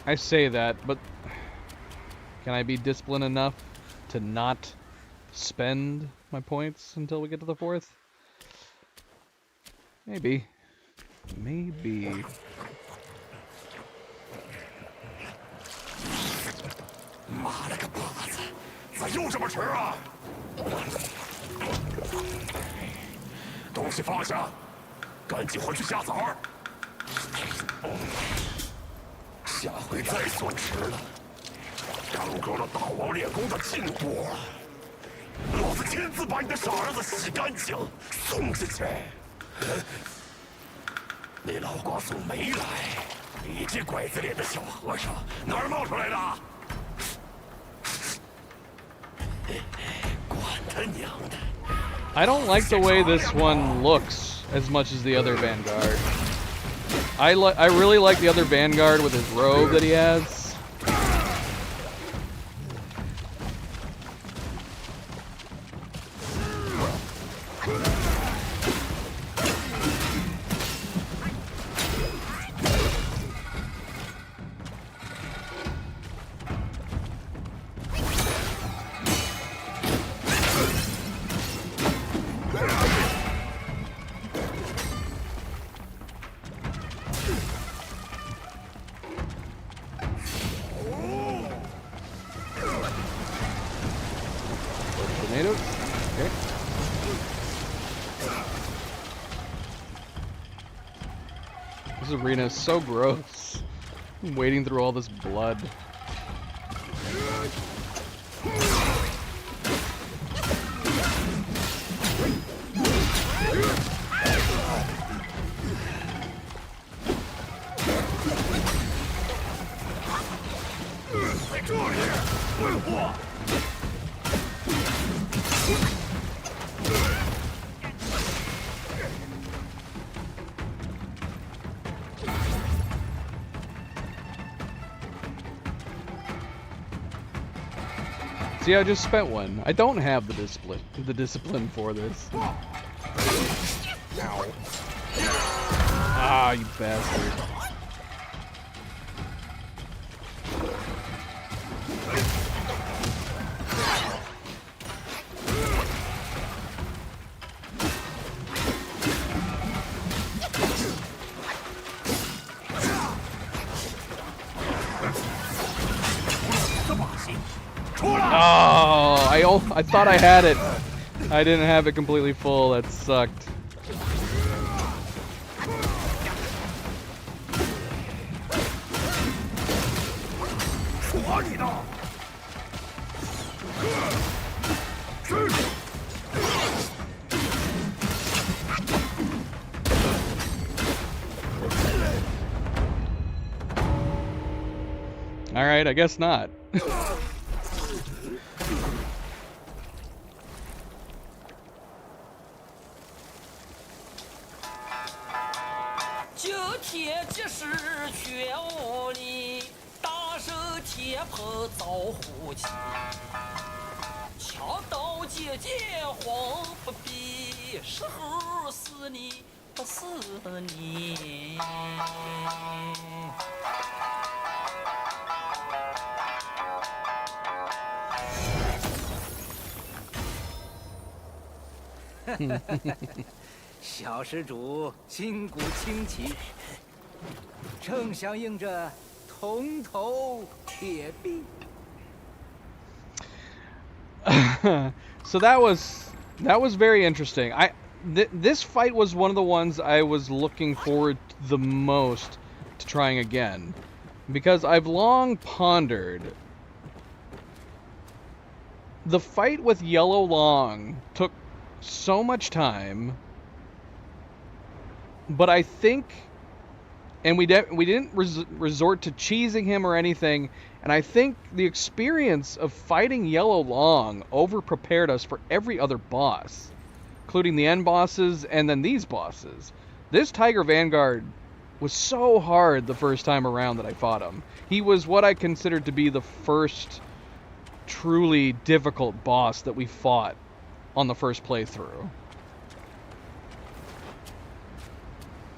[SPEAKER 1] I say that, but can I be disciplined enough to not spend my points until we get to the 4th? Maybe. Maybe.
[SPEAKER 7] 东西放下，赶紧回去下崽儿。下回再说迟了，耽搁了大王练功的进度。老子亲自把你的傻儿子洗干净，送出去。那老瓜送没来，你这拐子脸的小和尚哪儿冒出来的？管他娘的！
[SPEAKER 1] I don't like the way this one looks as much as the other Vanguard. I really like the other Vanguard with his robe that he has. Tornadoes? Okay. This arena is so gross. I'm wading through all this blood. See, I just spent one. I don't have the discipline for this. Ah, you bastard. Oh, I thought I had it. I didn't have it completely full. That sucked. All right, I guess not.
[SPEAKER 2] 铁骑士却无力，大手铁炮造虎旗，枪刀剑剑慌不比，时候死你不死你。
[SPEAKER 8] 小施主筋骨清奇，正响应着铜头铁臂。
[SPEAKER 1] So that was very interesting. This fight was one of the ones I was looking forward the most to trying again, because I've long pondered. The fight with Yellow Long took so much time, but I think, and we didn't resort to cheesing him or anything, and I think the experience of fighting Yellow Long over-prepared us for every other boss, including the end bosses and then these bosses. This Tiger Vanguard was so hard the first time around that I fought him. He was what I considered to be the first truly difficult boss that we fought on the first playthrough.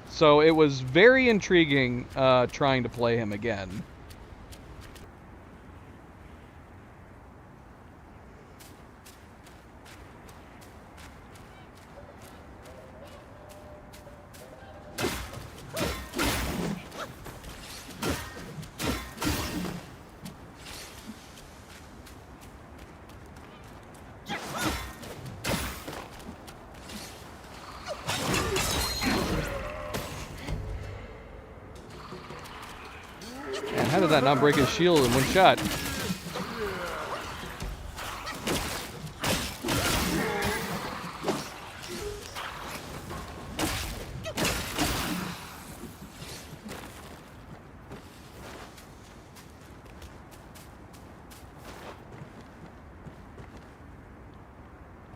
[SPEAKER 1] So it was very intriguing trying to play him again. that not break his shield in one shot?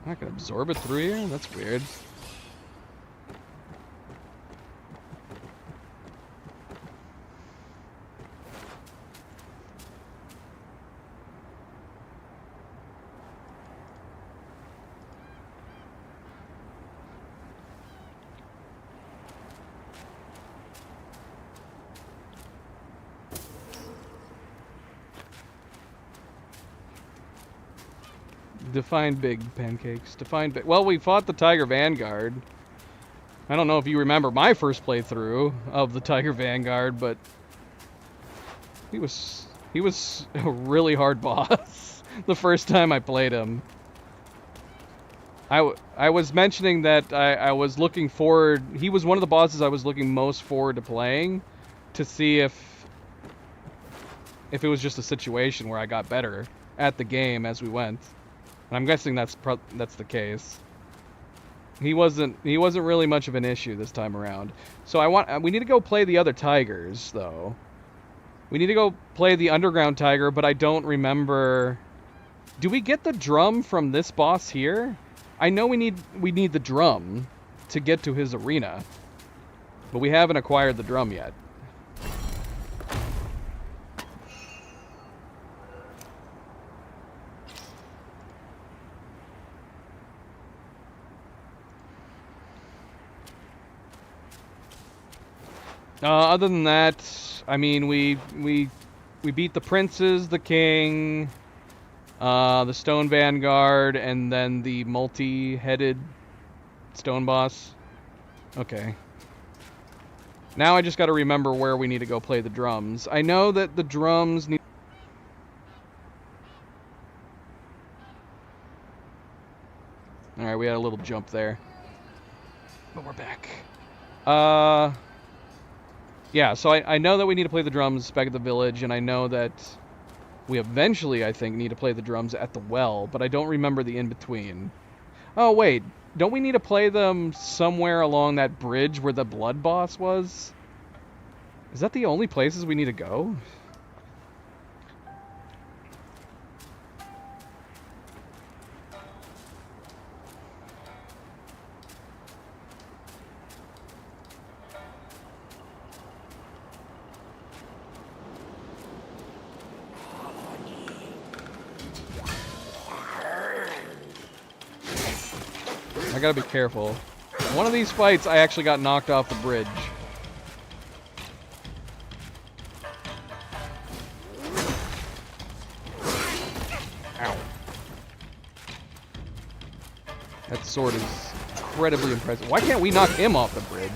[SPEAKER 1] I can absorb it through here? That's weird. Define big pancakes. Define big. Well, we fought the Tiger Vanguard. I don't know if you remember my first playthrough of the Tiger Vanguard, but he was a really hard boss the first time I played him. I was mentioning that I was looking forward. He was one of the bosses I was looking most forward to playing, to see if it was just a situation where I got better at the game as we went. And I'm guessing that's the case. He wasn't really much of an issue this time around. So we need to go play the other tigers though. We need to go play the underground tiger, but I don't remember. Do we get the drum from this boss here? I know we need the drum to get to his arena, but we haven't acquired the drum yet. Other than that, I mean, we beat the princes, the king, the stone vanguard, and then the multi-headed stone boss. Okay. Now I just got to remember where we need to go play the drums. I know that the drums need... Alright, we had a little jump there. But we're back. Yeah, so I know that we need to play the drums back at the village, and I know that we eventually, I think, need to play the drums at the well, but I don't remember the in-between. Oh, wait. Don't we need to play them somewhere along that bridge where the blood boss was? Is that the only places we need to go? I gotta be careful. One of these fights, I actually got knocked off the bridge. Ow. That sword is incredibly impressive. Why can't we knock him off the bridge?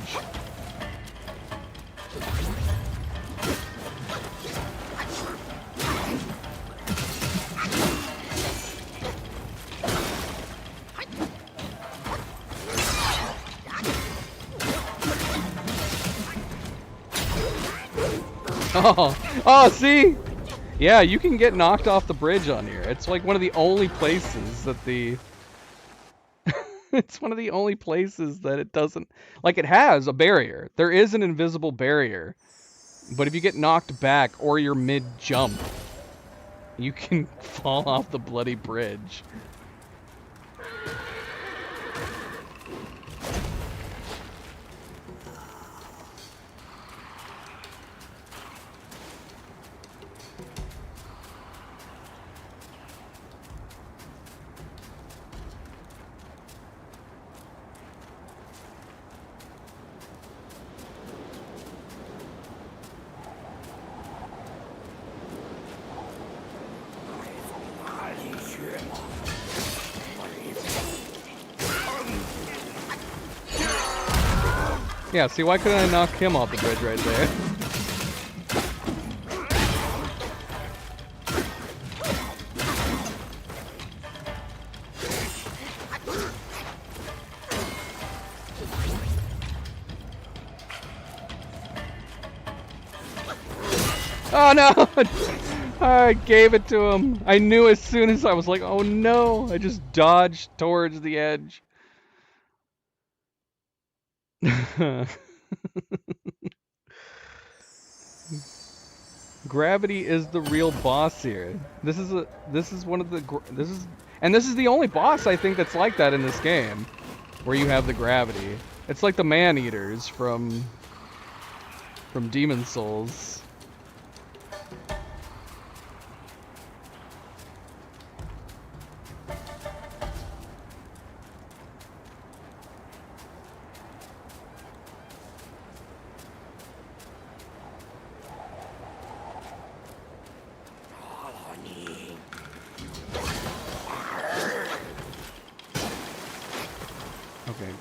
[SPEAKER 1] Oh, see? Yeah, you can get knocked off the bridge on here. It's like one of the only places that the... It's one of the only places that it doesn't... Like, it has a barrier. There is an invisible barrier. But if you get knocked back or you're mid-jump, you can fall off the bloody bridge. Yeah, see, why couldn't I knock him off the bridge right there? Oh no! I gave it to him. I knew as soon as I was like, oh no! I just dodged towards the edge. Gravity is the real boss here. This is one of the this is the only boss I think that's like that in this game, where you have the gravity. It's like the man-eaters from Demon Souls.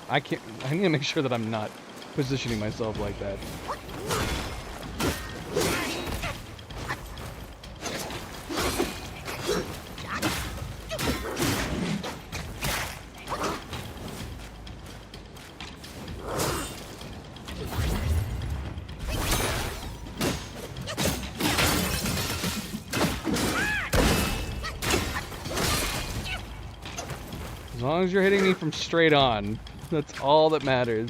[SPEAKER 1] Okay, I need to make sure that I'm not positioning myself like that. As long as you're hitting me from straight on, that's all that matters.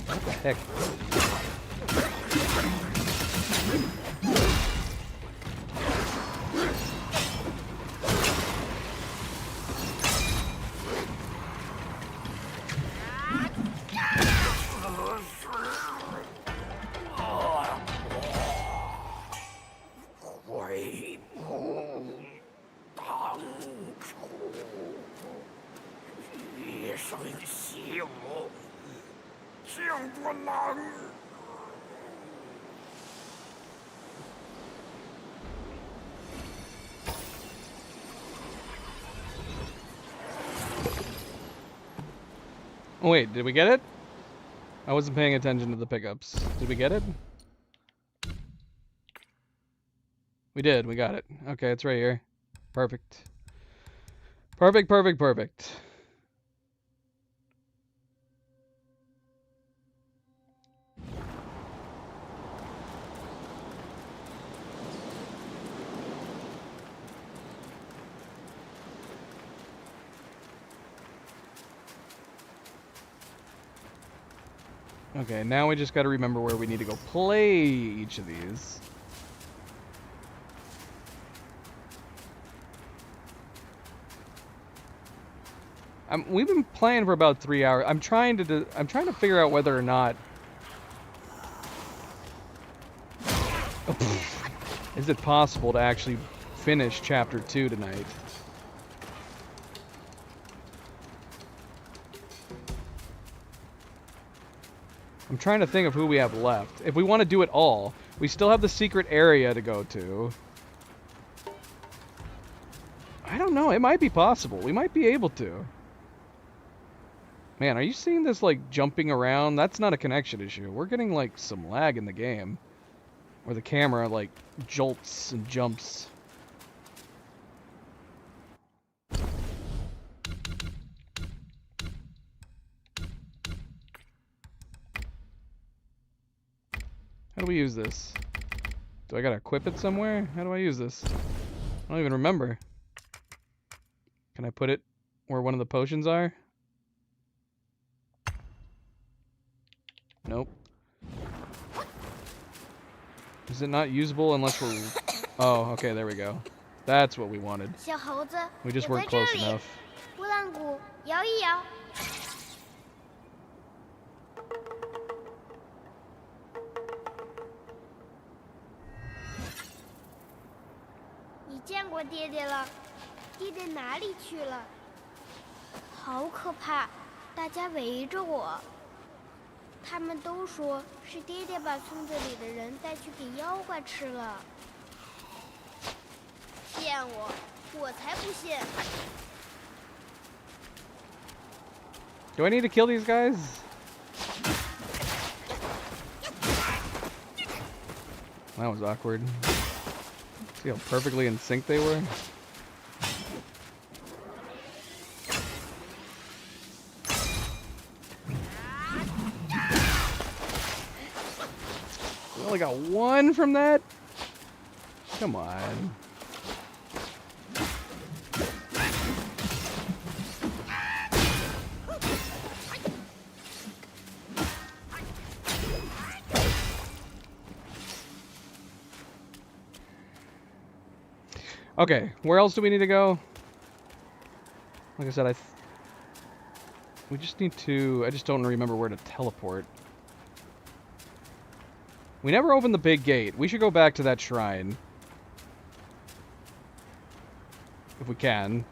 [SPEAKER 1] What the heck? Oh wait, did we get it? I wasn't paying attention to the pickups. Did we get it? We did, we got it. Okay, it's right here. Perfect. Perfect, perfect, perfect. Okay, now we just gotta remember where we need to go play each of these. We've been playing for about 3 hours. I'm trying to figure out whether or not is it possible to actually finish chapter 2 tonight. I'm trying to think of who we have left. If we want to do it all, we still have the secret area to go to. I don't know. It might be possible. We might be able to. Man, are you seeing this, like, jumping around? That's not a connection issue. We're getting, like, some lag in the game. Where the camera, like, jolts and jumps. How do we use this? Do I gotta equip it somewhere? How do I use this? I don't even remember. Can I put it where one of the potions are? Nope. Is it not usable unless we're... Oh, okay, there we go. That's what we wanted. We just weren't close enough.
[SPEAKER 9] 拨浪鼓摇一摇。你见过爹爹了？爹爹哪里去了？好可怕！大家围着我。他们都说是爹爹把村子里的人带去给妖怪吃了。骗我！我才不信！
[SPEAKER 1] Do I need to kill these guys? That was awkward. See how perfectly in sync they were? We only got one from that? Come on. Okay, where else do we need to go? Like I said, we just need to... I just don't remember where to teleport. We never opened the big gate. We should go back to that shrine. If we can.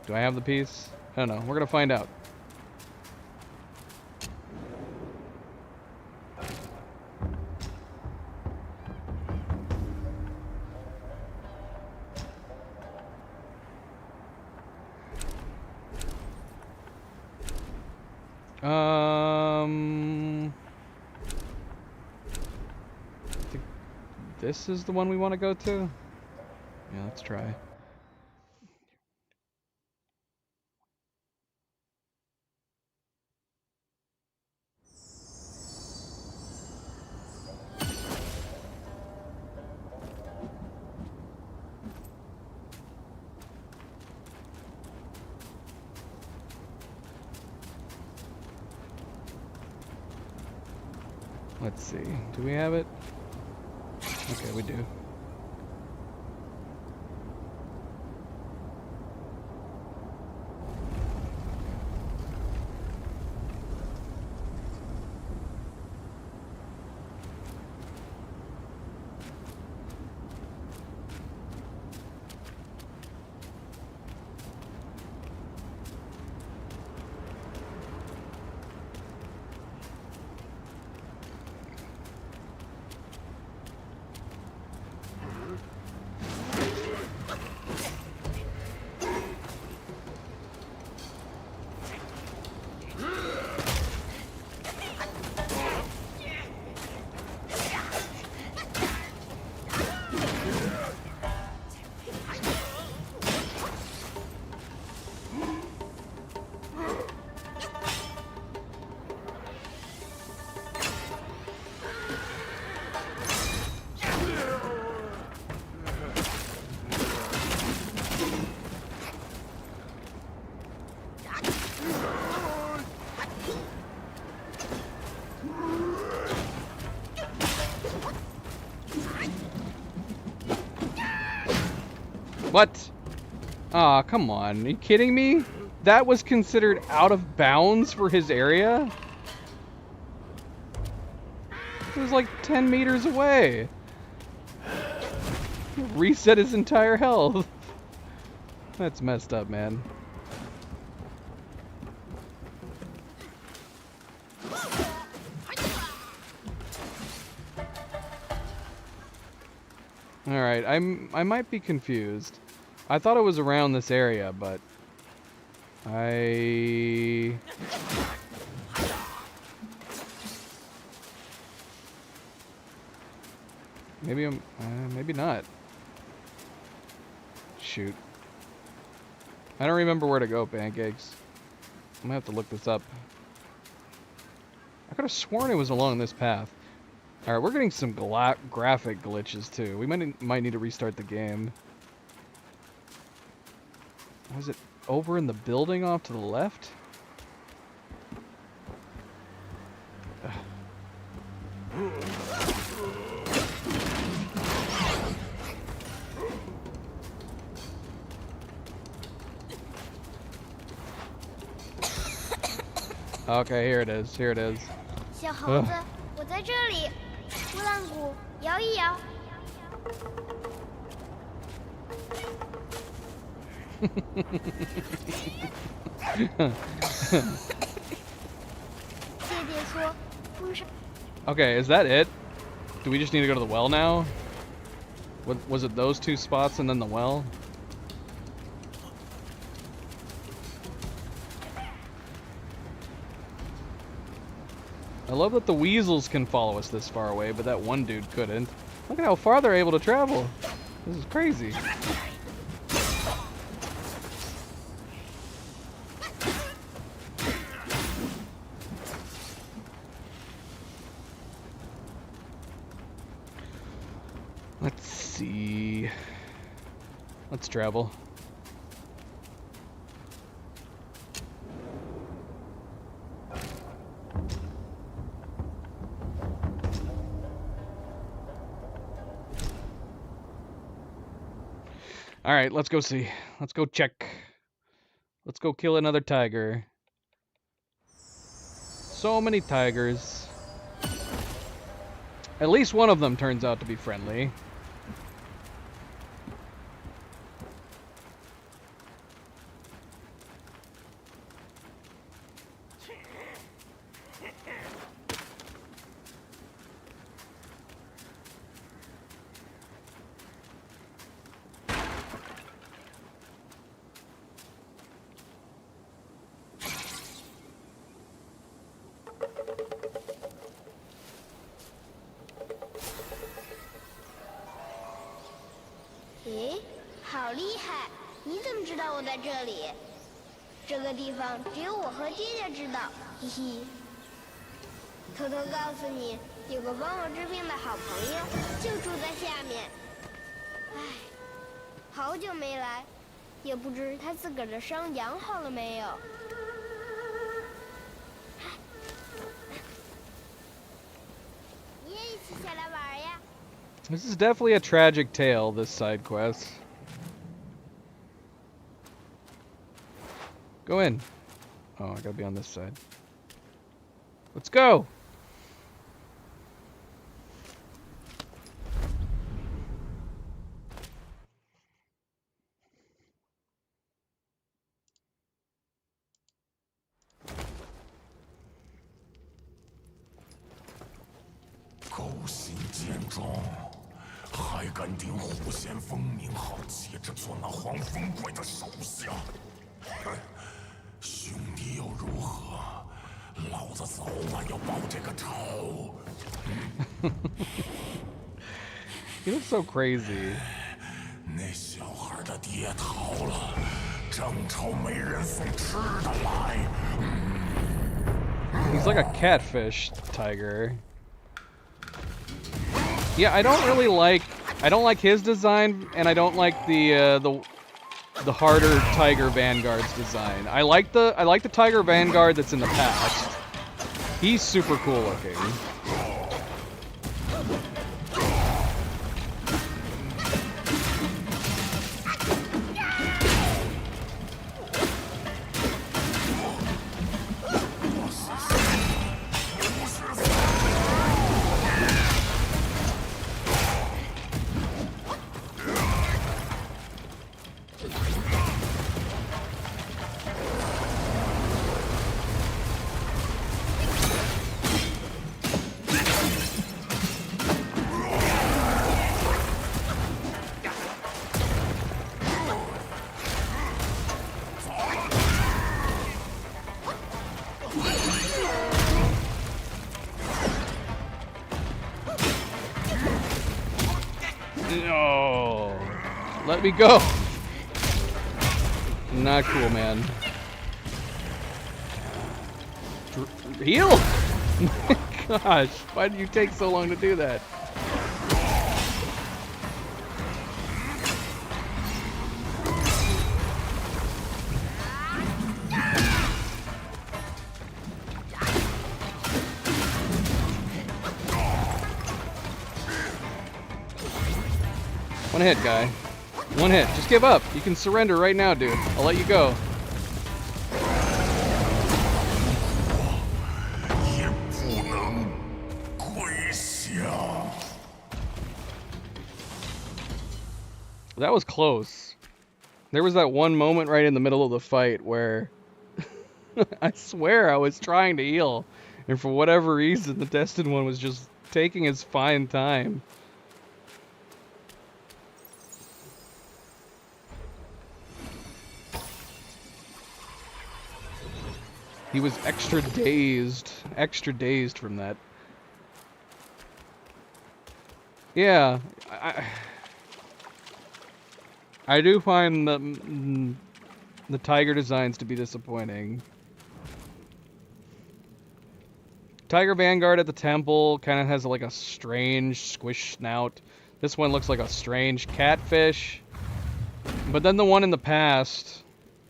[SPEAKER 1] Do I have the piece? I don't know. We're gonna find out. I think this is the one we want to go to? Yeah, let's try. Let's see. Do we have it? Okay, we do. What? Aw, come on. Are you kidding me? That was considered out of bounds for his area? It was like 10 meters away. Reset his entire health. That's messed up, man. Alright, I might be confused. I thought it was around this area, but maybe maybe not. Shoot. I don't remember where to go, Pancakes. I'm gonna have to look this up. I could have sworn it was along this path. Alright, we're getting some graphic glitches too. We might need to restart the game. Was it over in the building off to the left? Okay, here it is. Here it is.
[SPEAKER 9] 小猴子，我在这里。拨浪鼓，摇一摇。爹爹说，风扇。
[SPEAKER 1] Okay, is that it? Do we just need to go to the well now? Was it those two spots and then the well? I love that the weasels can follow us this far away, but that one dude couldn't. Look at how far they're able to travel. This is crazy. Let's see. Let's travel. All right, let's go see. Let's go check. Let's go kill another tiger. So many tigers. At least one of them turns out to be friendly.
[SPEAKER 9] 咦，好厉害！你怎么知道我在这里？这个地方只有我和爹爹知道，嘿嘿。偷偷告诉你，有个帮我治病的好朋友，就住在下面。唉，好久没来，也不知他自个儿的伤养好了没有。你也一起下来玩呀？
[SPEAKER 1] This is definitely a tragic tale, this side quest. Go in. Oh, I gotta be on this side. Let's go!
[SPEAKER 7] Go 心坚壮。 还敢顶虎先锋名号，接着做那黄风怪的手下？兄弟又如何？老子早晚要报这个仇。
[SPEAKER 1] You look so crazy.
[SPEAKER 7] 那小孩的爹逃了，正愁没人送吃的来。
[SPEAKER 1] He's like a catfish tiger. Yeah, I don't really like. I don't like his design, and I don't like the harder Tiger Vanguard's design. I like the Tiger Vanguard that's in the past. He's super cool looking. No. Let me go. Not cool, man. Heal? Gosh, why did you take so long to do that? One hit, guy. One hit. Just give up. You can surrender right now, dude. I'll let you go. That was close. There was that one moment right in the middle of the fight where I swear I was trying to heal, and for whatever reason, the Destined One was just taking his fine time. He was extra dazed from that. Yeah, I do find the tiger designs to be disappointing. Tiger Vanguard at the temple kind of has like a strange squish snout. This one looks like a strange catfish. But then the one in the past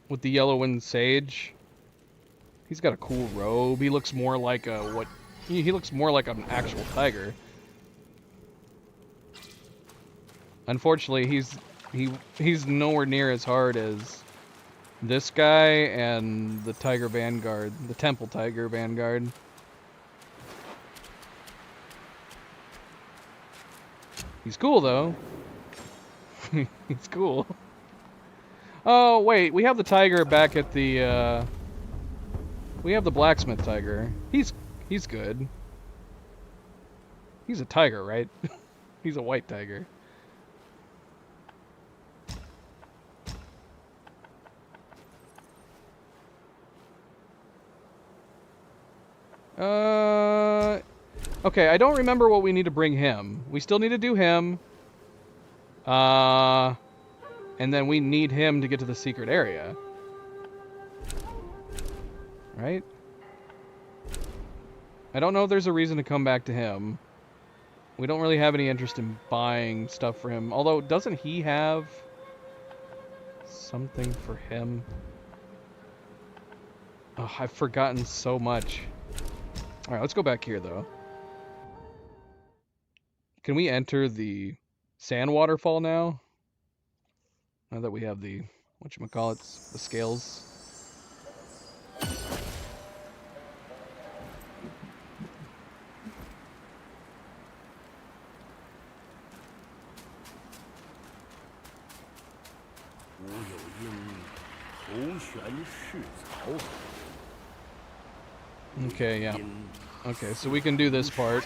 [SPEAKER 1] with the yellow wind sage, he's got a cool robe. He looks more like a he looks more like an actual tiger. Unfortunately, he's nowhere near as hard as this guy and the Tiger Vanguard, the Temple Tiger Vanguard. He's cool though. He's cool. Oh wait, we have the tiger back at the we have the blacksmith tiger. He's good. He's a tiger, right? He's a white tiger. Okay, I don't remember what we need to bring him. We still need to do him. And then we need him to get to the secret area. Right? I don't know if there's a reason to come back to him. We don't really have any interest in buying stuff for him. Although, doesn't he have something for him? Oh, I've forgotten so much. Alright, let's go back here, though. Can we enter the sand waterfall now? Now that we have the, whatchamacallits, the scales. Okay, yeah. Okay, so we can do this part.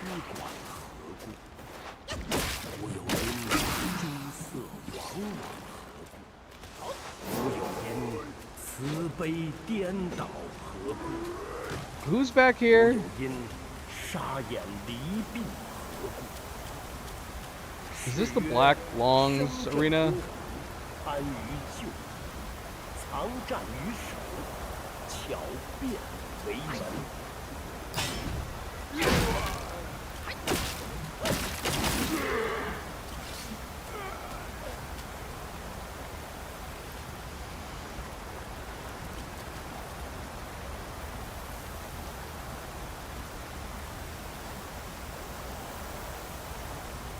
[SPEAKER 1] Who's back here? Is this the Black Longs arena?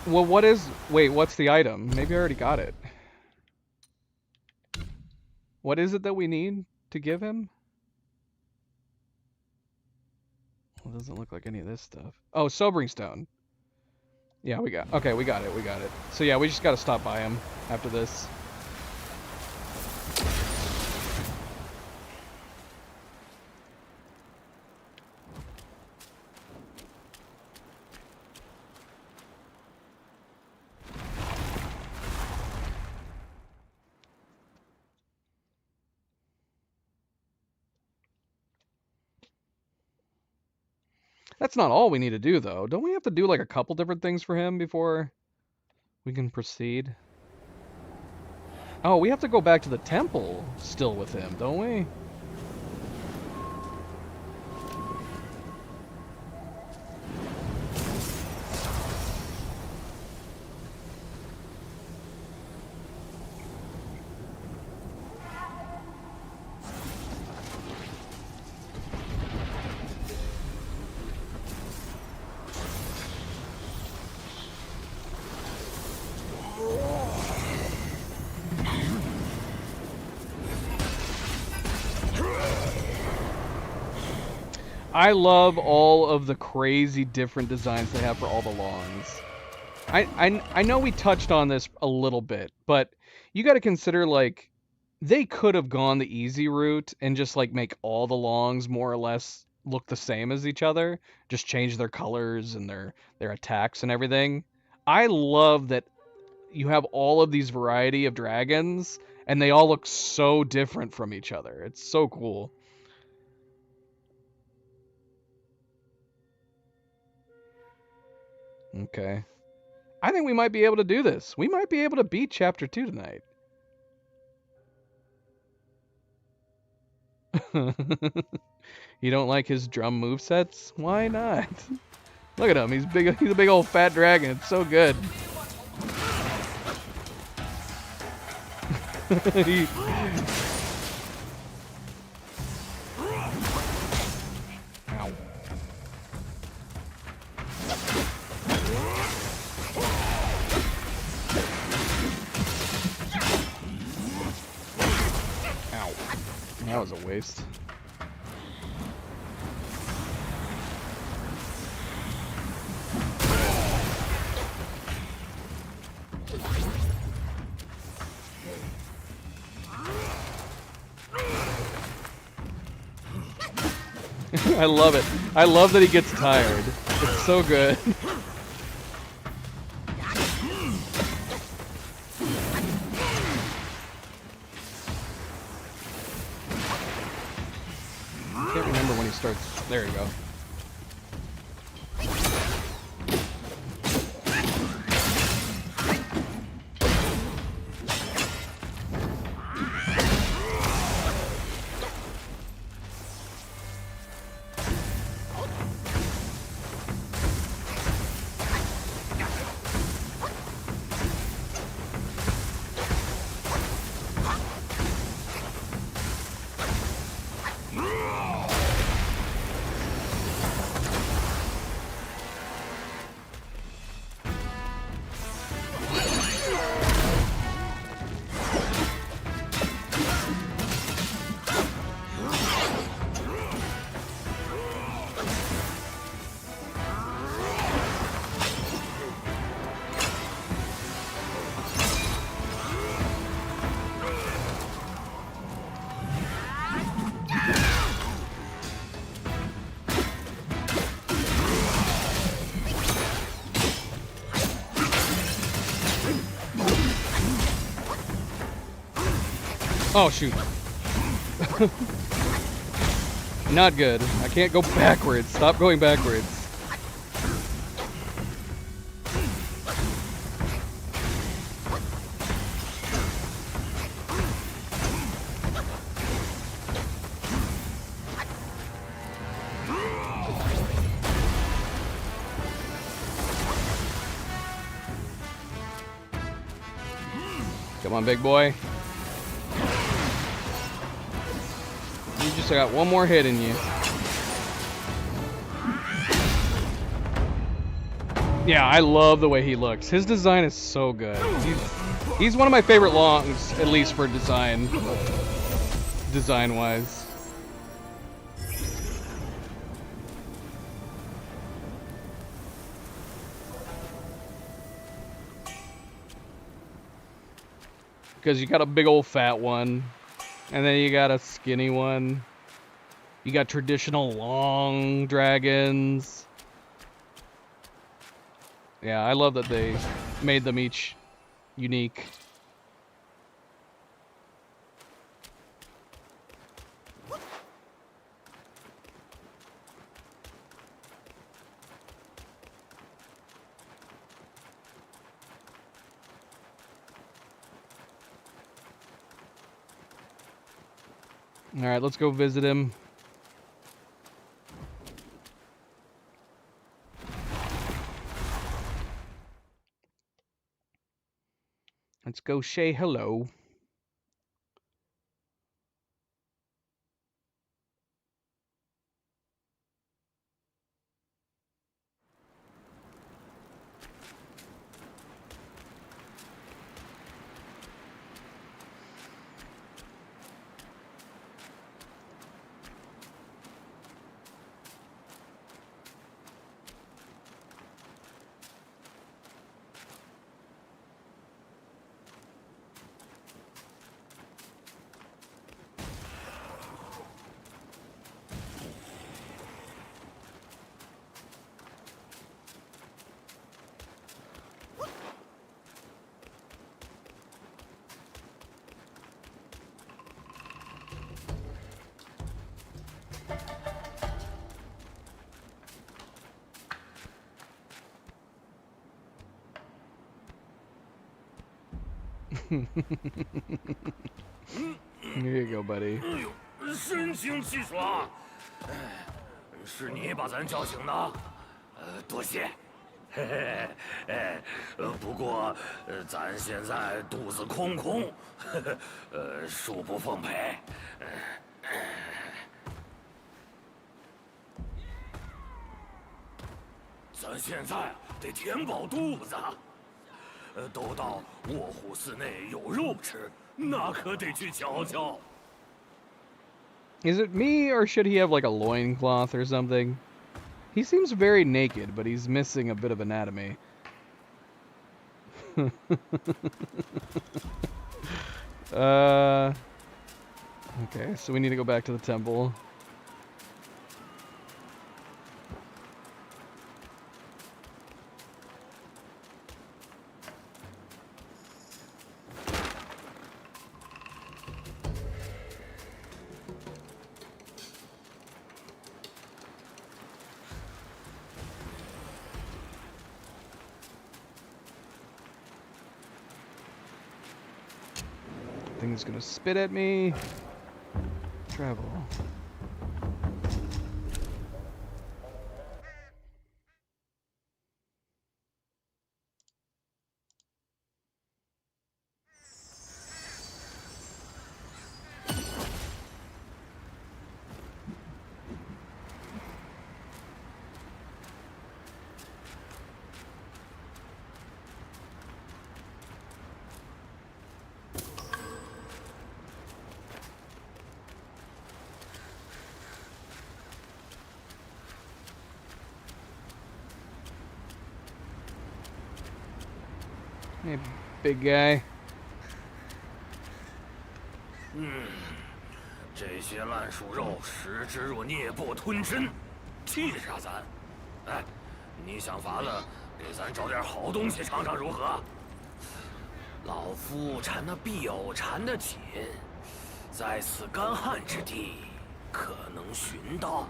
[SPEAKER 1] Well, wait, what's the item? Maybe I already got it. What is it that we need to give him? Well, it doesn't look like any of this stuff. Oh, Sobering Stone. Yeah, we got it. So yeah, we just gotta stop by him after this. That's not all we need to do, though. Don't we have to do, like, a couple different things for him before we can proceed? Oh, we have to go back to the temple still with him, don't we? I love all of the crazy different designs they have for all the longs. I know we touched on this a little bit, but you got to consider, like, they could have gone the easy route and just, like, make all the longs more or less look the same as each other, just change their colors and their attacks and everything. I love that you have all of these variety of dragons and they all look so different from each other. It's so cool. Okay. I think we might be able to do this. We might be able to beat Chapter 2 tonight. You don't like his drum movesets? Why not? Look at him. He's big. He's a big old fat dragon. It's so good. He- Ow. Ow. That was a waste. I love it. I love that he gets tired. It's so good. I can't remember when he starts. There you go. Oh, shoot. Not good. I can't go backwards. Stop going backwards. Come on, big boy. You just got one more hit in you. Yeah, I love the way he looks. His design is so good. He's one of my favorite longs, at least for design-wise. Because you got a big old fat one, and then you got a skinny one. You got traditional long dragons. Yeah, I love that they made them each unique. All right, let's go visit him. Let's go say hello. Here you go, buddy.
[SPEAKER 5] 神清气爽。是你把咱叫醒的，多谢。不过，咱现在肚子空空，恕不奉陪。咱现在得填饱肚子。都到卧虎寺内有肉吃，那可得去瞧瞧。
[SPEAKER 1] Is it me, or should he have like a loincloth or something? He seems very naked, but he's missing a bit of anatomy. Okay, so we need to go back to the temple. Thing's gonna spit at me. Travel. Hey, big guy.
[SPEAKER 5] 这些烂鼠肉食之若啮不吞针，气杀咱！哎，你想法子给咱找点好东西尝尝如何？老夫馋那碧藕馋得紧，在此干旱之地，可能寻到。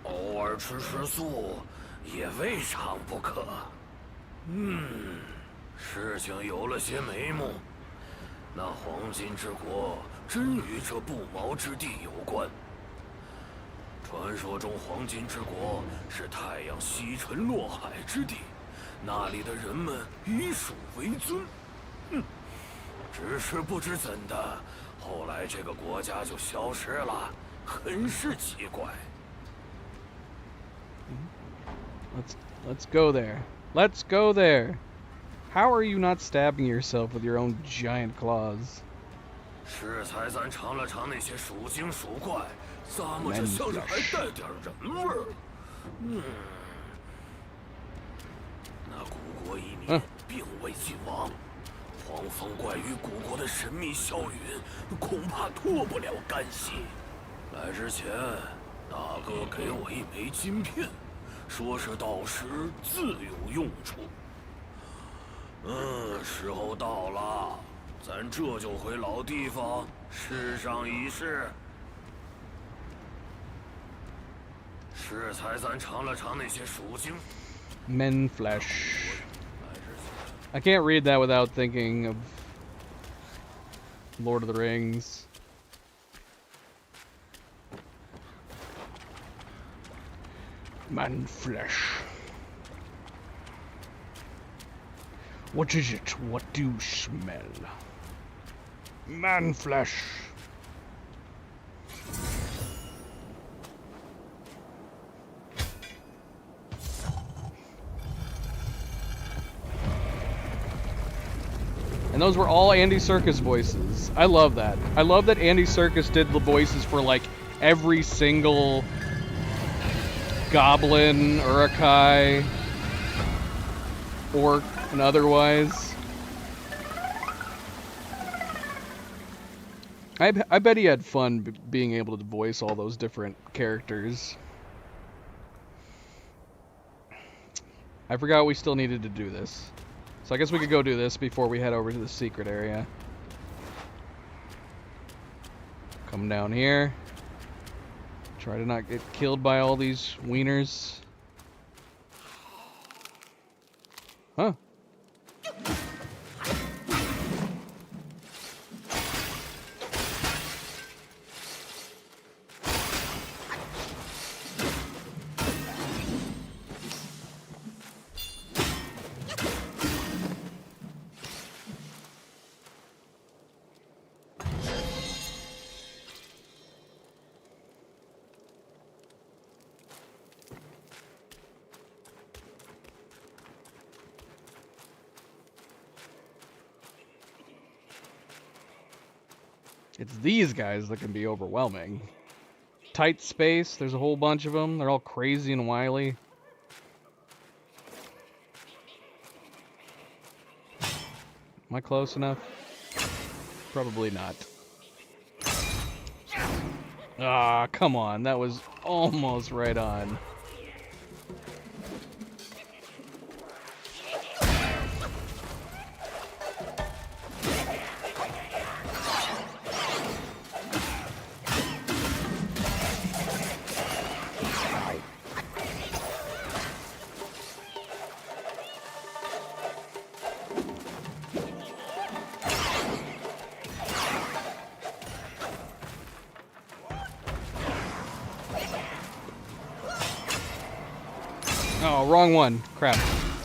[SPEAKER 5] 偶尔吃吃素。 也未尝不可。事情有了些眉目。那黄金之国真与这不毛之地有关。传说中，黄金之国是太阳西沉落海之地，那里的人们以鼠为尊。只是不知怎的，后来这个国家就消失了，很是奇怪。
[SPEAKER 1] Let's go there. Let's go there. How are you not stabbing yourself with your own giant claws?
[SPEAKER 5] 适才咱尝了尝那些鼠精鼠怪，怎么这像是还带点人味儿？那古国移民并未尽亡，黄风怪与古国的神秘消云，恐怕脱不了干系。来之前，大哥给我一枚金片。 说是到时自有用处。时候到了，咱这就回老地方试上一试。适才咱尝了尝那些鼠精。
[SPEAKER 1] Men flesh. I can't read that without thinking of Lord of the Rings. Man flesh. What is it? What do you smell? Man flesh. And those were all Andy Serkis voices. I love that. I love that Andy Serkis did the voices for like every single goblin, Uruk-hai, orc, and otherwise. I bet he had fun being able to voice all those different characters. I forgot we still needed to do this. So I guess we could go do this before we head over to the secret area. Come down here. Try to not get killed by all these wieners. Huh. It's these guys that can be overwhelming. Tight space, there's a whole bunch of them. They're all crazy and wily. Am I close enough? Probably not. Ah, come on. That was almost right on. Oh, wrong one. Crap.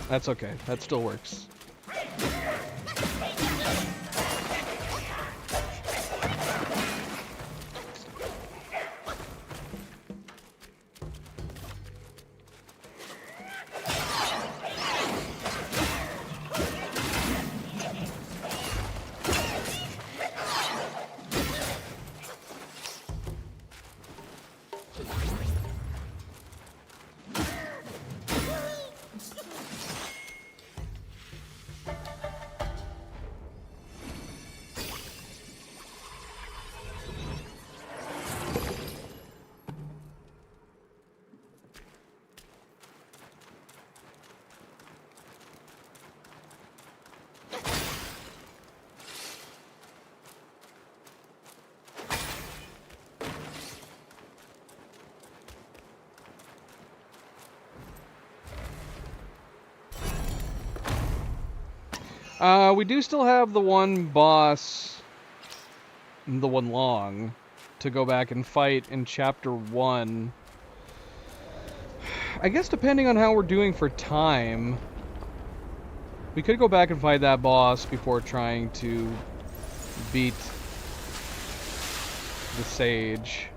[SPEAKER 1] That's okay. That still works. We do still have the one boss, the one long, to go back and fight in Chapter 1. I guess depending on how we're doing for time, we could go back and fight that boss before trying to beat the Sage.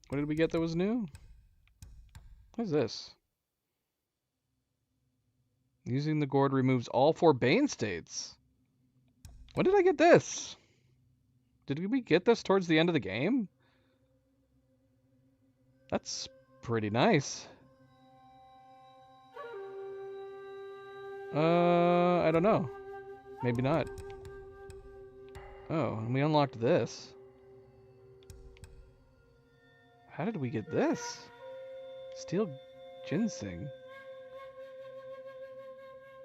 [SPEAKER 1] What did we get that was new? What is this? Using the gourd removes all 4 Bane states. When did I get this? Did we get this towards the end of the game? That's pretty nice. I don't know. Maybe not. Oh, and we unlocked this. How did we get this? Steel ginseng.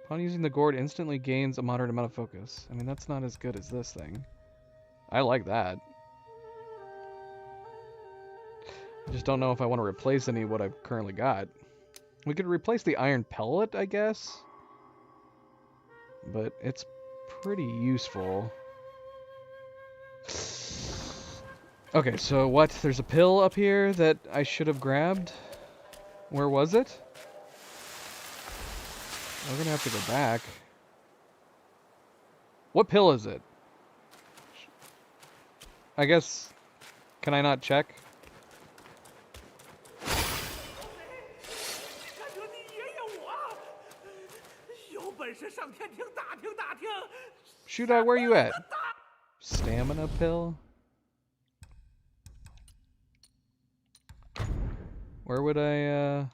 [SPEAKER 1] Upon using the gourd, instantly gains a moderate amount of focus. I mean, that's not as good as this thing. I like that. I just don't know if I want to replace any of what I've currently got. We could replace the iron pellet, I guess. But it's pretty useful. Okay, so what? There's a pill up here that I should have grabbed. Where was it? We're gonna have to go back. What pill is it? I guess... Can I not check? Shoot, where you at? Stamina pill? Where would I,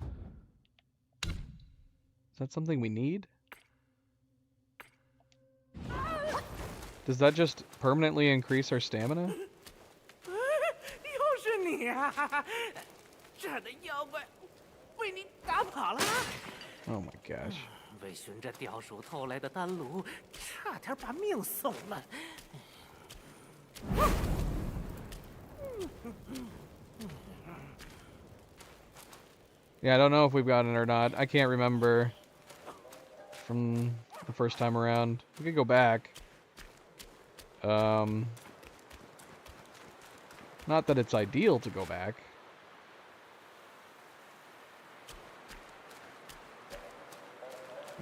[SPEAKER 1] Is that something we need? Does that just permanently increase our stamina? Oh my gosh.
[SPEAKER 4] 为寻着雕鼠偷来的丹炉，差点把命送了。
[SPEAKER 1] Yeah, I don't know if we've gotten it or not. I can't remember from the first time around. We could go back. Not that it's ideal to go back.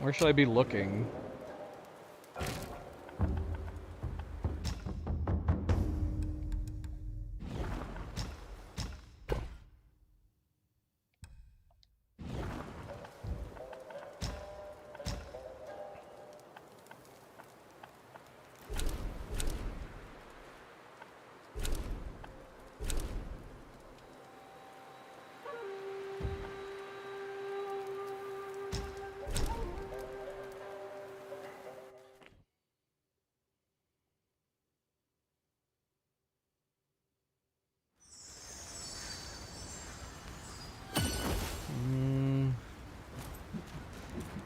[SPEAKER 1] Where should I be looking?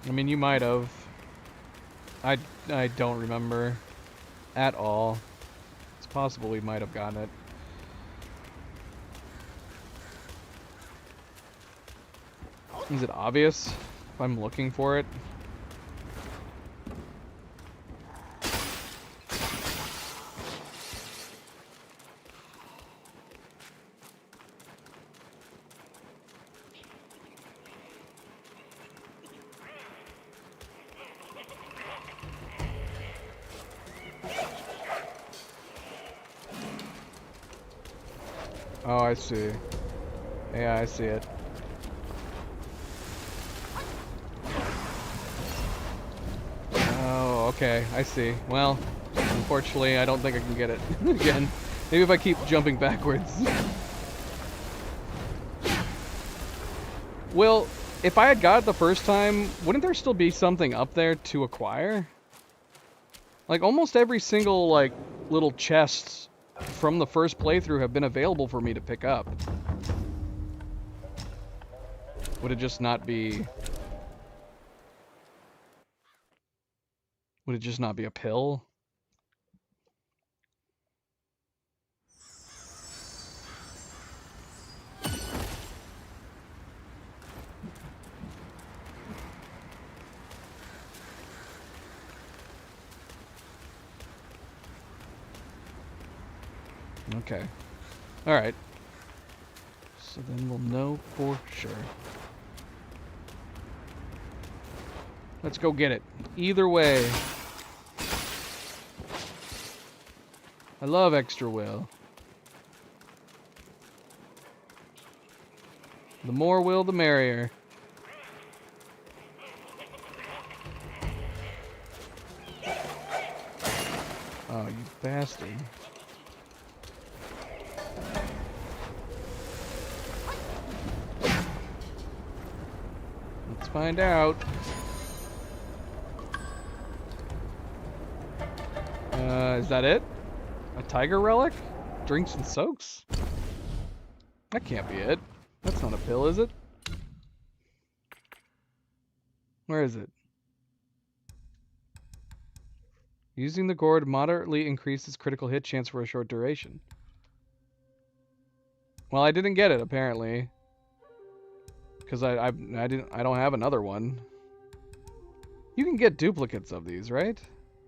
[SPEAKER 1] I mean, you might have. I don't remember at all. It's possible we might have gotten it. Is it obvious if I'm looking for it? Oh, I see. Yeah, I see it. Oh, okay, I see. Well, unfortunately, I don't think I can get it again. Maybe if I keep jumping backwards. Well, if I had got it the first time, wouldn't there still be something up there to acquire? Like, almost every single, like, little chest from the first playthrough have been available for me to pick up. Would it just not be... Would it just not be a pill? Okay. Alright. So then we'll know for sure. Let's go get it. Either way. I love extra will. The more will, the merrier. Oh, you bastard. Let's find out. Is that it? A tiger relic? Drinks and soaks? That can't be it. That's not a pill, is it? Where is it? Using the gourd moderately increases critical hit chance for a short duration. Well, I didn't get it apparently, because I don't have another one. You can get duplicates of these, right?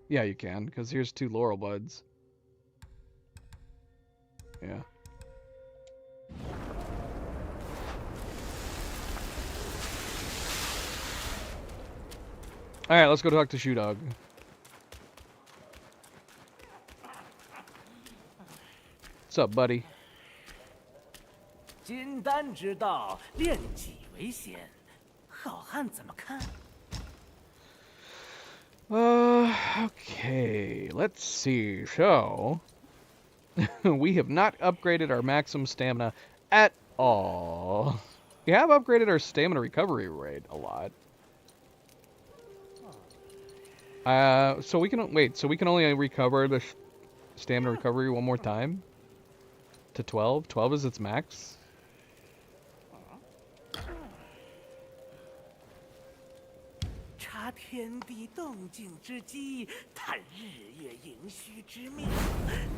[SPEAKER 1] Yeah, you can, because here's 2 laurel buds. Yeah. Alright, let's go talk to Shoe Dog. What's up, buddy?
[SPEAKER 4] 金丹之道，炼己为先，好汉怎么看？
[SPEAKER 1] Okay, let's see. So, we have not upgraded our maximum stamina at all. We have upgraded our stamina recovery rate a lot. So we can wait. So we can only recover the stamina recovery one more time to 12. 12 is its max.
[SPEAKER 4] 天地动静之机，探日月盈虚之妙，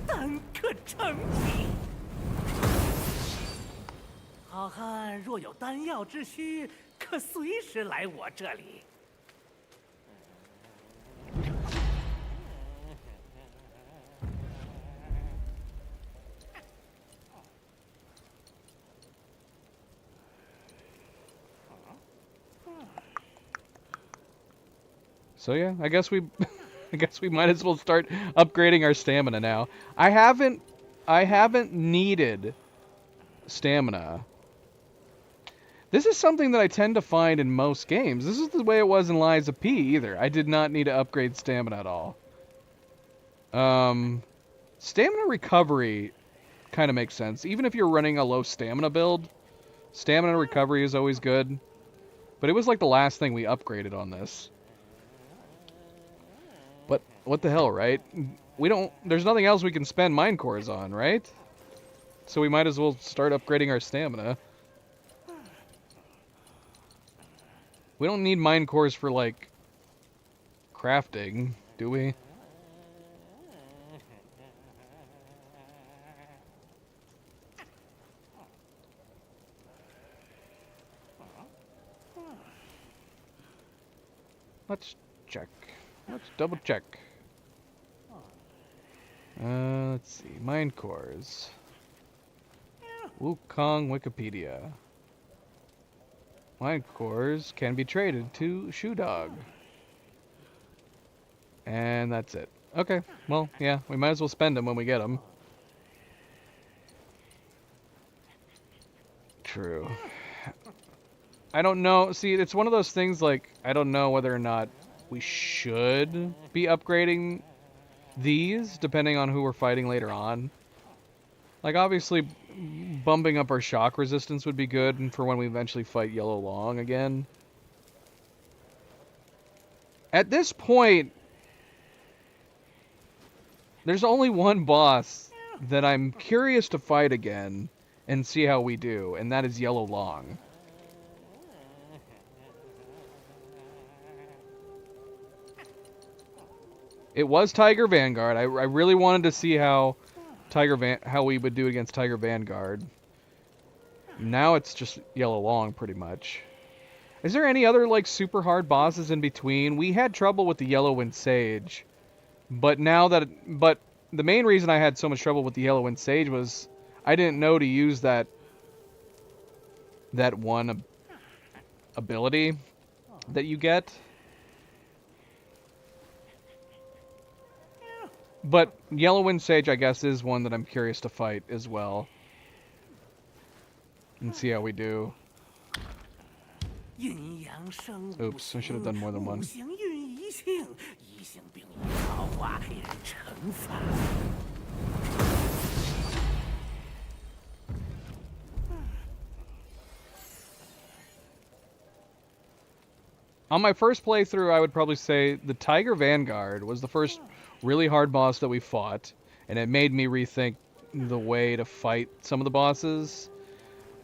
[SPEAKER 4] 丹可成品。好汉若有丹药之需，可随时来我这里。
[SPEAKER 1] So yeah, I guess we might as well start upgrading our stamina now. I haven't needed stamina. This is something that I tend to find in most games. This is the way it was in Lies of P either. I did not need to upgrade stamina at all. Stamina recovery kind of makes sense. Even if you're running a low stamina build, stamina recovery is always good. But it was like the last thing we upgraded on this. But what the hell, right? There's nothing else we can spend mind cores on, right? So we might as well start upgrading our stamina. We don't need mine cores for, like, crafting, do we? Let's check. Let's double check. Let's see. Mine cores. Wukong Wikipedia. Mine cores can be traded to Shoe Dog. And that's it. Okay. Well, yeah. We might as well spend them when we get them. True. I don't know. See, it's one of those things, like, I don't know whether or not we should be upgrading these, depending on who we're fighting later on. Like, obviously, bumping up our shock resistance would be good, and for when we eventually fight Yellow Long again. At this point, there's only one boss that I'm curious to fight again and see how we do, and that is Yellow Long. It was Tiger Vanguard. I really wanted to see how we would do against Tiger Vanguard. Now it's just Yellow Long, pretty much. Is there any other, like, super hard bosses in between? We had trouble with the Yellowwind Sage, but the main reason I had so much trouble with the Yellowwind Sage was I didn't know to use that one ability that you get. But Yellowwind Sage, I guess, is one that I'm curious to fight as well. And see how we do. Oops, I should have done more than one. On my first playthrough, I would probably say the Tiger Vanguard was the first really hard boss that we fought, and it made me rethink the way to fight some of the bosses.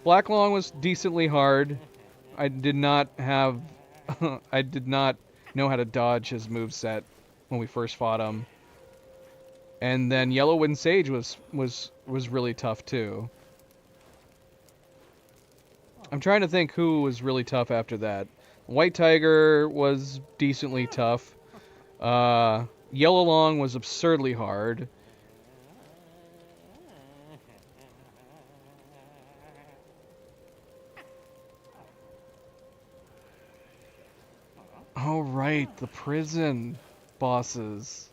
[SPEAKER 1] Black Long was decently hard. I did not know how to dodge his moveset when we first fought him. And then Yellowwind Sage was really tough too. I'm trying to think who was really tough after that. White Tiger was decently tough. Yellow Long was absurdly hard. Oh, right, the prison bosses.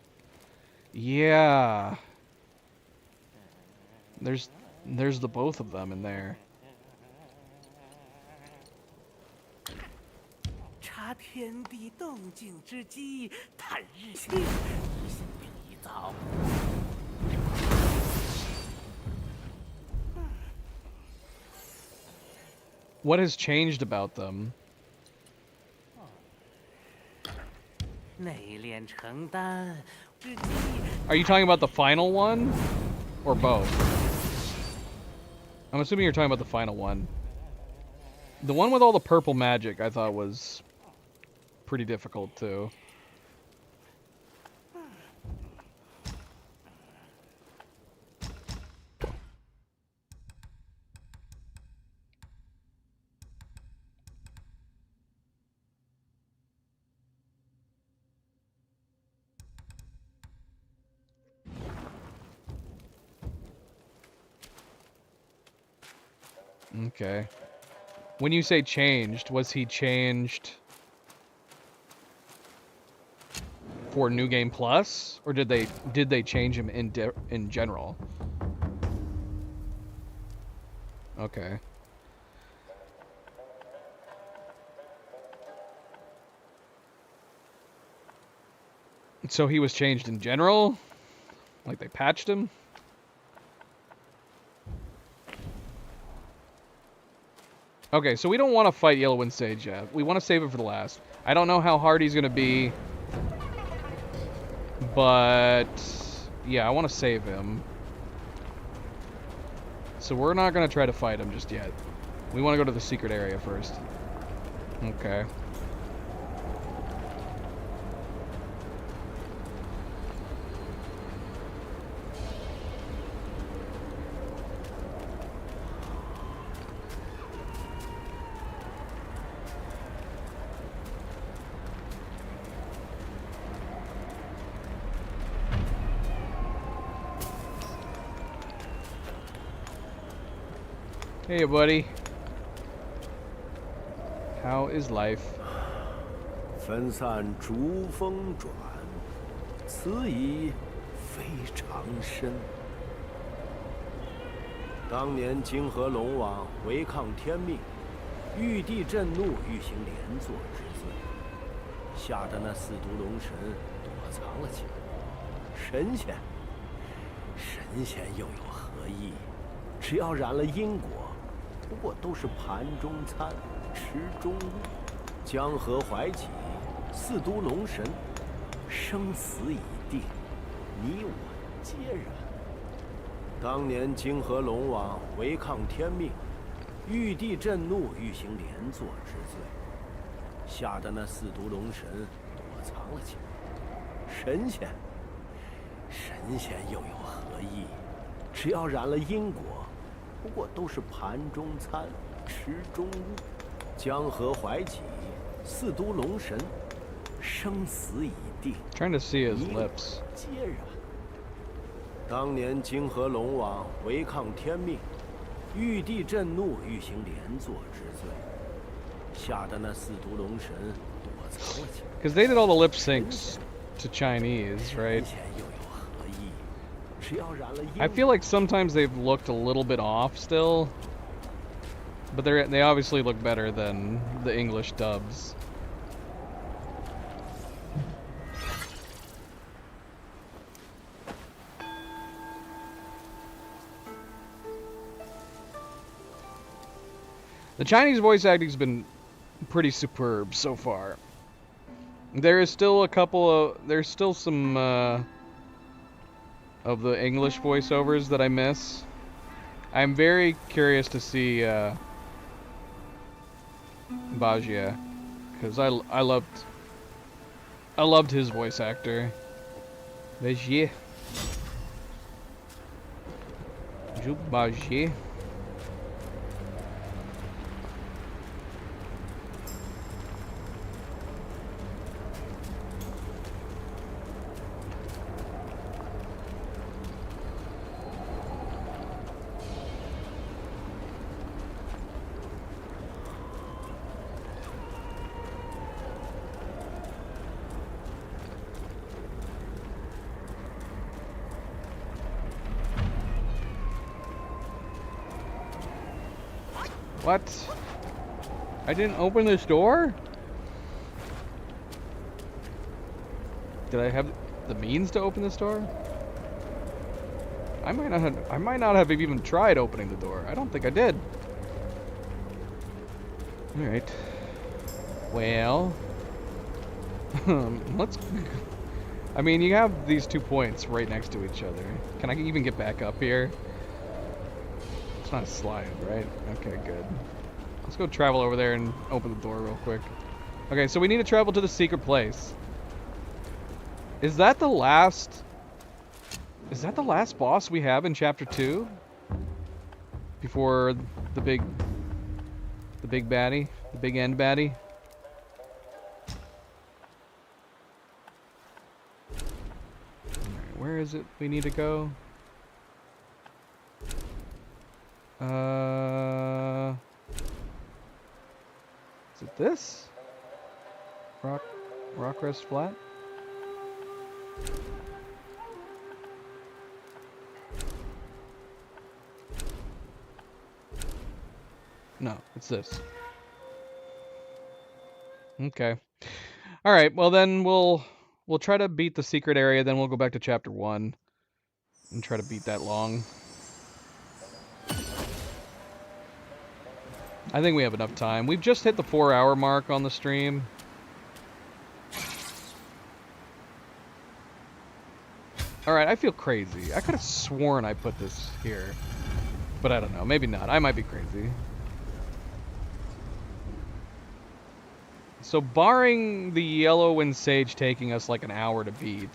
[SPEAKER 1] Yeah. There's the both of them in there. What has changed about them? Are you talking about the final one? Or both? I'm assuming you're talking about the final one. The one with all the purple magic I thought was pretty difficult too. Okay. When you say changed, was he changed for New Game Plus, or did they change him in general? Okay. So he was changed in general? Like they patched him? Okay, so we don't want to fight Yellowwind Sage yet. We want to save it for the last. I don't know how hard he's going to be, but yeah, I want to save him. So we're not going to try to fight him just yet. We want to go to the secret area first. Okay. Hey, buddy. How is life?
[SPEAKER 7] 分散逐风转，此意非常深。当年泾河龙王违抗天命，玉帝震怒，欲行连坐之罪，吓得那四毒龙神躲藏了起来。神仙又有何意？只要染了因果，不过都是盘中餐，池中物。江河怀起，四毒龙神，生死已定，你我皆然。当年泾河龙王违抗天命，玉帝震怒，欲行连坐之罪，吓得那四毒龙神躲藏了起来。神仙又有何意？只要染了因果，不过都是盘中餐，池中物。江河怀起，四毒龙神，生死已定。
[SPEAKER 1] Trying to see his lips.
[SPEAKER 7] 皆然。当年泾河龙王违抗天命，玉帝震怒，欲行连坐之罪，吓得那四毒龙神躲藏了起来。
[SPEAKER 1] Because they did all the lip syncs to Chinese, right? I feel like sometimes they've looked a little bit off still, but they obviously look better than the English dubs. The Chinese voice acting's been pretty superb so far. There is still a couple of... There's still some of the English voiceovers that I miss. I'm very curious to see Bajia, because I loved his voice actor. Bajia. Bajia. What? I didn't open this door? Did I have the means to open this door? I might not have even tried opening the door. I don't think I did. Alright. Well, let's... I mean, you have these 2 points right next to each other. Can I even get back up here? It's not a slide, right? Okay, good. Let's go travel over there and open the door real quick. Okay, so we need to travel to the secret place. Is that the last... Is that the last boss we have in Chapter 2? Before the big baddie? The big end baddie? Alright, where is it we need to go? Is it this? Rockrest Flat? No, it's this. Okay. Alright, well then we'll try to beat the secret area, then we'll go back to Chapter 1 and try to beat that long. I think we have enough time. We've just hit the 4-hour mark on the stream. Alright, I feel crazy. I could have sworn I put this here. But I don't know. Maybe not. I might be crazy. So barring the Yellow and Sage taking us like an hour to beat...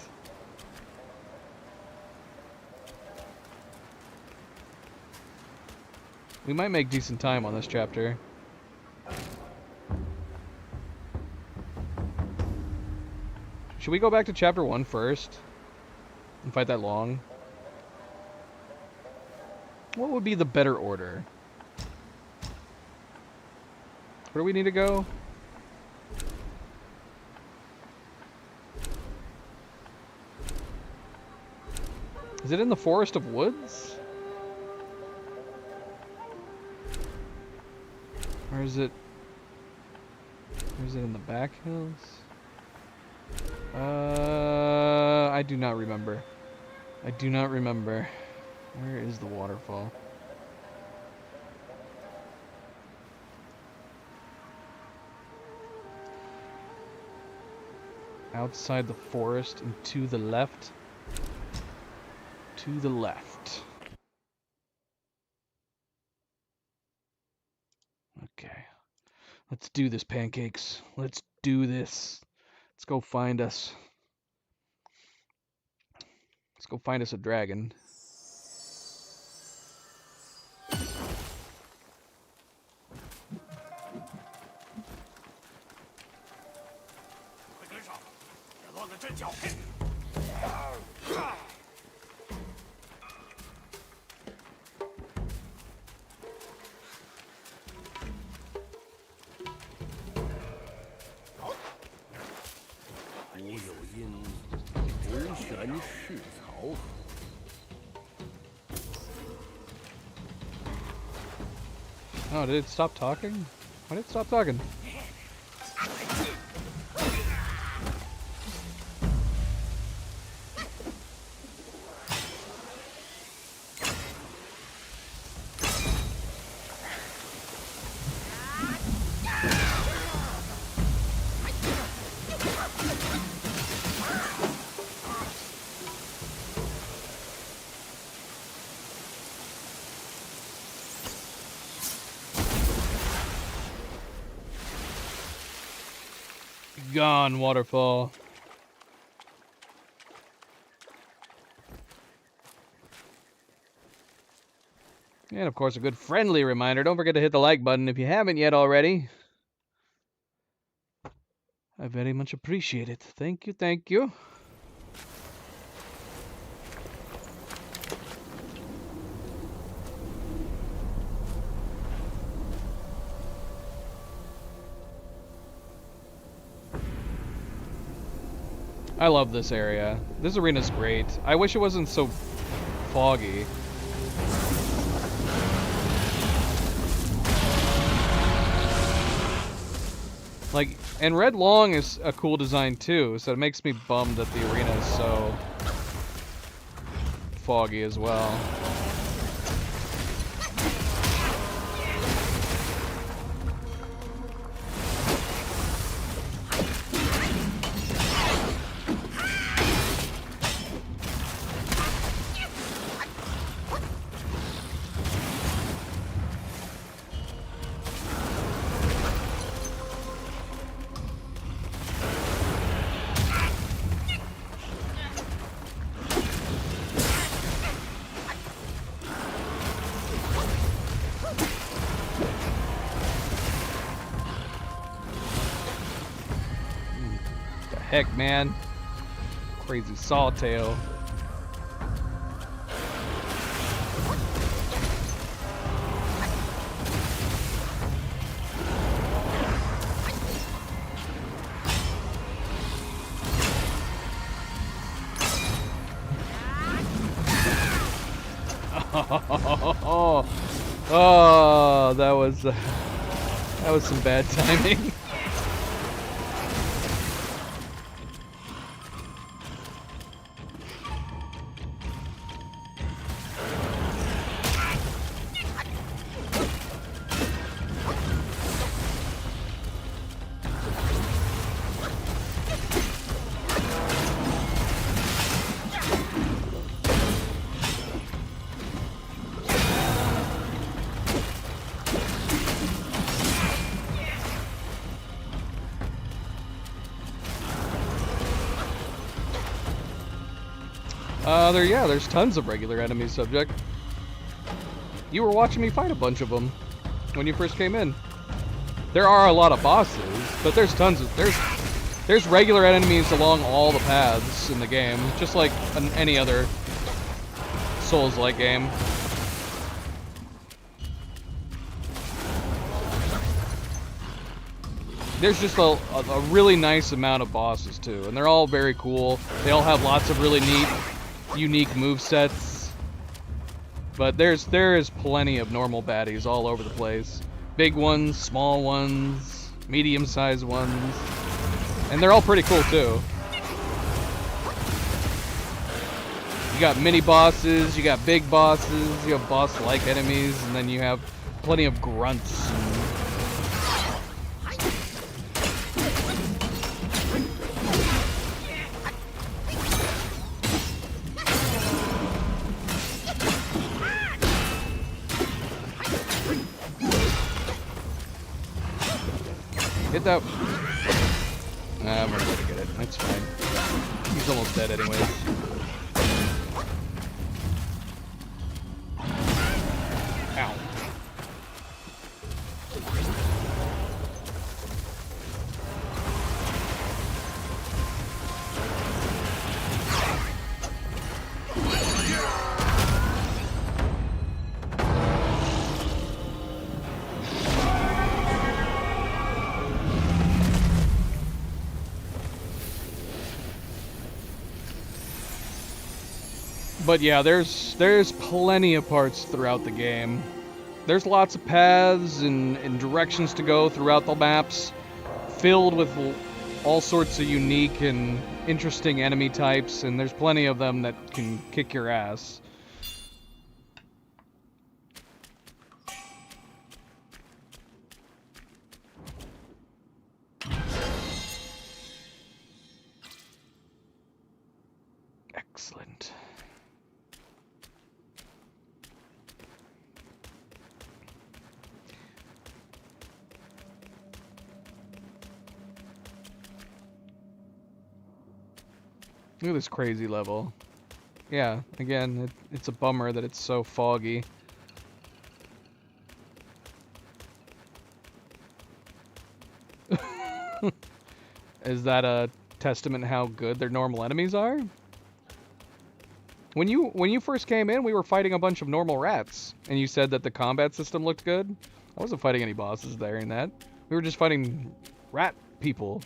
[SPEAKER 1] we might make decent time on this chapter. Should we go back to Chapter 1 first? And fight that long? What would be the better order? Where do we need to go? Is it in the Forest of Woods? Or is it... Or is it in the back hills? I do not remember. I do not remember. Where is the waterfall? Outside the forest and to the left. To the left. Okay. Let's do this, pancakes. Let's do this. Let's go find us. Let's go find us a dragon. Oh, did it stop talking? Why did it stop talking? Gone, waterfall. And of course, a good friendly reminder, don't forget to hit the like button if you haven't yet already. I very much appreciate it. Thank you, thank you. I love this area. This arena's great. I wish it wasn't so foggy. Like, and Red Long is a cool design too, so it makes me bummed that the arena is so foggy as well. Heck, man. Crazy sawtail. Oh, that was some bad timing. There's tons of regular enemies, subject. You were watching me fight a bunch of them when you first came in. There are a lot of bosses, but there's tons of there's regular enemies along all the paths in the game, just like any other Souls-like game. there's just a really nice amount of bosses too, and they're all very cool. They all have lots of really neat, unique movesets. But there is plenty of normal baddies all over the place. Big ones, small ones, medium-sized ones, and they're all pretty cool too. You got mini bosses, you got big bosses, you have boss-like enemies, and then you have plenty of grunts. Get that. Nah, I'm gonna get it. That's fine. He's almost dead anyways. Ow. But yeah, there's plenty of parts throughout the game. There's lots of paths and directions to go throughout the maps, filled with all sorts of unique and interesting enemy types, and there's plenty of them that can kick your ass. Excellent. Look at this crazy level. Yeah, again, it's a bummer that it's so foggy. Is that a testament how good their normal enemies are? When you first came in, we were fighting a bunch of normal rats, and you said that the combat system looked good. I wasn't fighting any bosses there in that. We were just fighting rat people.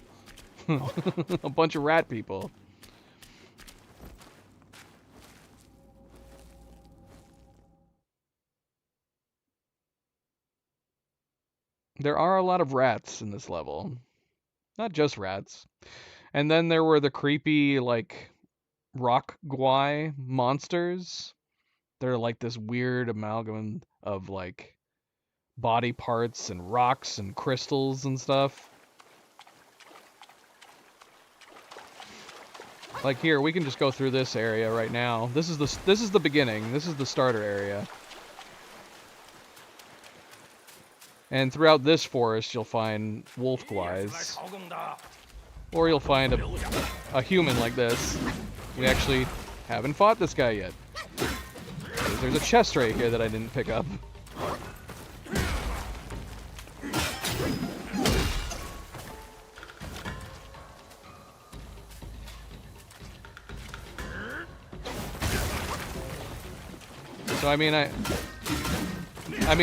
[SPEAKER 1] A bunch of rat people. There are a lot of rats in this level. Not just rats. And then there were the creepy, like, rock guai monsters. They're like this weird amalgam of, like, body parts and rocks and crystals and stuff. Like here, we can just go through this area right now. This is the beginning. This is the starter area. And throughout this forest, you'll find wolf guais. Or you'll find a human like this. We actually haven't fought this guy yet. There's a chest right here that I didn't pick up. So I mean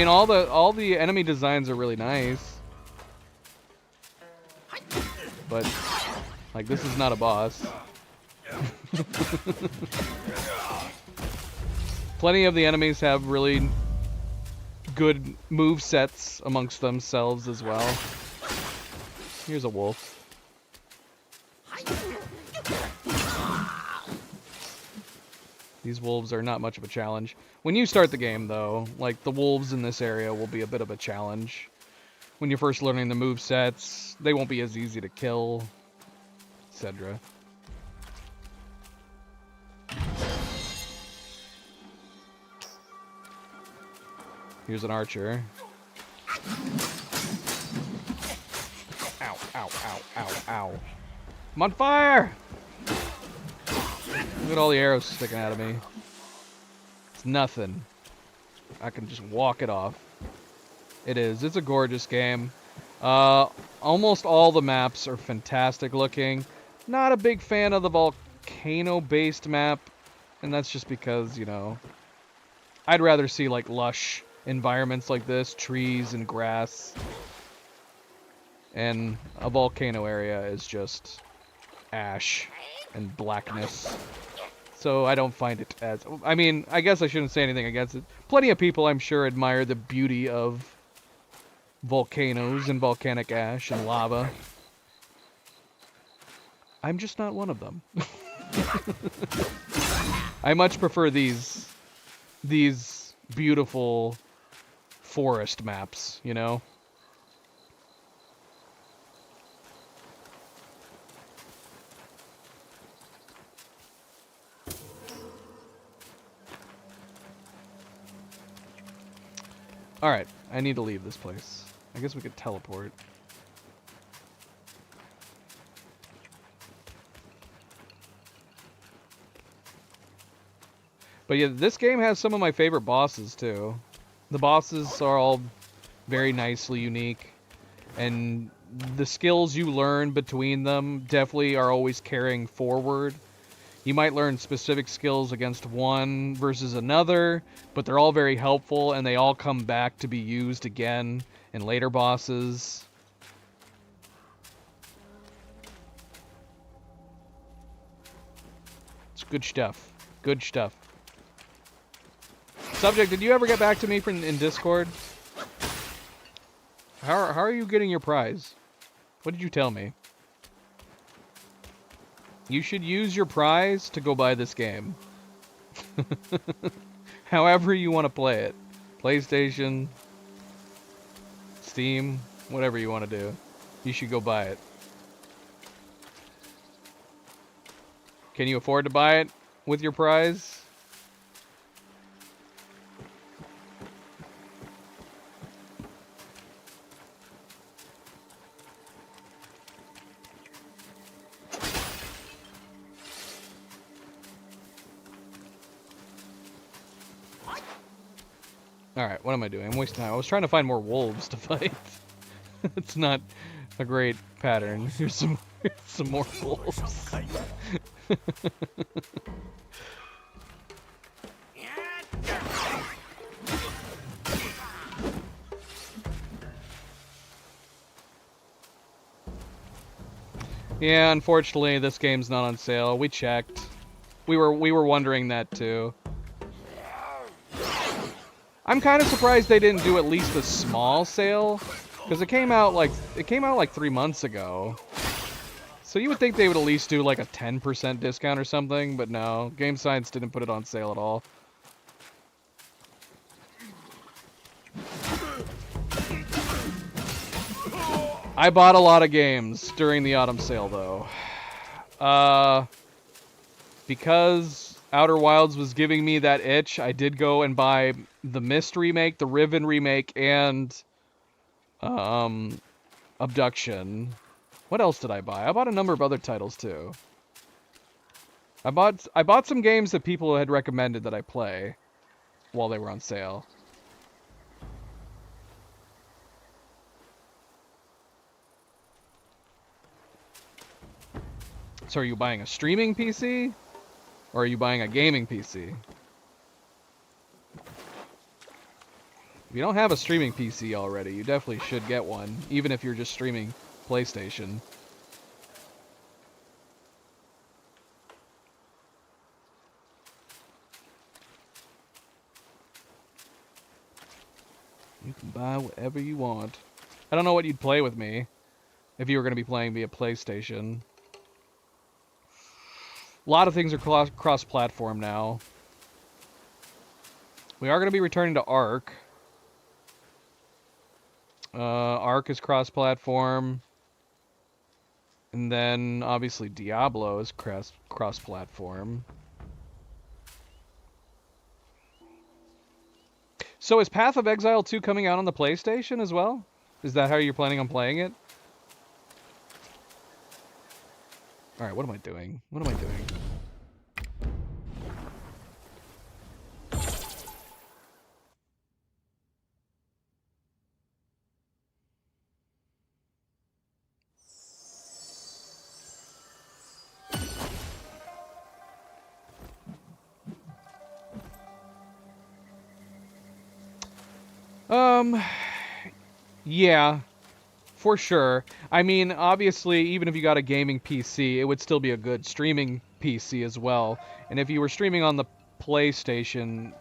[SPEAKER 1] all the enemy designs are really nice. But like this is not a boss. Plenty of the enemies have really good move sets amongst themselves as well. Here's a wolf. These wolves are not much of a challenge. When you start the game, though, like, the wolves in this area will be a bit of a challenge. When you're first learning the move sets, they won't be as easy to kill, etc. Here's an archer. Ow, ow, ow, ow, ow. I'm on fire! Look at all the arrows sticking out of me. It's nothing. I can just walk it off. It is. It's a gorgeous game. Almost all the maps are fantastic looking. Not a big fan of the volcano-based map. And that's just because, you know, I'd rather see, like, lush environments like this. Trees and grass. and a volcano area is just ash and blackness. So I don't find it as... I mean, I guess I shouldn't say anything against it. Plenty of people, I'm sure, admire the beauty of volcanoes and volcanic ash and lava. I'm just not one of them. I much prefer these beautiful forest maps, you know? Alright, I need to leave this place. I guess we could teleport. But yeah, this game has some of my favorite bosses too. The bosses are all very nicely unique, and the skills you learn between them definitely are always carrying forward. You might learn specific skills against one versus another, but they're all very helpful, and they all come back to be used again in later bosses. It's good stuff. Good stuff. Subject, did you ever get back to me in Discord? How are you getting your prize? What did you tell me? You should use your prize to go buy this game. However you want to play it. PlayStation, Steam, whatever you want to do. You should go buy it. Can you afford to buy it with your prize? Alright, what am I doing? I'm wasting time. I was trying to find more wolves to fight. It's not a great pattern. Here's some more wolves. Yeah, unfortunately, this game's not on sale. We checked. We were wondering that too. I'm kind of surprised they didn't do at least a small sale, because it came out like 3 months ago. So you would think they would at least do like a 10% discount or something, but no, Game Science didn't put it on sale at all. I bought a lot of games during the autumn sale though. Because Outer Wilds was giving me that itch, I did go and buy the Myst remake, the Riven remake, and Abduction. What else did I buy? I bought a number of other titles too. I bought some games that people had recommended that I play while they were on sale. So are you buying a streaming PC? Or are you buying a gaming PC? If you don't have a streaming PC already, you definitely should get one, even if you're just streaming PlayStation. You can buy whatever you want. I don't know what you'd play with me if you were going to be playing via PlayStation. A lot of things are cross-platform now. We are going to be returning to Ark. Ark is cross-platform. And then, obviously, Diablo is cross-platform. So is Path of Exile 2 coming out on the PlayStation as well? Is that how you're planning on playing it? Alright, what am I doing? What am I doing? Yeah. For sure. I mean, obviously, even if you got a gaming PC, it would still be a good streaming PC as well. And if you were streaming on the PlayStation,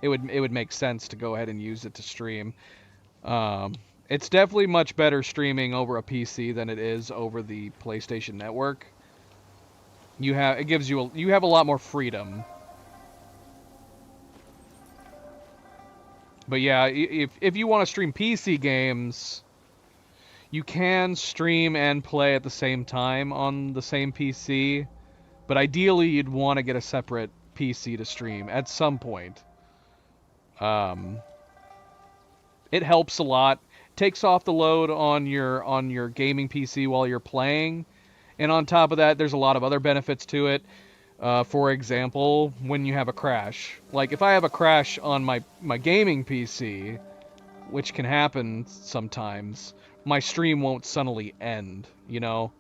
[SPEAKER 1] it would make sense to go ahead and use it to stream. It's definitely much better streaming over a PC than it is over the PlayStation Network. You have a lot more freedom. But yeah, if you want to stream PC games, you can stream and play at the same time on the same PC, but ideally you'd want to get a separate PC to stream at some point. It helps a lot. Takes off the load on your gaming PC while you're playing, and on top of that, there's a lot of other benefits to it. For example, when you have a crash. Like, if I have a crash on my gaming PC, which can happen sometimes, my stream won't suddenly end, you know?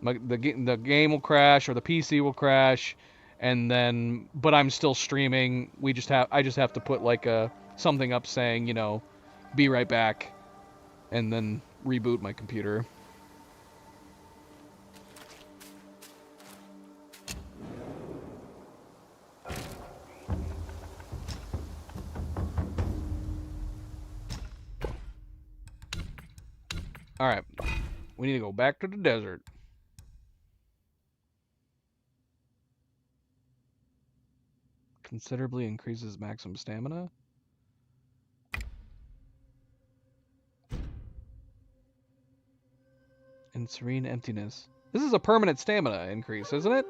[SPEAKER 1] The game will crash, or the PC will crash, and then, but I'm still streaming. I just have to put, like, something up saying, you know, be right back, and then reboot my computer. Alright, we need to go back to the desert. Considerably increases maximum stamina. And serene emptiness. This is a permanent stamina increase, isn't it?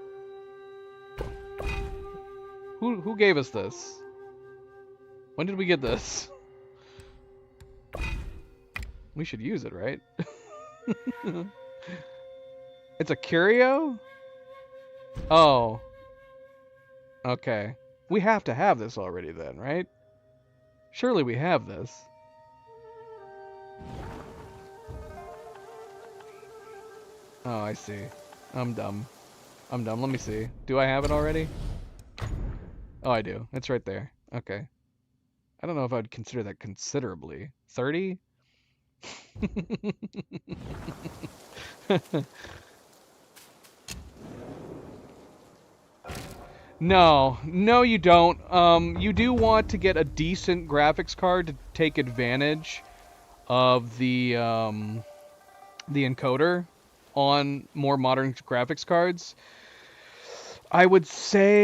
[SPEAKER 1] Who gave us this? When did we get this? We should use it, right? It's a curio? Oh. Okay. We have to have this already then, right? Surely we have this. Oh, I see. I'm dumb. Let me see. Do I have it already? Oh, I do. It's right there. Okay. I don't know if I'd consider that considerably. 30? No, you don't. You do want to get a decent graphics card to take advantage of the encoder on more modern graphics cards. I would say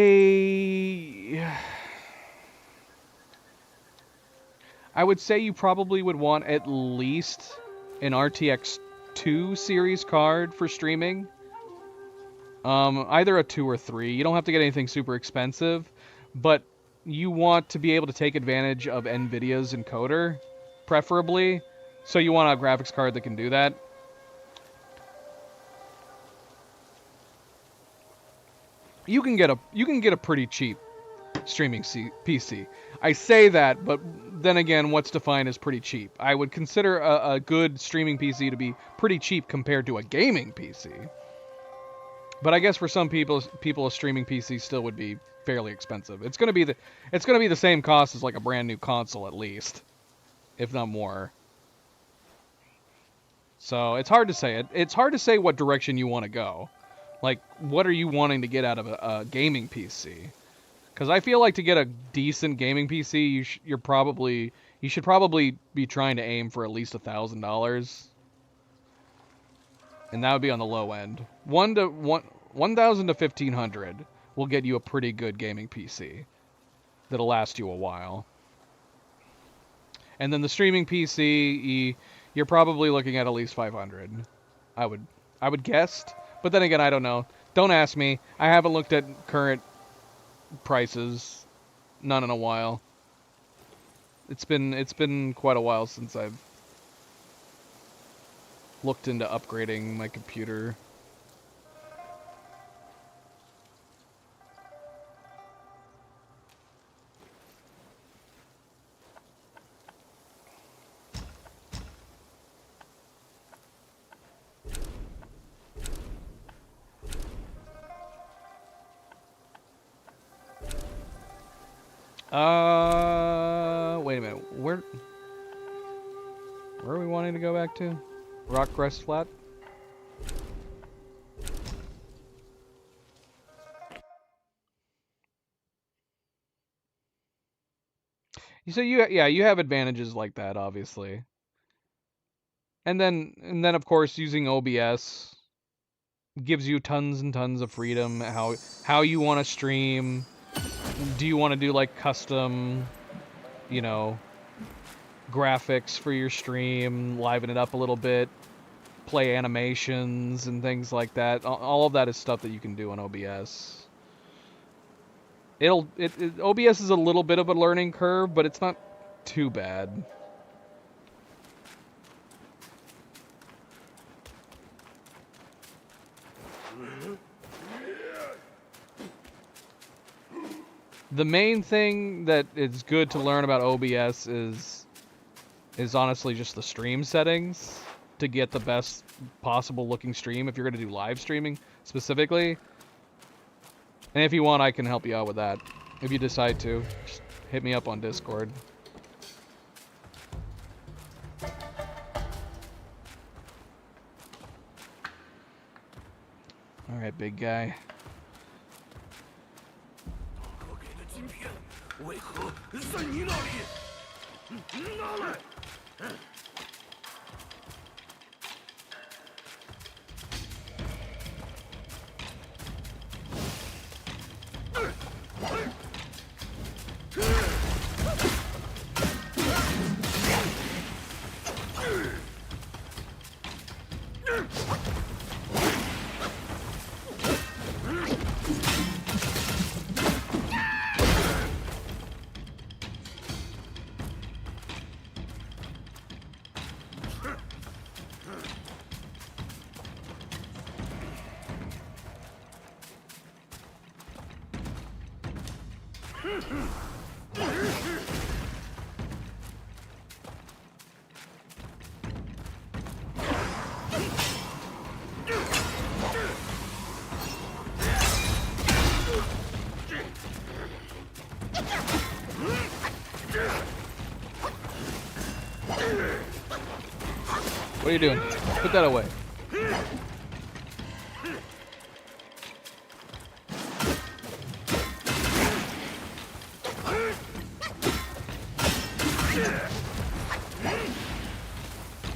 [SPEAKER 1] you probably would want at least an RTX 2 series card for streaming. Either a 2 or 3. You don't have to get anything super expensive, but you want to be able to take advantage of NVIDIA's encoder, preferably. So you want a graphics card that can do that. You can get a pretty cheap streaming PC. I say that, but then again, what's defined as pretty cheap? I would consider a good streaming PC to be pretty cheap compared to a gaming PC. But I guess for some people a streaming PC still would be fairly expensive. It's gonna be the same cost as like a brand new console at least, if not more. So it's hard to say. It's hard to say what direction you want to go. Like, what are you wanting to get out of a gaming PC? Because I feel like to get a decent gaming PC, you should probably be trying to aim for at least $1,000, and that would be on the low end. 1,000 to 1,500 will get you a pretty good gaming PC that'll last you a while. And then the streaming PC, you're probably looking at least 500. I would guess. But then again, I don't know. Don't ask me. I haven't looked at current prices. None in a while. It's been quite a while since I've looked into upgrading my computer. Wait a minute. Where are we wanting to go back to? Rock Crest Flat. So you have advantages like that, obviously. And then of course using OBS gives you tons and tons of freedom how you want to stream. Do you want to do like custom, you know, graphics for your stream, liven it up a little bit, play animations and things like that. All of that is stuff that you can do on OBS. OBS is a little bit of a learning curve, but it's not too bad. The main thing that is good to learn about OBS is honestly just the stream settings to get the best possible looking stream if you're going to do live streaming specifically. And if you want, I can help you out with that. If you decide to, just hit me up on Discord. All right, big guy.
[SPEAKER 5] 我给的金片为何在你那里？拿来！What
[SPEAKER 1] are you doing? Put that away.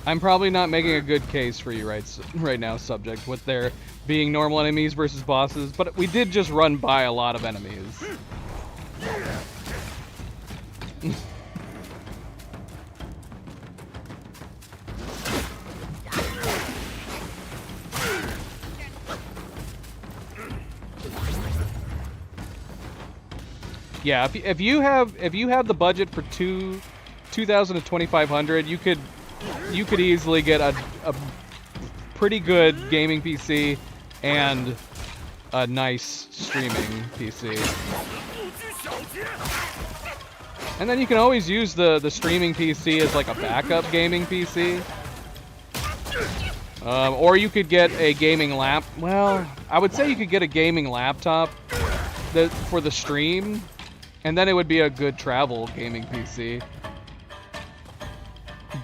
[SPEAKER 1] I'm probably not making a good case for you right now, subject, with there being normal enemies versus bosses, but we did just run by a lot of enemies. Yeah, if you have the budget for 2,000 to 2,500, you could easily get a pretty good gaming PC and a nice streaming PC. And then you can always use the streaming PC as like a backup gaming PC. Or you could get a gaming well, I would say you could get a gaming laptop for the stream, and then it would be a good travel gaming PC.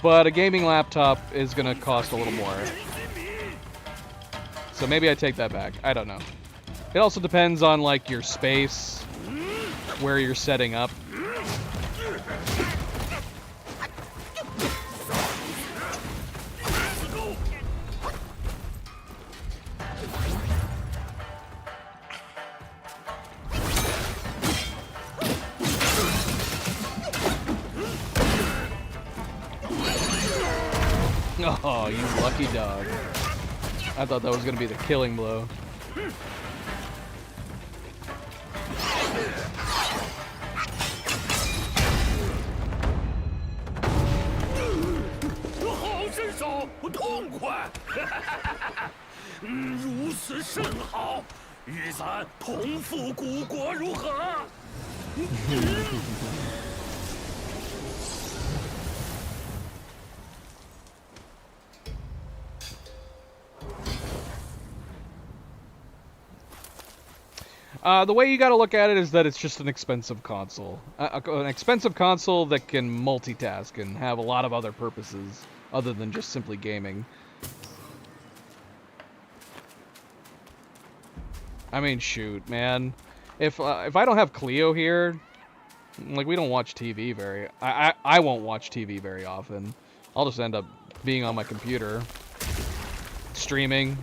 [SPEAKER 1] But a gaming laptop is gonna cost a little more. So maybe I take that back. I don't know. It also depends on like your space, where you're setting up. Oh, you lucky dog. I thought that was going to be the killing blow. The way you gotta look at it is that it's just an expensive console. An expensive console that can multitask and have a lot of other purposes other than just simply gaming. I mean, shoot, man. If I don't have Cleo here, like, we don't watch TV very... I won't watch TV very often. I'll just end up being on my computer, streaming,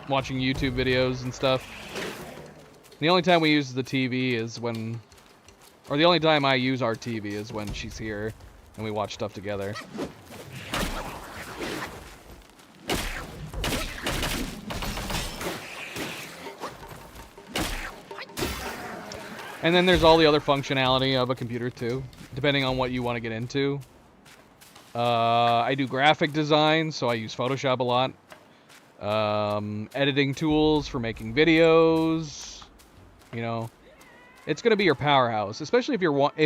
[SPEAKER 1] watching YouTube videos and stuff. The only time we use the TV is when... Or the only time I use our TV is when she's here and we watch stuff together. And then there's all the other functionality of a computer too, depending on what you want to get into. I do graphic design, so I use Photoshop a lot. Editing tools for making videos. You know, it's gonna be your powerhouse, especially if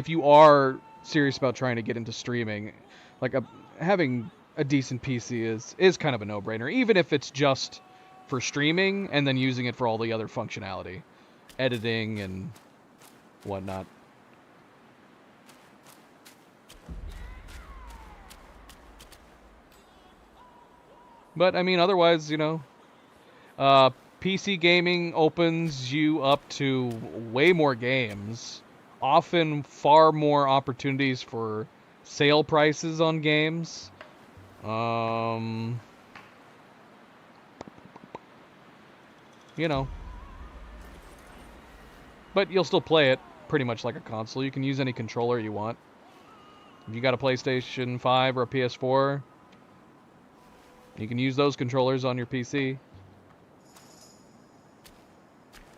[SPEAKER 1] you are serious about trying to get into streaming. Like having a decent PC is kind of a no-brainer, even if it's just for streaming and then using it for all the other functionality, editing and whatnot. But I mean, otherwise, you know, PC gaming opens you up to way more games, often far more opportunities for sale prices on games. You know, but you'll still play it pretty much like a console. You can use any controller you want. If you got a PlayStation 5 or a PS4, you can use those controllers on your PC.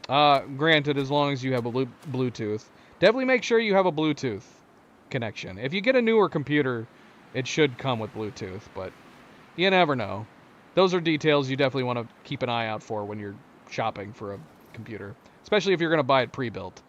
[SPEAKER 1] Granted, as long as you have a Bluetooth. Definitely make sure you have a Bluetooth connection. If you get a newer computer, it should come with Bluetooth, but you never know. Those are details you definitely want to keep an eye out for when you're shopping for a computer, especially if you're going to buy it pre-built.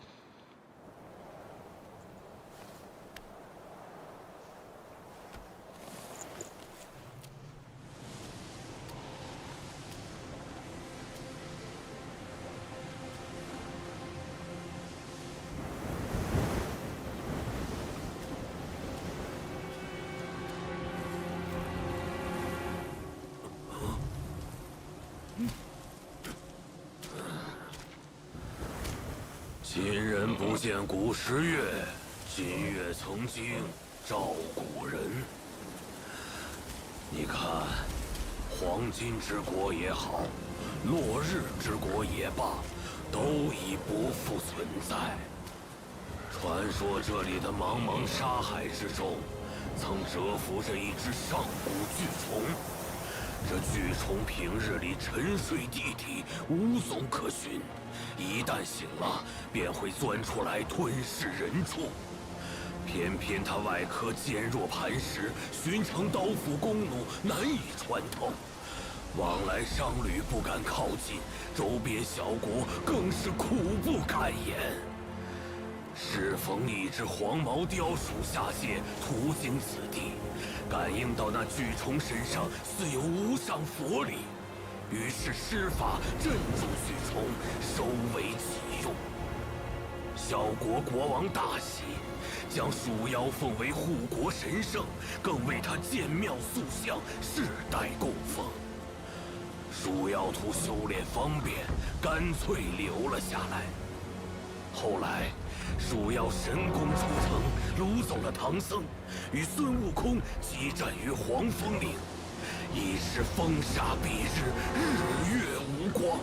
[SPEAKER 5] 今人不见古时月，今月曾经照古人。你看，黄金之国也好，落日之国也罢，都已不复存在。传说这里的茫茫沙海之中，曾蛰伏着一只上古巨虫。这巨虫平日里沉睡地底，无踪可寻。 一旦醒了，便会钻出来吞噬人畜。偏偏它外壳坚若磐石，寻常刀斧弓弩难以穿透。往来商旅不敢靠近，周边小国更是苦不堪言。适逢一只黄毛雕鼠下界，途经此地，感应到那巨虫身上似有无上佛力。 于是施法镇住巨虫，收为己用。小国国王大喜，将鼠妖奉为护国神圣，更为他建庙塑像，世代供奉。鼠妖图修炼方便，干脆留了下来。后来，鼠妖神功出城，掳走了唐僧，与孙悟空激战于黄风岭。 已是风沙蔽日，日月无光。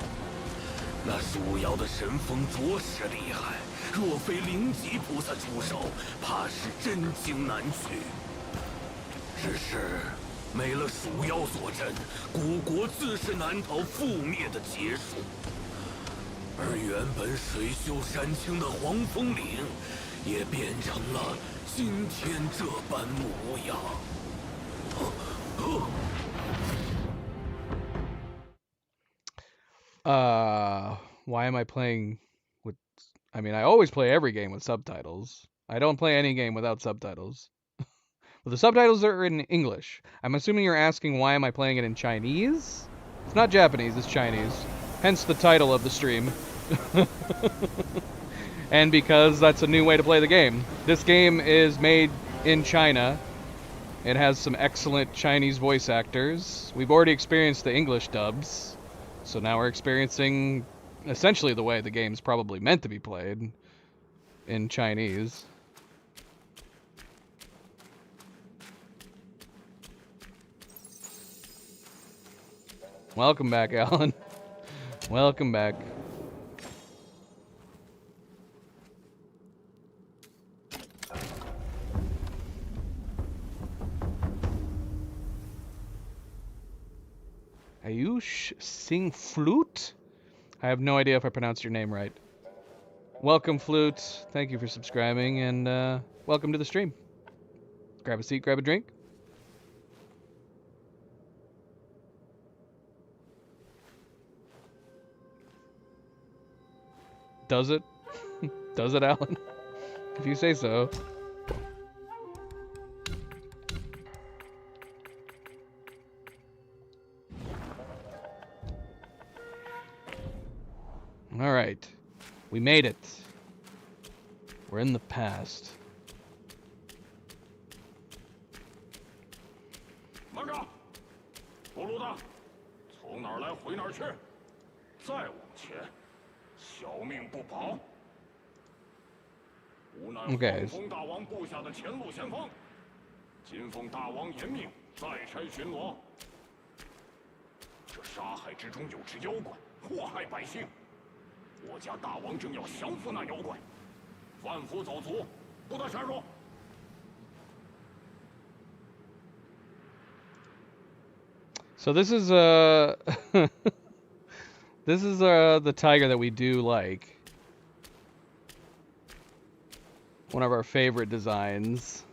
[SPEAKER 5] 那鼠妖的神风着实厉害，若非灵吉菩萨出手，怕是真经难取。只是没了鼠妖坐镇，古国自是难逃覆灭的劫数。而原本水秀山清的黄风岭，也变成了今天这般模样。
[SPEAKER 1] Why am I playing with... I mean, I always play every game with subtitles. I don't play any game without subtitles. Well, the subtitles are in English. I'm assuming you're asking why am I playing it in Chinese? It's not Japanese, it's Chinese. Hence the title of the stream. And because that's a new way to play the game. This game is made in China. It has some excellent Chinese voice actors. We've already experienced the English dubs. So now we're experiencing essentially the way the game's probably meant to be played in Chinese. Welcome back, Alan. Welcome back. Ayush Singh Flute? I have no idea if I pronounced your name right. Welcome, Flute. Thank you for subscribing, and welcome to the stream. Grab a seat, grab a drink. Does it? Does it, Alan? If you say so. Alright. We made it. We're in the past.
[SPEAKER 3] 慢着！过路的，从哪儿来回哪儿去，再往前，小命不保。无奈黄蜂大王部下的前路先锋，金凤大王严命再差巡逻。这沙海之中有只妖怪，祸害百姓。我家大王正要降服那妖怪，贩夫走卒，不得插手。
[SPEAKER 1] So this is this is the tiger that we do like. One of our favorite designs.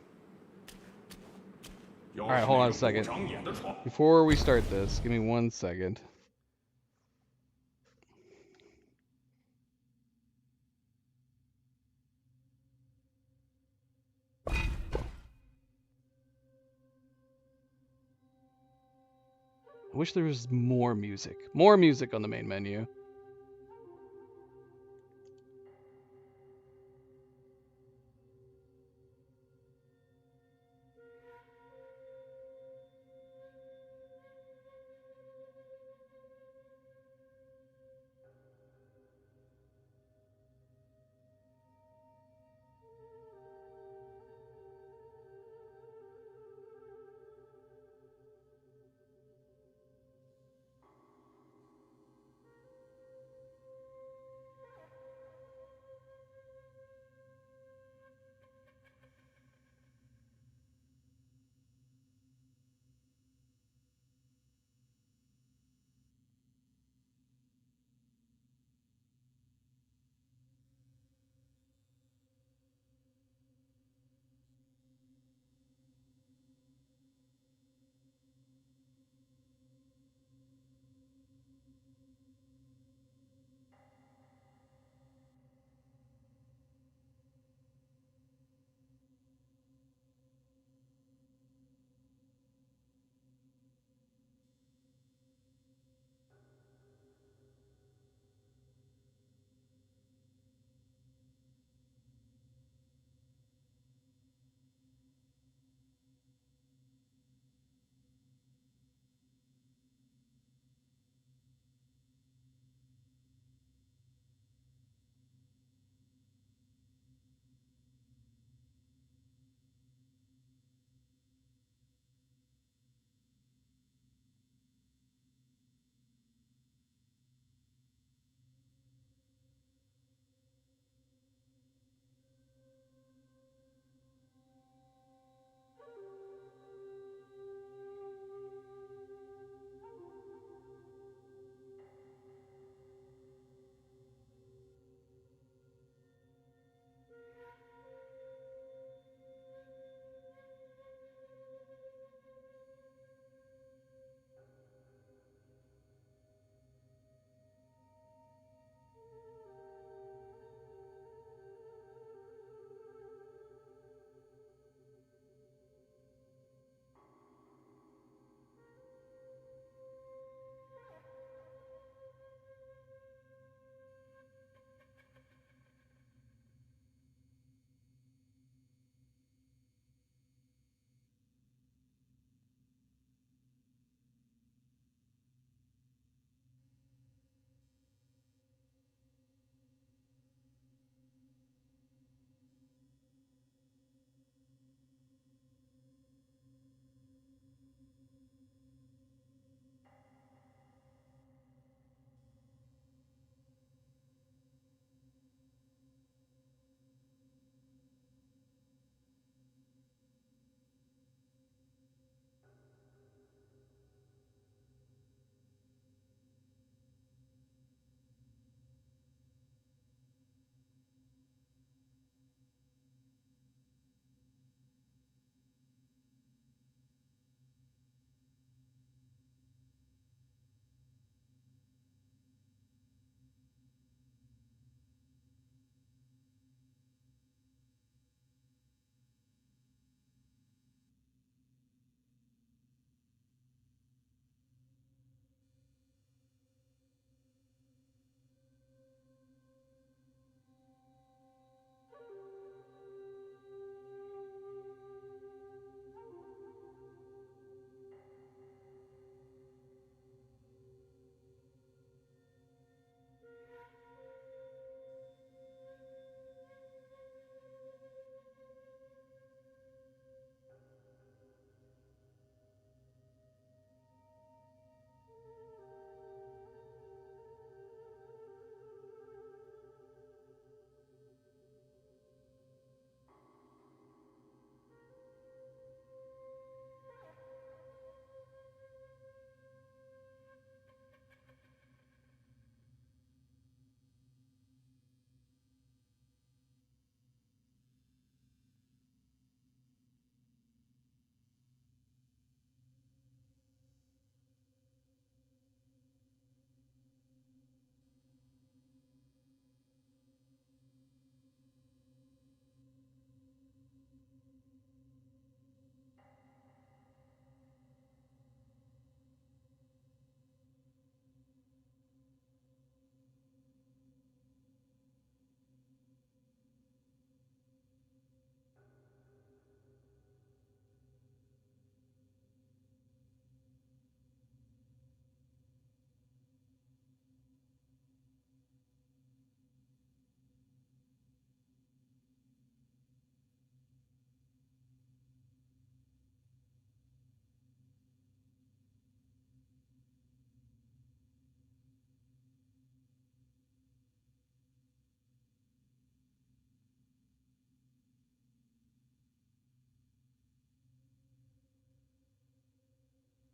[SPEAKER 1] All right, hold on a second. Before we start this, give me 1 second. I wish there was more music. More music on the main menu.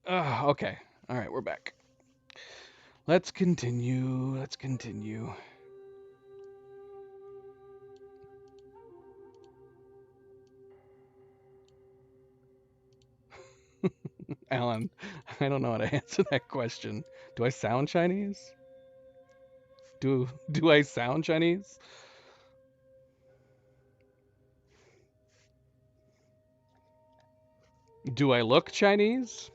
[SPEAKER 1] Okay. All right, we're back. Let's continue. Let's continue. Alan, I don't know how to answer that question. Do I sound Chinese? Do I sound Chinese? Do I look Chinese?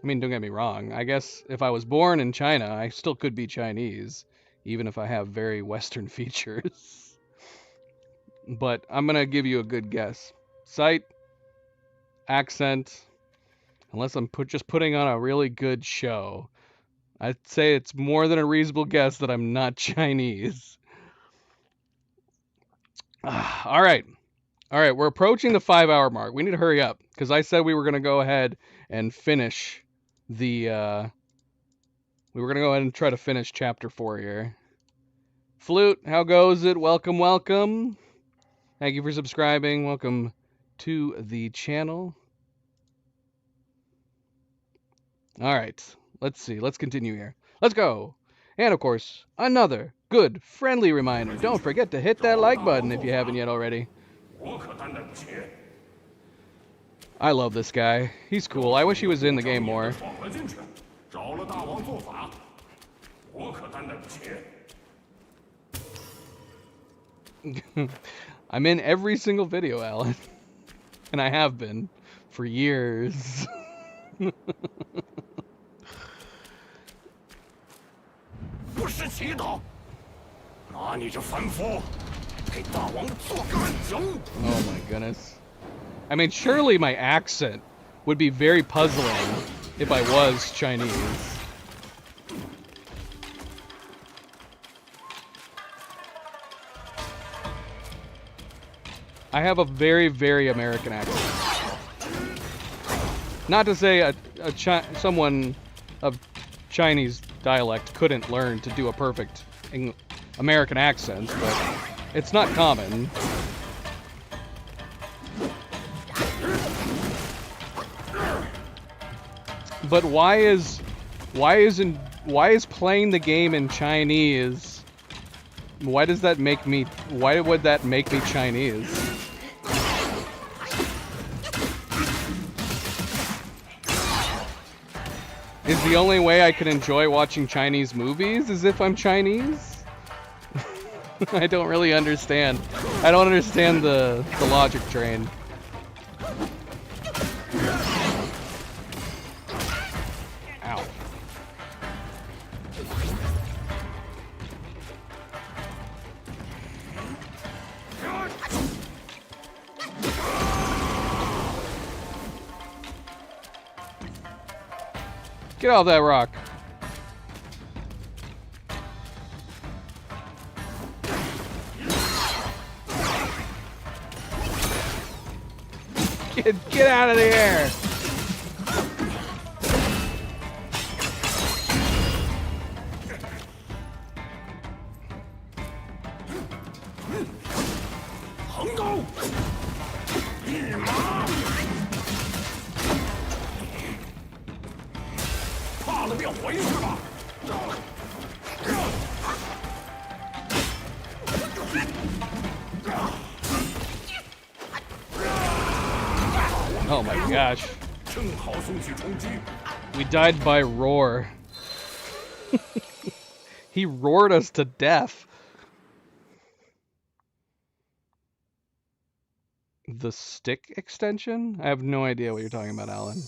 [SPEAKER 1] I mean, don't get me wrong. I guess if I was born in China, I still could be Chinese, even if I have very Western features. But I'm gonna give you a good guess. Sight, accent, unless I'm just putting on a really good show. I'd say it's more than a reasonable guess that I'm not Chinese. All right. All right, we're approaching the 5-hour mark. We need to hurry up because I said we were going to go ahead and finish the we were going to go ahead and try to finish chapter 4 here. Flute, how goes it? Welcome, welcome. Thank you for subscribing. Welcome to the channel. All right. Let's see. Let's continue here. Let's go. And of course, another good friendly reminder. Don't forget to hit that like button if you haven't yet already. I love this guy. He's cool. I wish he was in the game more. I'm in every single video, Alan. And I have been for years. Oh my goodness. I mean, surely my accent would be very puzzling if I was Chinese. I have a very, very American accent. Not to say someone of Chinese dialect couldn't learn to do a perfect American accent, but it's not common. But why is playing the game in Chinese? Why does that make me? Why would that make me Chinese? Is the only way I can enjoy watching Chinese movies is if I'm Chinese? I don't really understand. I don't understand the logic train. Ow. Get off that rock. Get out of the air. Oh my gosh. We died by roar. He roared us to death. The stick extension? I have no idea what you're talking about, Alan.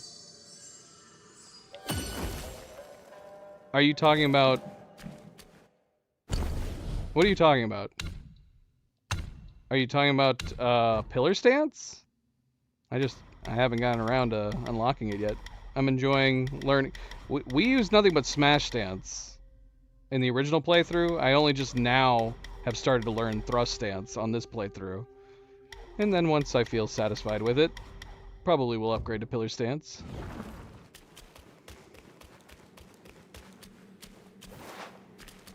[SPEAKER 1] Are you talking about... What are you talking about? Are you talking about pillar stance? I haven't gotten around to unlocking it yet. I'm enjoying learning. We used nothing but smash stance in the original playthrough. I only just now have started to learn thrust stance on this playthrough. And then once I feel satisfied with it, probably will upgrade to pillar stance.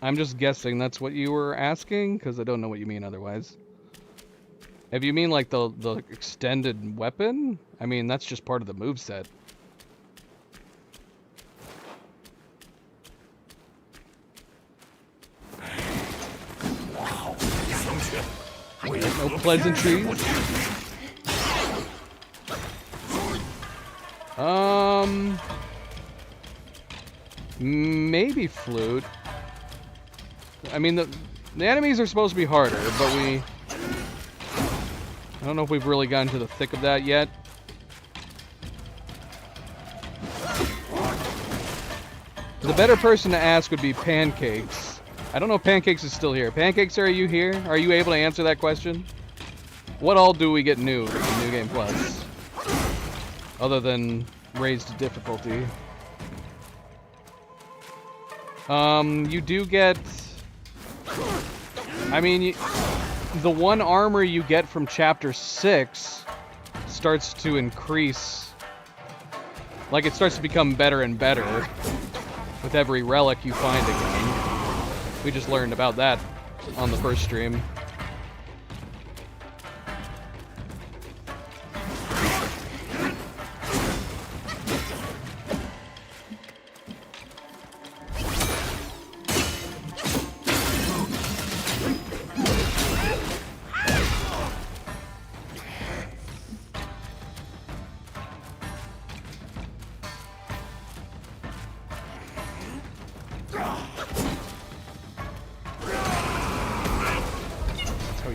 [SPEAKER 1] I'm just guessing that's what you were asking, because I don't know what you mean otherwise. If you mean like the extended weapon, I mean that's just part of the moveset. No pleasantries. Maybe flute. I mean, the enemies are supposed to be harder, but I don't know if we've really gotten to the thick of that yet. The better person to ask would be Pancakes. I don't know if Pancakes is still here. Pancakes, are you here? Are you able to answer that question? What all do we get new in New Game Plus? Other than raised difficulty. You do get... I mean, the one armor you get from Chapter 6 starts to increase. Like, it starts to become better and better with every relic you find again. We just learned about that on the first stream.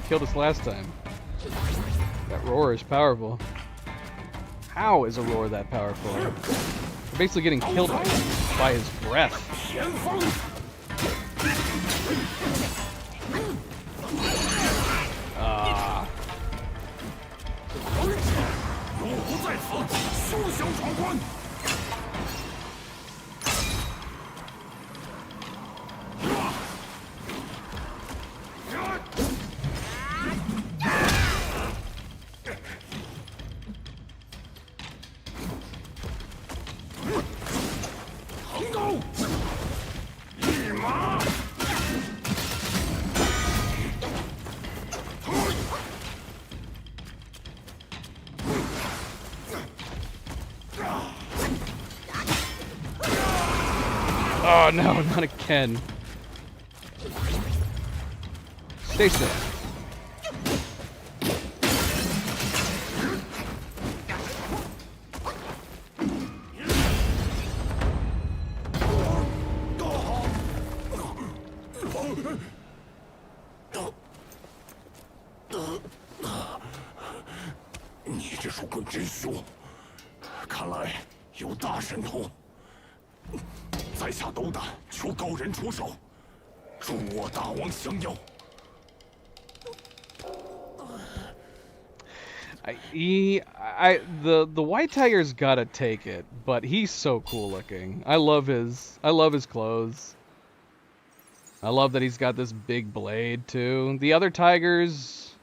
[SPEAKER 1] Killed us last time. That roar is powerful. How is a roar that powerful? We're basically getting killed by his breath. Oh no, not again. Stay still. The white tiger's gotta take it, but he's so cool looking. I love his clothes. I love that he's got this big blade too. The other tigers,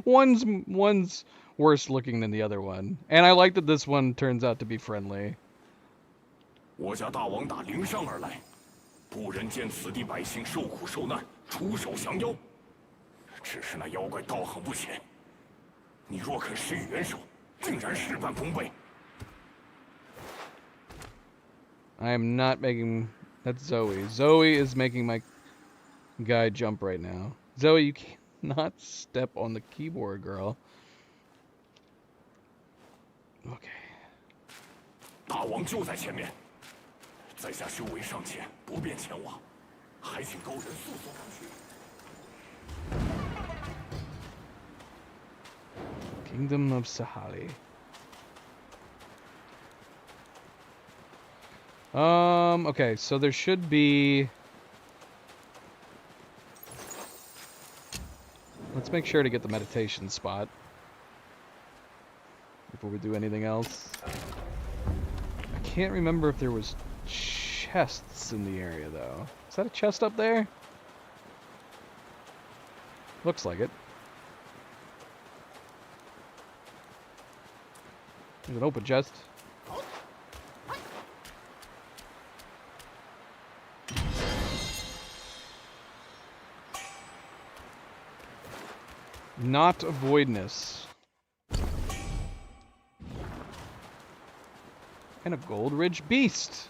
[SPEAKER 1] one's worse looking than the other one, and I like that this one turns out to be friendly.
[SPEAKER 5] 我家大王打灵山而来，不忍见此地百姓受苦受难，出手降妖。只是那妖怪道行不浅，你若肯施以援手，竟然事半功倍。
[SPEAKER 1] I am not making... That's Zoe. Zoe is making my guy jump right now. Zoe, you cannot step on the keyboard, girl. Okay.
[SPEAKER 5] 大王就在前面，在下修为尚浅，不便前往，还请高人速速赶去。
[SPEAKER 1] Kingdom of Sahali. Okay, so there should be... Let's make sure to get the meditation spot before we do anything else. I can't remember if there was chests in the area, though. Is that a chest up there? Looks like it. There's an open chest. Not a voidness. And a Gold Ridge Beast.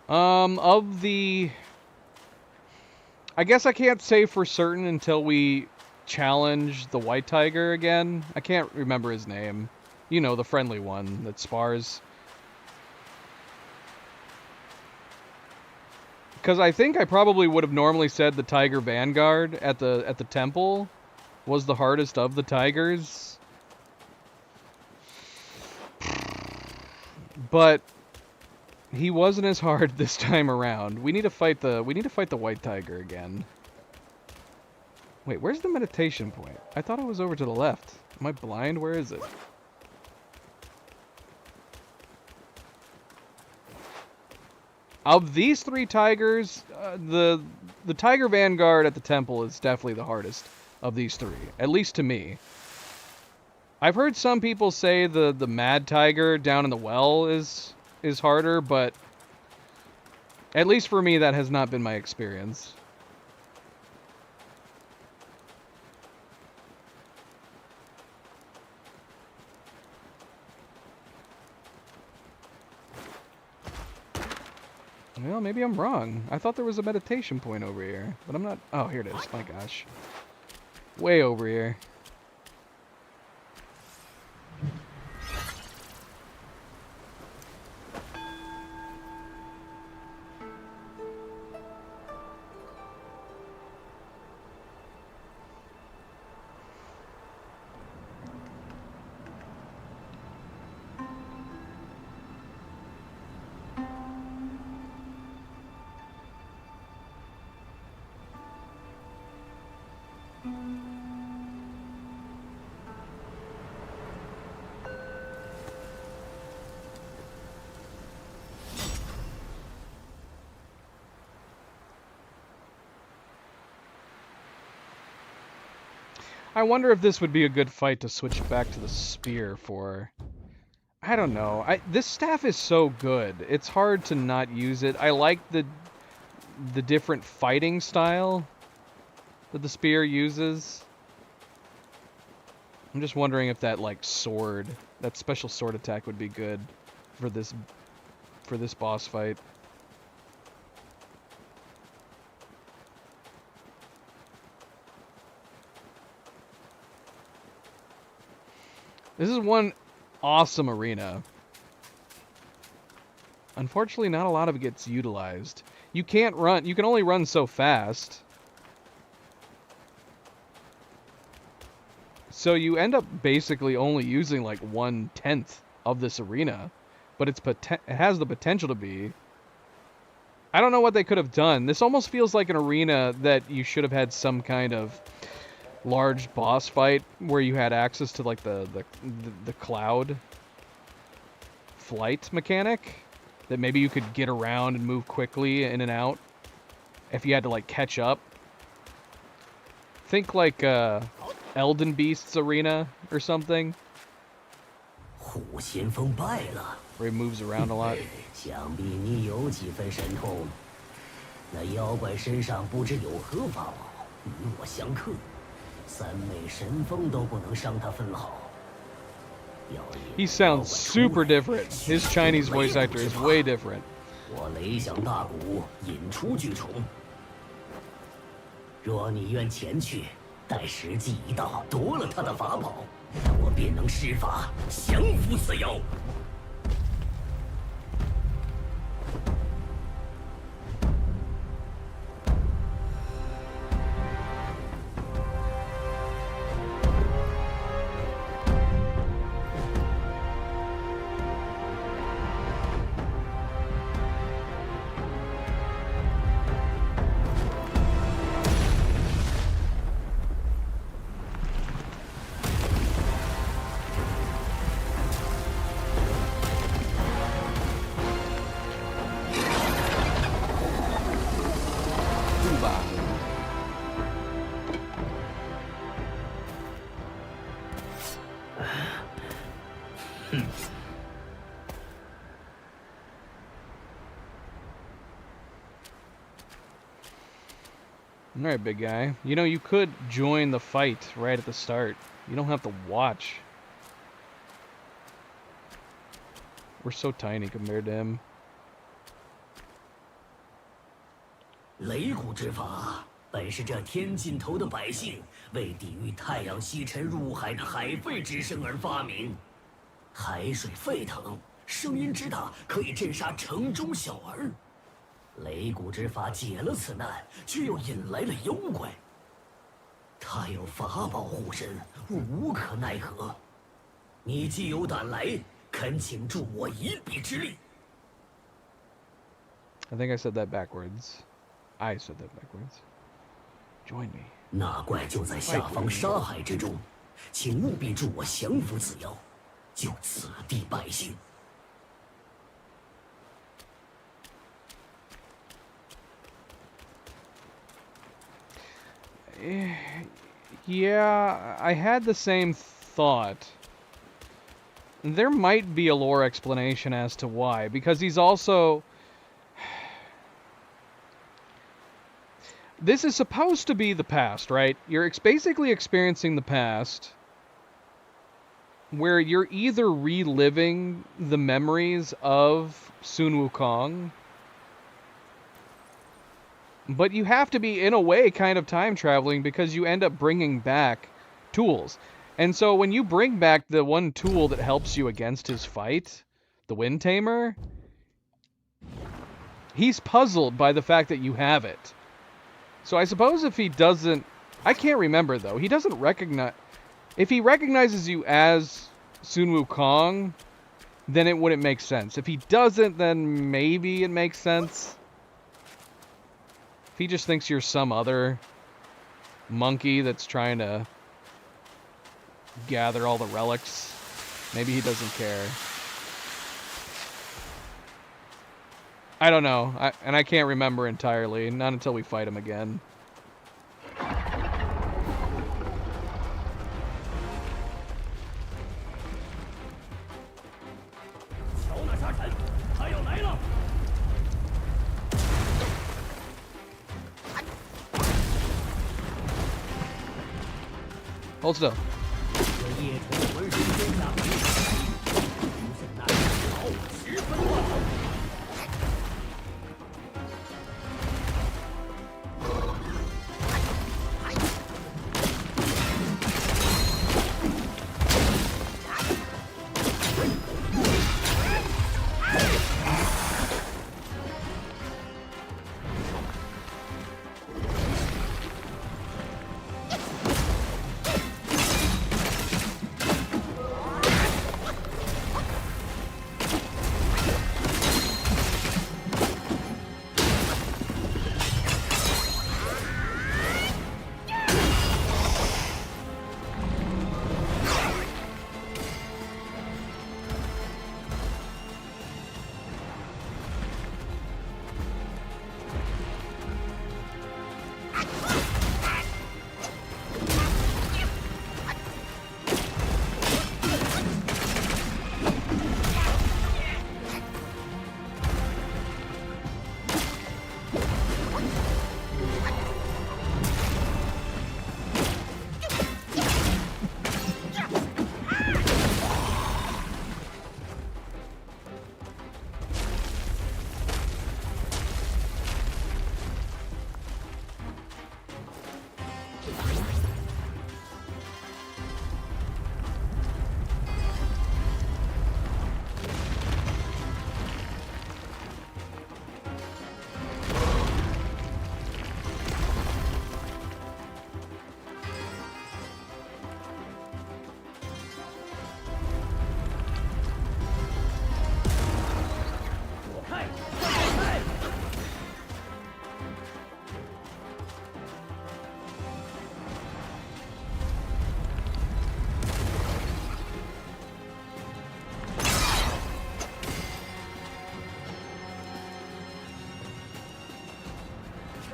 [SPEAKER 1] Of the... I guess I can't say for certain until we challenge the white tiger again. I can't remember his name. You know, the friendly one that spars. Because I think I probably would have normally said the Tiger Vanguard at the temple was the hardest of the tigers. But he wasn't as hard this time around. We need to fight the white tiger again. Wait, where's the meditation point? I thought it was over to the left. Am I blind? Where is it? Of these three tigers, the Tiger Vanguard at the temple is definitely the hardest of these three, at least to me. I've heard some people say the Mad Tiger down in the well is harder, but at least for me that has not been my experience. Well, maybe I'm wrong. I thought there was a meditation point over here, but I'm not... Oh, here it is. My gosh. Way over here. I wonder if this would be a good fight to switch back to the spear for. I don't know. This staff is so good. It's hard to not use it. I like the different fighting style that the spear uses. I'm just wondering if that like sword, that special sword attack would be good for this boss fight. This is one awesome arena. Unfortunately, not a lot of it gets utilized. You can't run. You can only run so fast. So you end up basically only using like 1/10 of this arena. But it has the potential to be. I don't know what they could have done. This almost feels like an arena that you should have had some kind of large boss fight where you had access to like the cloud flight mechanic that maybe you could get around and move quickly in and out if you had to like catch up. Think like Elden Beast's arena or something where he moves around a lot.
[SPEAKER 7] 想必你有几分神通，那妖怪身上不知有何法宝，与我相克。 三昧神风都不能伤他分毫。
[SPEAKER 1] He sounds super different. His Chinese voice actor is way different.
[SPEAKER 7] 我雷响大鼓，引出巨虫。若你愿前去，待时机一到，夺了他的法宝，我便能施法降服此妖。
[SPEAKER 1] Alright, big guy. You know, you could join the fight right at the start. You don't have to watch. We're so tiny compared to him.
[SPEAKER 7] 雷谷之法本是这天尽头的百姓为抵御太阳西沉入海的海沸之声而发明。海水沸腾，声音之大，可以震杀城中小儿。雷谷之法解了此难，却又引来了妖怪。他有法宝护身，我无可奈何。你既有胆来，恳请助我一臂之力。
[SPEAKER 1] I think I said that backwards. I said that backwards. Join me.
[SPEAKER 7] 那怪就在下方沙海之中，请务必助我降服此妖，救此地百姓。
[SPEAKER 1] Yeah, I had the same thought. There might be a lore explanation as to why, because he's also... This is supposed to be the past, right? You're basically experiencing the past, where you're either reliving the memories of Sun Wukong, but you have to be, in a way, kind of time traveling because you end up bringing back tools. And so when you bring back the one tool that helps you against his fight, the Wind Tamer, he's puzzled by the fact that you have it. So I suppose if he doesn't... I can't remember, though. He doesn't recognize... If he recognizes you as Sun Wukong, then it wouldn't make sense. If he doesn't, then maybe it makes sense. If he just thinks you're some other monkey that's trying to gather all the relics, maybe he doesn't care. I don't know, and I can't remember entirely, not until we fight him again.
[SPEAKER 3] 瞧那沙尘，他要来了！
[SPEAKER 1] Hold still.
[SPEAKER 7] 这夜虫浑身上下没出现那条十分乱动。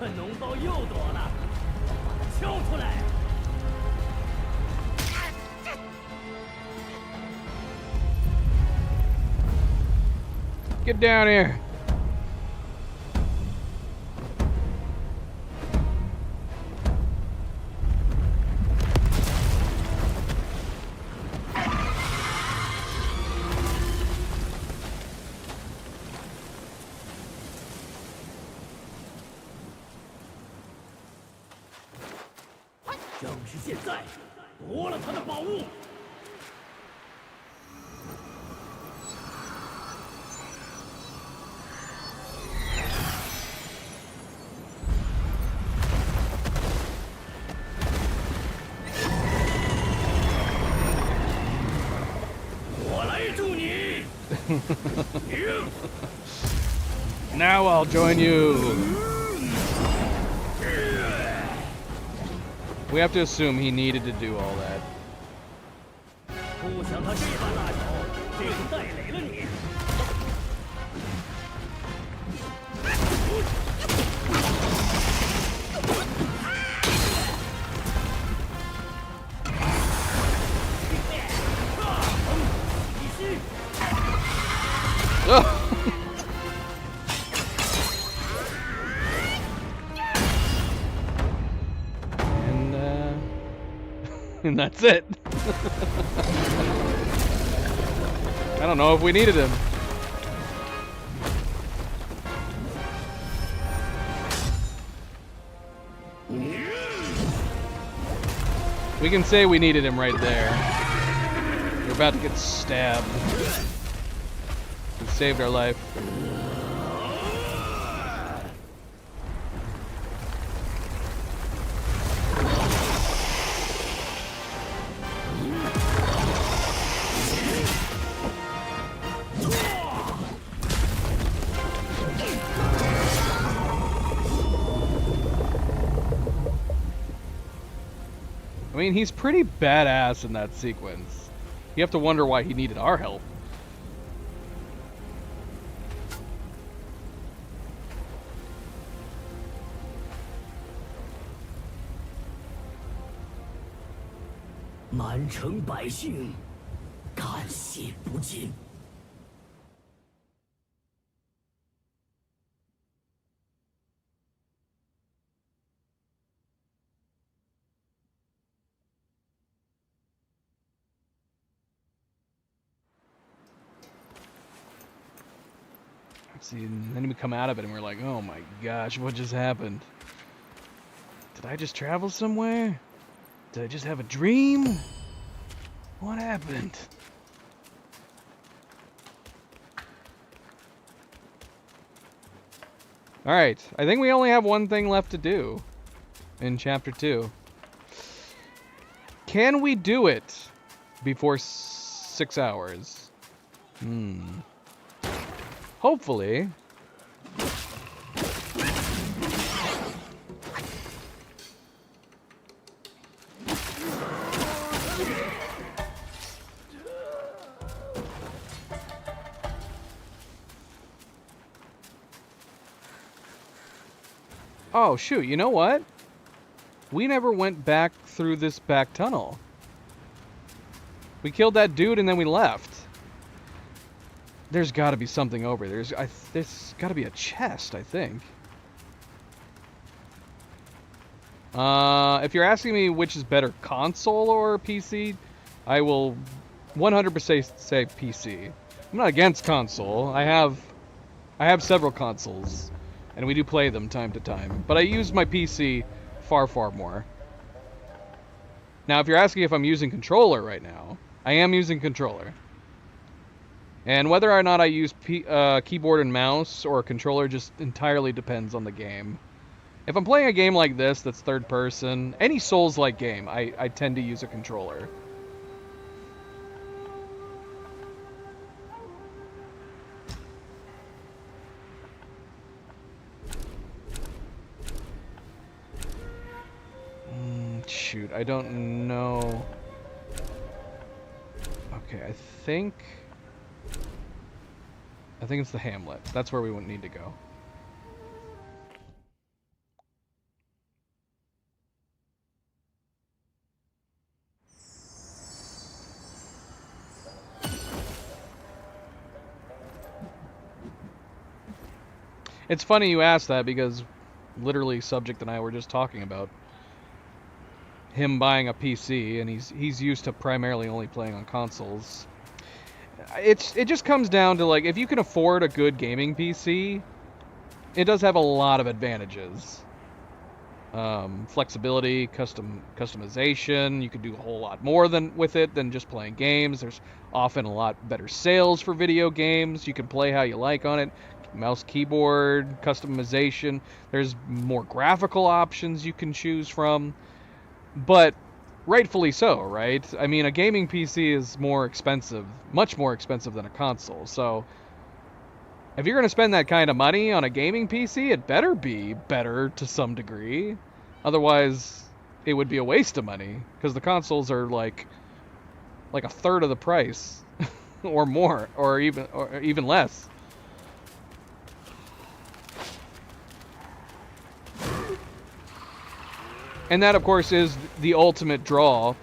[SPEAKER 7] 这脓包又多了，我把它敲出来。
[SPEAKER 1] Get down here.
[SPEAKER 3] 是现在，夺了他的宝物！我来助你。
[SPEAKER 1] Now I'll join you. We have to assume he needed to do all that.
[SPEAKER 3] 不想他这般大手，这就带累了你。
[SPEAKER 1] And that's it. I don't know if we needed him. We can say we needed him right there. We're about to get stabbed. He saved our life. I mean, he's pretty badass in that sequence. You have to wonder why he needed our help. See, and then we come out of it and we're like, oh my gosh, what just happened? Did I just travel somewhere? Did I just have a dream? What happened? Alright, I think we only have one thing left to do in Chapter 2. Can we do it before 6 hours? Hopefully. Oh, shoot, you know what? We never went back through this back tunnel. We killed that dude and then we left. There's got to be something over there. There's got to be a chest, I think. If you're asking me which is better, console or PC, I will 100% say PC. I'm not against console. I have several consoles, and we do play them time to time. But I use my PC far, far more. Now, if you're asking if I'm using controller right now, I am using controller. And whether or not I use keyboard and mouse or a controller just entirely depends on the game. If I'm playing a game like this that's third person, any Souls-like game, I tend to use a controller. Shoot, I don't know. Okay, I think it's the Hamlet. That's where we would need to go. It's funny you asked that because literally Subject and I were just talking about him buying a PC, and he's used to primarily only playing on consoles. It just comes down to, like, if you can afford a good gaming PC, it does have a lot of advantages. flexibility, customization. You can do a whole lot more with it than just playing games. There's often a lot better sales for video games. You can play how you like on it. Mouse, keyboard, customization. There's more graphical options you can choose from. But rightfully so, right? I mean, a gaming PC is more expensive, much more expensive than a console. So if you're going to spend that kind of money on a gaming PC, it better be better to some degree. Otherwise, it would be a waste of money, because the consoles are like a third of the price or more, or even less. And that, of course, is the ultimate draw.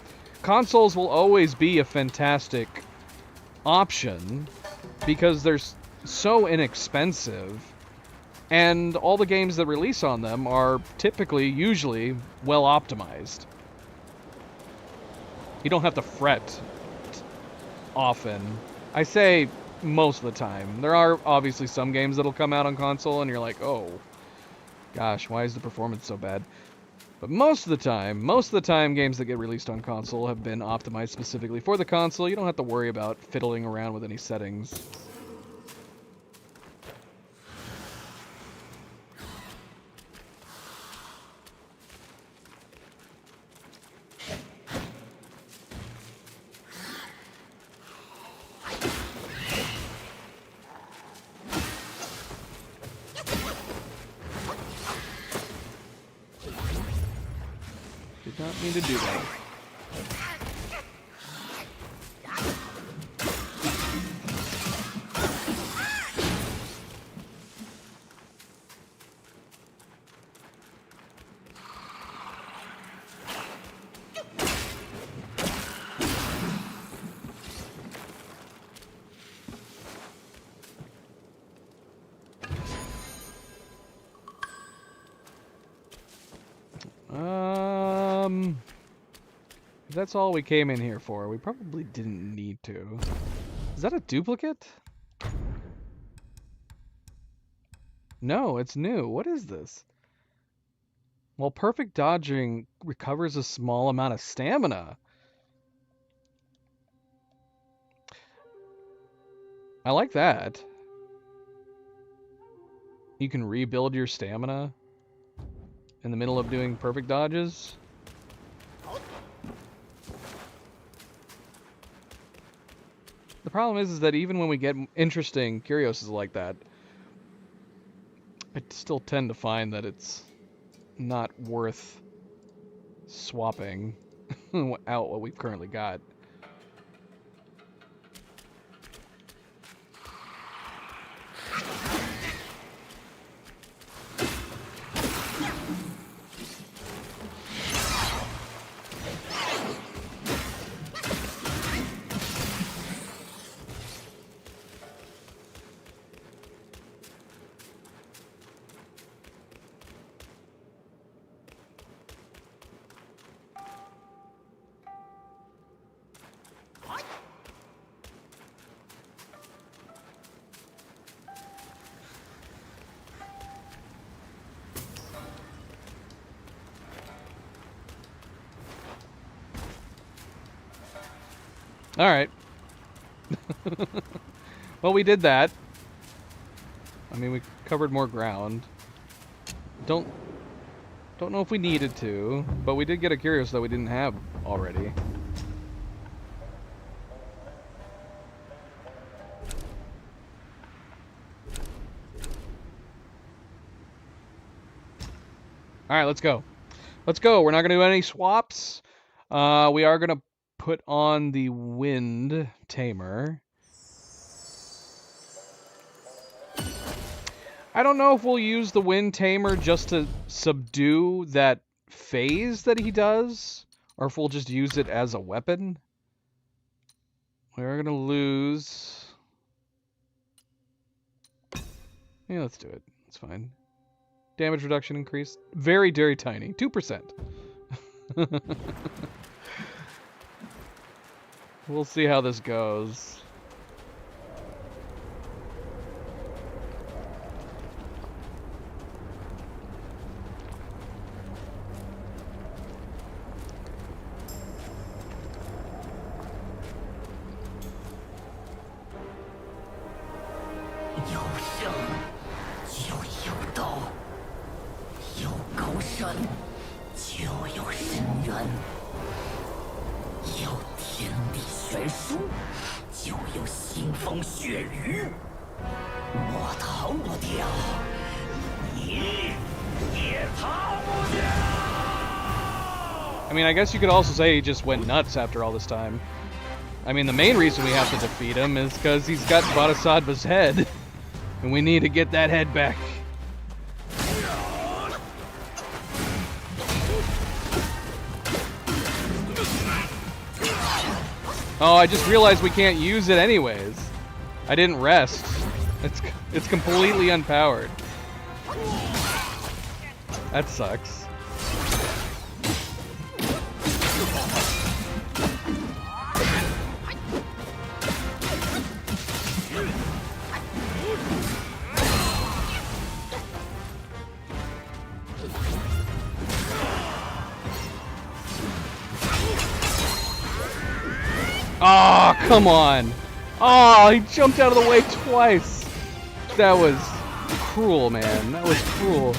[SPEAKER 1] Consoles will always be a fantastic option because they're so inexpensive, and all the games that release on them are usually well optimized. You don't have to fret often. I say most of the time. There are obviously some games that'll come out on console and you're like, oh gosh, why is the performance so bad? But most of the time, games that get released on console have been optimized specifically for the console. You don't have to worry about fiddling around with any settings. Did not mean to do that. If that's all we came in here for, we probably didn't need to. Is that a duplicate? No, it's new. What is this? Well, perfect dodging recovers a small amount of stamina. I like that. You can rebuild your stamina in the middle of doing perfect dodges. The problem is that even when we get interesting Curioses like that, I still tend to find that it's not worth swapping out what we've currently got. All right. Well, we did that. I mean, we covered more ground. Don't know if we needed to, but we did get a Curios that we didn't have already. All right, let's go. Let's go. We're not going to do any swaps. We are going to put on the Wind Tamer. I don't know if we'll use the Wind Tamer just to subdue that phase that he does, or if we'll just use it as a weapon. We're going to lose... Yeah, let's do it. It's fine. Damage reduction increased. Very, very tiny. 2%. We'll see how this goes.
[SPEAKER 7] 山就有深渊，有天地悬殊，就有腥风血雨。我逃不掉，你也逃不掉。
[SPEAKER 1] I mean, I guess you could also say he just went nuts after all this time. I mean, the main reason we have to defeat him is because he's got Bodhisattva's head, and we need to get that head back. Oh, I just realized we can't use it anyways. I didn't rest. It's completely unpowered. That sucks. Oh, come on. Oh, he jumped out of the way twice. That was cruel, man. That was cruel.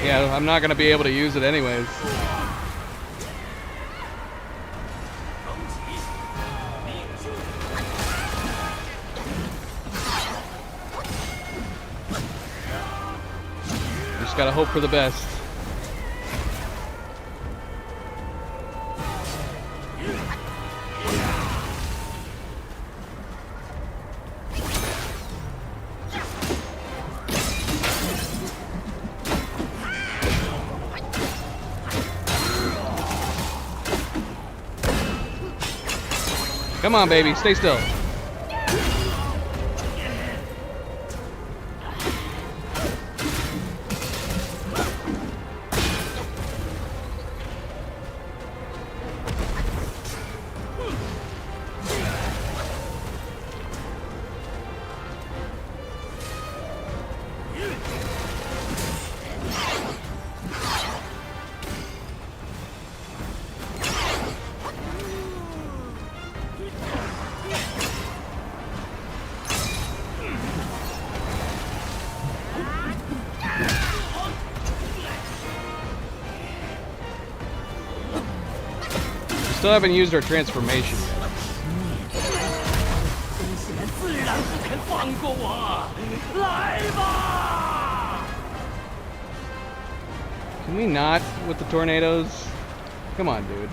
[SPEAKER 1] Yeah, I'm not gonna be able to use it anyways. Just gotta hope for the best. Come on, baby, stay still. Still haven't used our transformation yet. Can we not with the tornadoes? Come on, dude.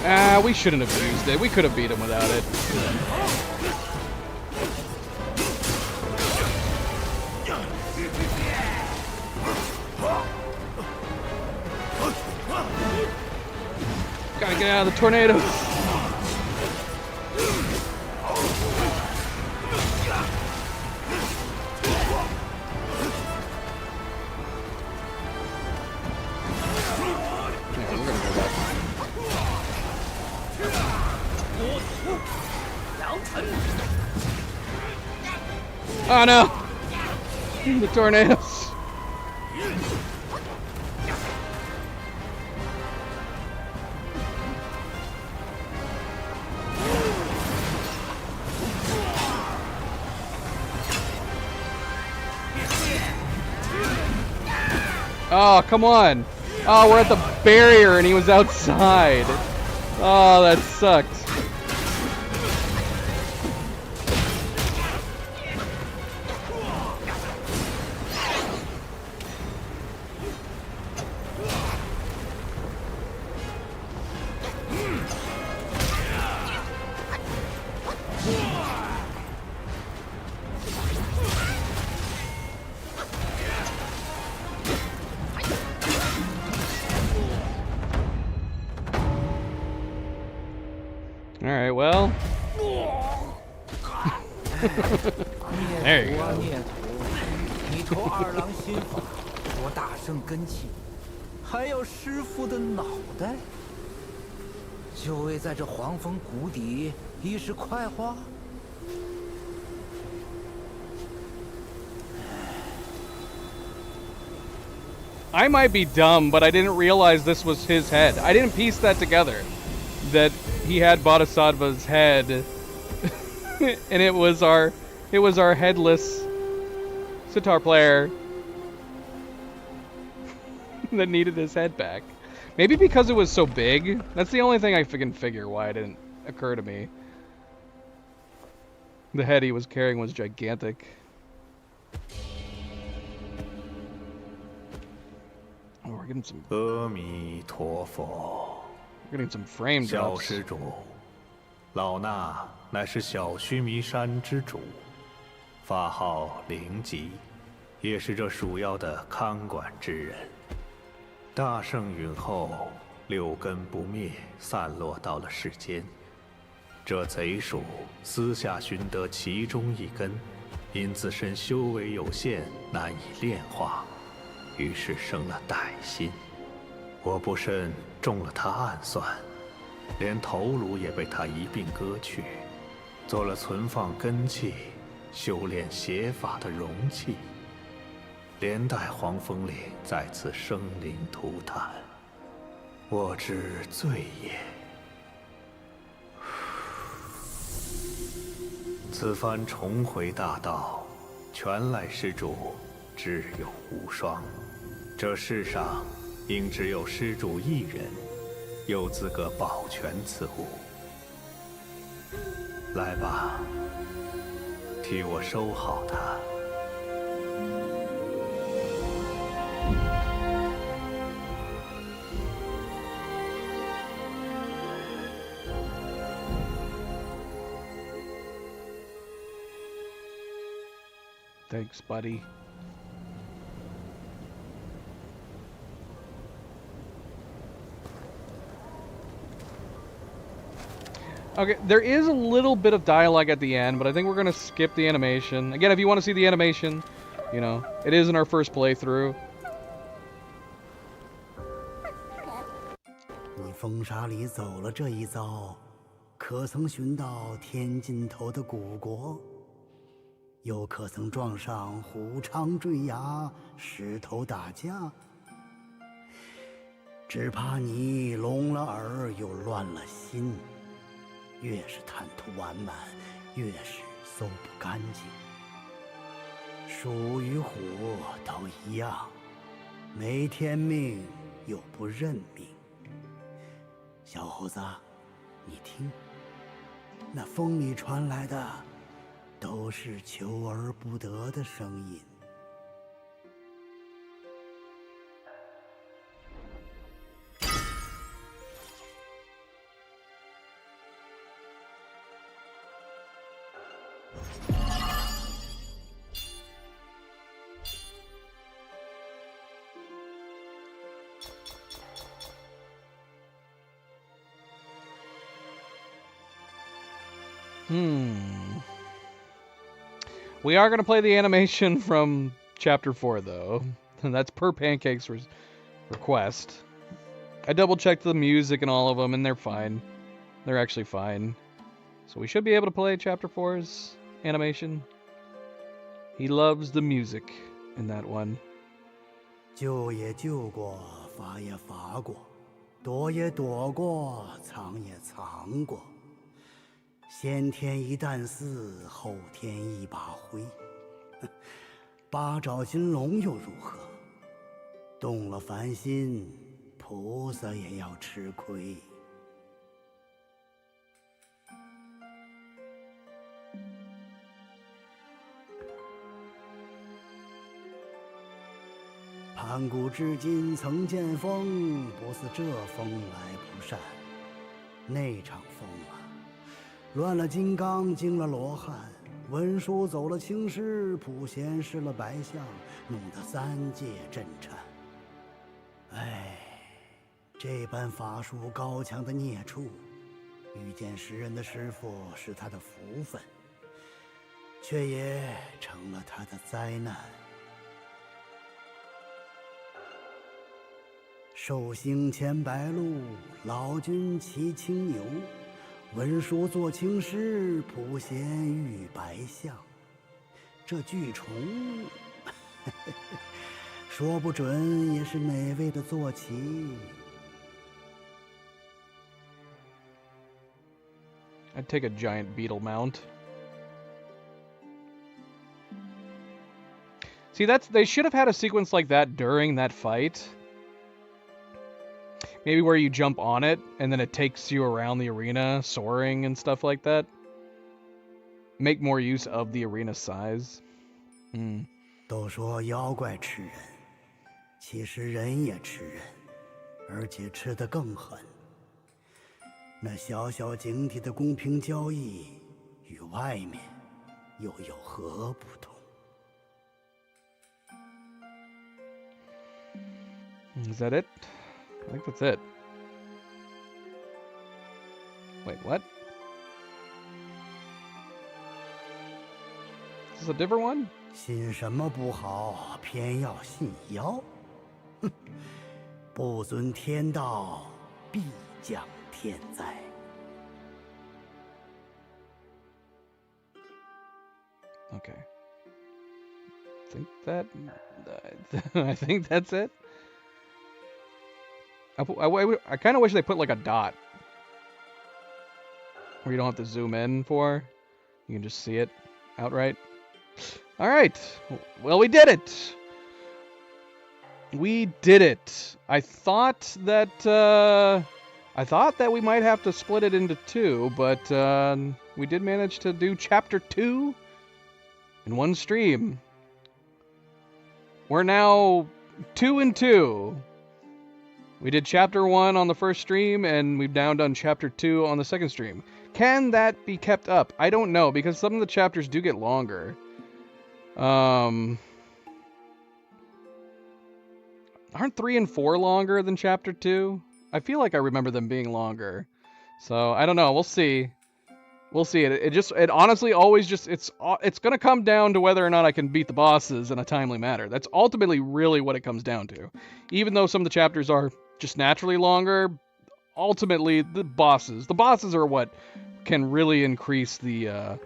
[SPEAKER 1] Ah, we shouldn't have used it. We could have beat him without it. Gotta get out of the tornadoes. Yeah, we're gonna go back. Oh no! The tornadoes. Oh, come on. Oh, we're at the barrier and he was outside. Oh, that sucks. Alright, well. There you go.
[SPEAKER 8] 你头二郎心法，我大圣根器，还要师傅的脑袋，就为在这黄风谷底一时快活。
[SPEAKER 1] I might be dumb, but I didn't realize this was his head. I didn't piece that together. That he had Bodhisattva's head, and it was our headless sitar player that needed his head back. Maybe because it was so big. That's the only thing I can figure why it didn't occur to me. The head he was carrying was gigantic. Oh, we're getting some.
[SPEAKER 5] 阿弥陀佛，
[SPEAKER 1] We're getting some frame
[SPEAKER 5] 小
[SPEAKER 1] drops.
[SPEAKER 5] 施主，老衲乃是小须弥山之主，法号灵吉，也是这鼠妖的看管之人。大圣陨后，六根不灭，散落到了世间。这贼鼠私下寻得其中一根，因自身修为有限，难以炼化。 于是生了歹心，我不慎中了他暗算，连头颅也被他一并割去，做了存放根器、修炼邪法的容器，连带黄风岭再次生灵涂炭，我之罪也。此番重回大道，全赖施主智勇无双。 这世上，应只有施主一人，有资格保全此物。来吧，替我收好它。
[SPEAKER 1] Thanks, buddy. Okay, there is a little bit of dialogue at the end, but I think we're gonna skip the animation. Again, if you want to see the animation, you know, it is in our first playthrough.
[SPEAKER 10] 你风沙里走了这一遭，可曾寻到天尽头的古国？又可曾撞上虎长坠崖、石头打架？只怕你聋了耳又乱了心。 越是贪图完满，越是搜不干净。鼠与虎都一样，没天命又不认命。小猴子，你听，那风里传来的，都是求而不得的声音。
[SPEAKER 1] We are going to play the animation from Chapter 4, though. And that's per Pancake's request. I double-checked the music and all of them, and they're fine. They're actually fine. So we should be able to play Chapter 4's animation. He loves the music in that one.
[SPEAKER 10] 救也救过，罚也罚过，躲也躲过，藏也藏过。 先天一担丝，后天一把灰。八爪金龙又如何？动了凡心，菩萨也要吃亏。盘古至今曾见风，不似这风来不善。那场风啊！ 乱了金刚，惊了罗汉，文殊走了青狮，普贤失了白象，弄得三界震颤。哎，这般法术高强的孽畜，遇见识人的师傅是他的福分，却也成了他的灾难。寿星牵白鹿，老君骑青牛。 文殊坐青狮，普贤遇白象。这巨虫，说不准也是哪位的坐骑。
[SPEAKER 1] I'd take a giant beetle mount. See, they should have had a sequence like that during that fight. Maybe where you jump on it, and then it takes you around the arena, soaring and stuff like that. Make more use of the arena size.
[SPEAKER 10] 都说妖怪吃人，其实人也吃人，而且吃得更狠。那小小井底的公平交易，与外面又有何不同？
[SPEAKER 1] Is that it? I think that's it. Wait, what? Is this a different one?
[SPEAKER 10] 信什么不好，偏要信妖。哼，不遵天道，必降天灾。
[SPEAKER 1] Okay. I think that's it. I kind of wish they put like a dot where you don't have to zoom in for. You can just see it outright. All right. Well, we did it. We did it. I thought that we might have to split it into two, but we did manage to do chapter 2 in one stream. We're now 2 and 2. We did chapter 1 on the first stream, and we've now done chapter 2 on the second stream. Can that be kept up? I don't know, because some of the chapters do get longer. Aren't 3 and 4 longer than chapter 2? I feel like I remember them being longer. So, I don't know. We'll see. We'll see. It honestly always just, it's gonna come down to whether or not I can beat the bosses in a timely manner. That's ultimately really what it comes down to. Even though some of the chapters are just naturally longer, ultimately the bosses are what can really increase the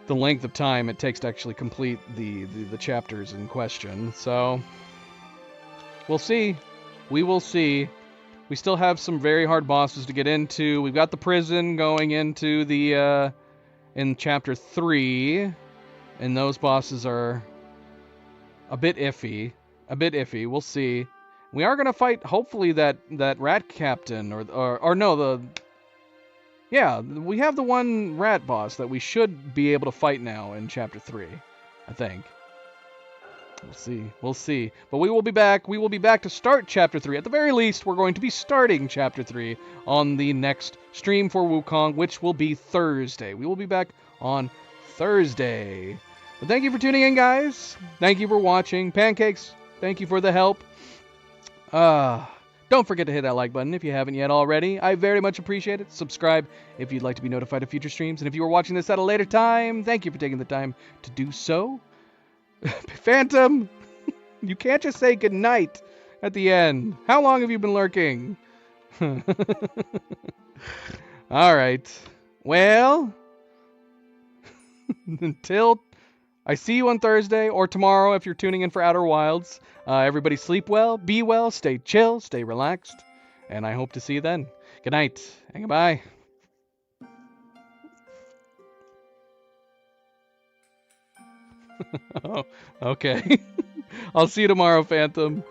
[SPEAKER 1] length of time it takes to actually complete the chapters in question. So, we'll see. We will see. We still have some very hard bosses to get into. We've got the prison going into the in chapter 3, and those bosses are a bit iffy. We'll see. We are gonna fight hopefully that rat captain or no, we have the one rat boss that we should be able to fight now in chapter 3, I think. We'll see. But we will be back. We will be back to start Chapter 3. At the very least, we're going to be starting Chapter 3 on the next stream for Wukong, which will be Thursday. We will be back on Thursday. But thank you for tuning in, guys. Thank you for watching. Pancakes, thank you for the help. Don't forget to hit that like button if you haven't yet already. I very much appreciate it. Subscribe if you'd like to be notified of future streams. And if you are watching this at a later time, thank you for taking the time to do so. Phantom, you can't just say goodnight at the end. How long have you been lurking? Alright. Well, until I see you on Thursday or tomorrow if you're tuning in for Outer Wilds, everybody sleep well, be well, stay chill, stay relaxed, and I hope to see you then. Good night, and goodbye. Oh, okay. I'll see you tomorrow, Phantom.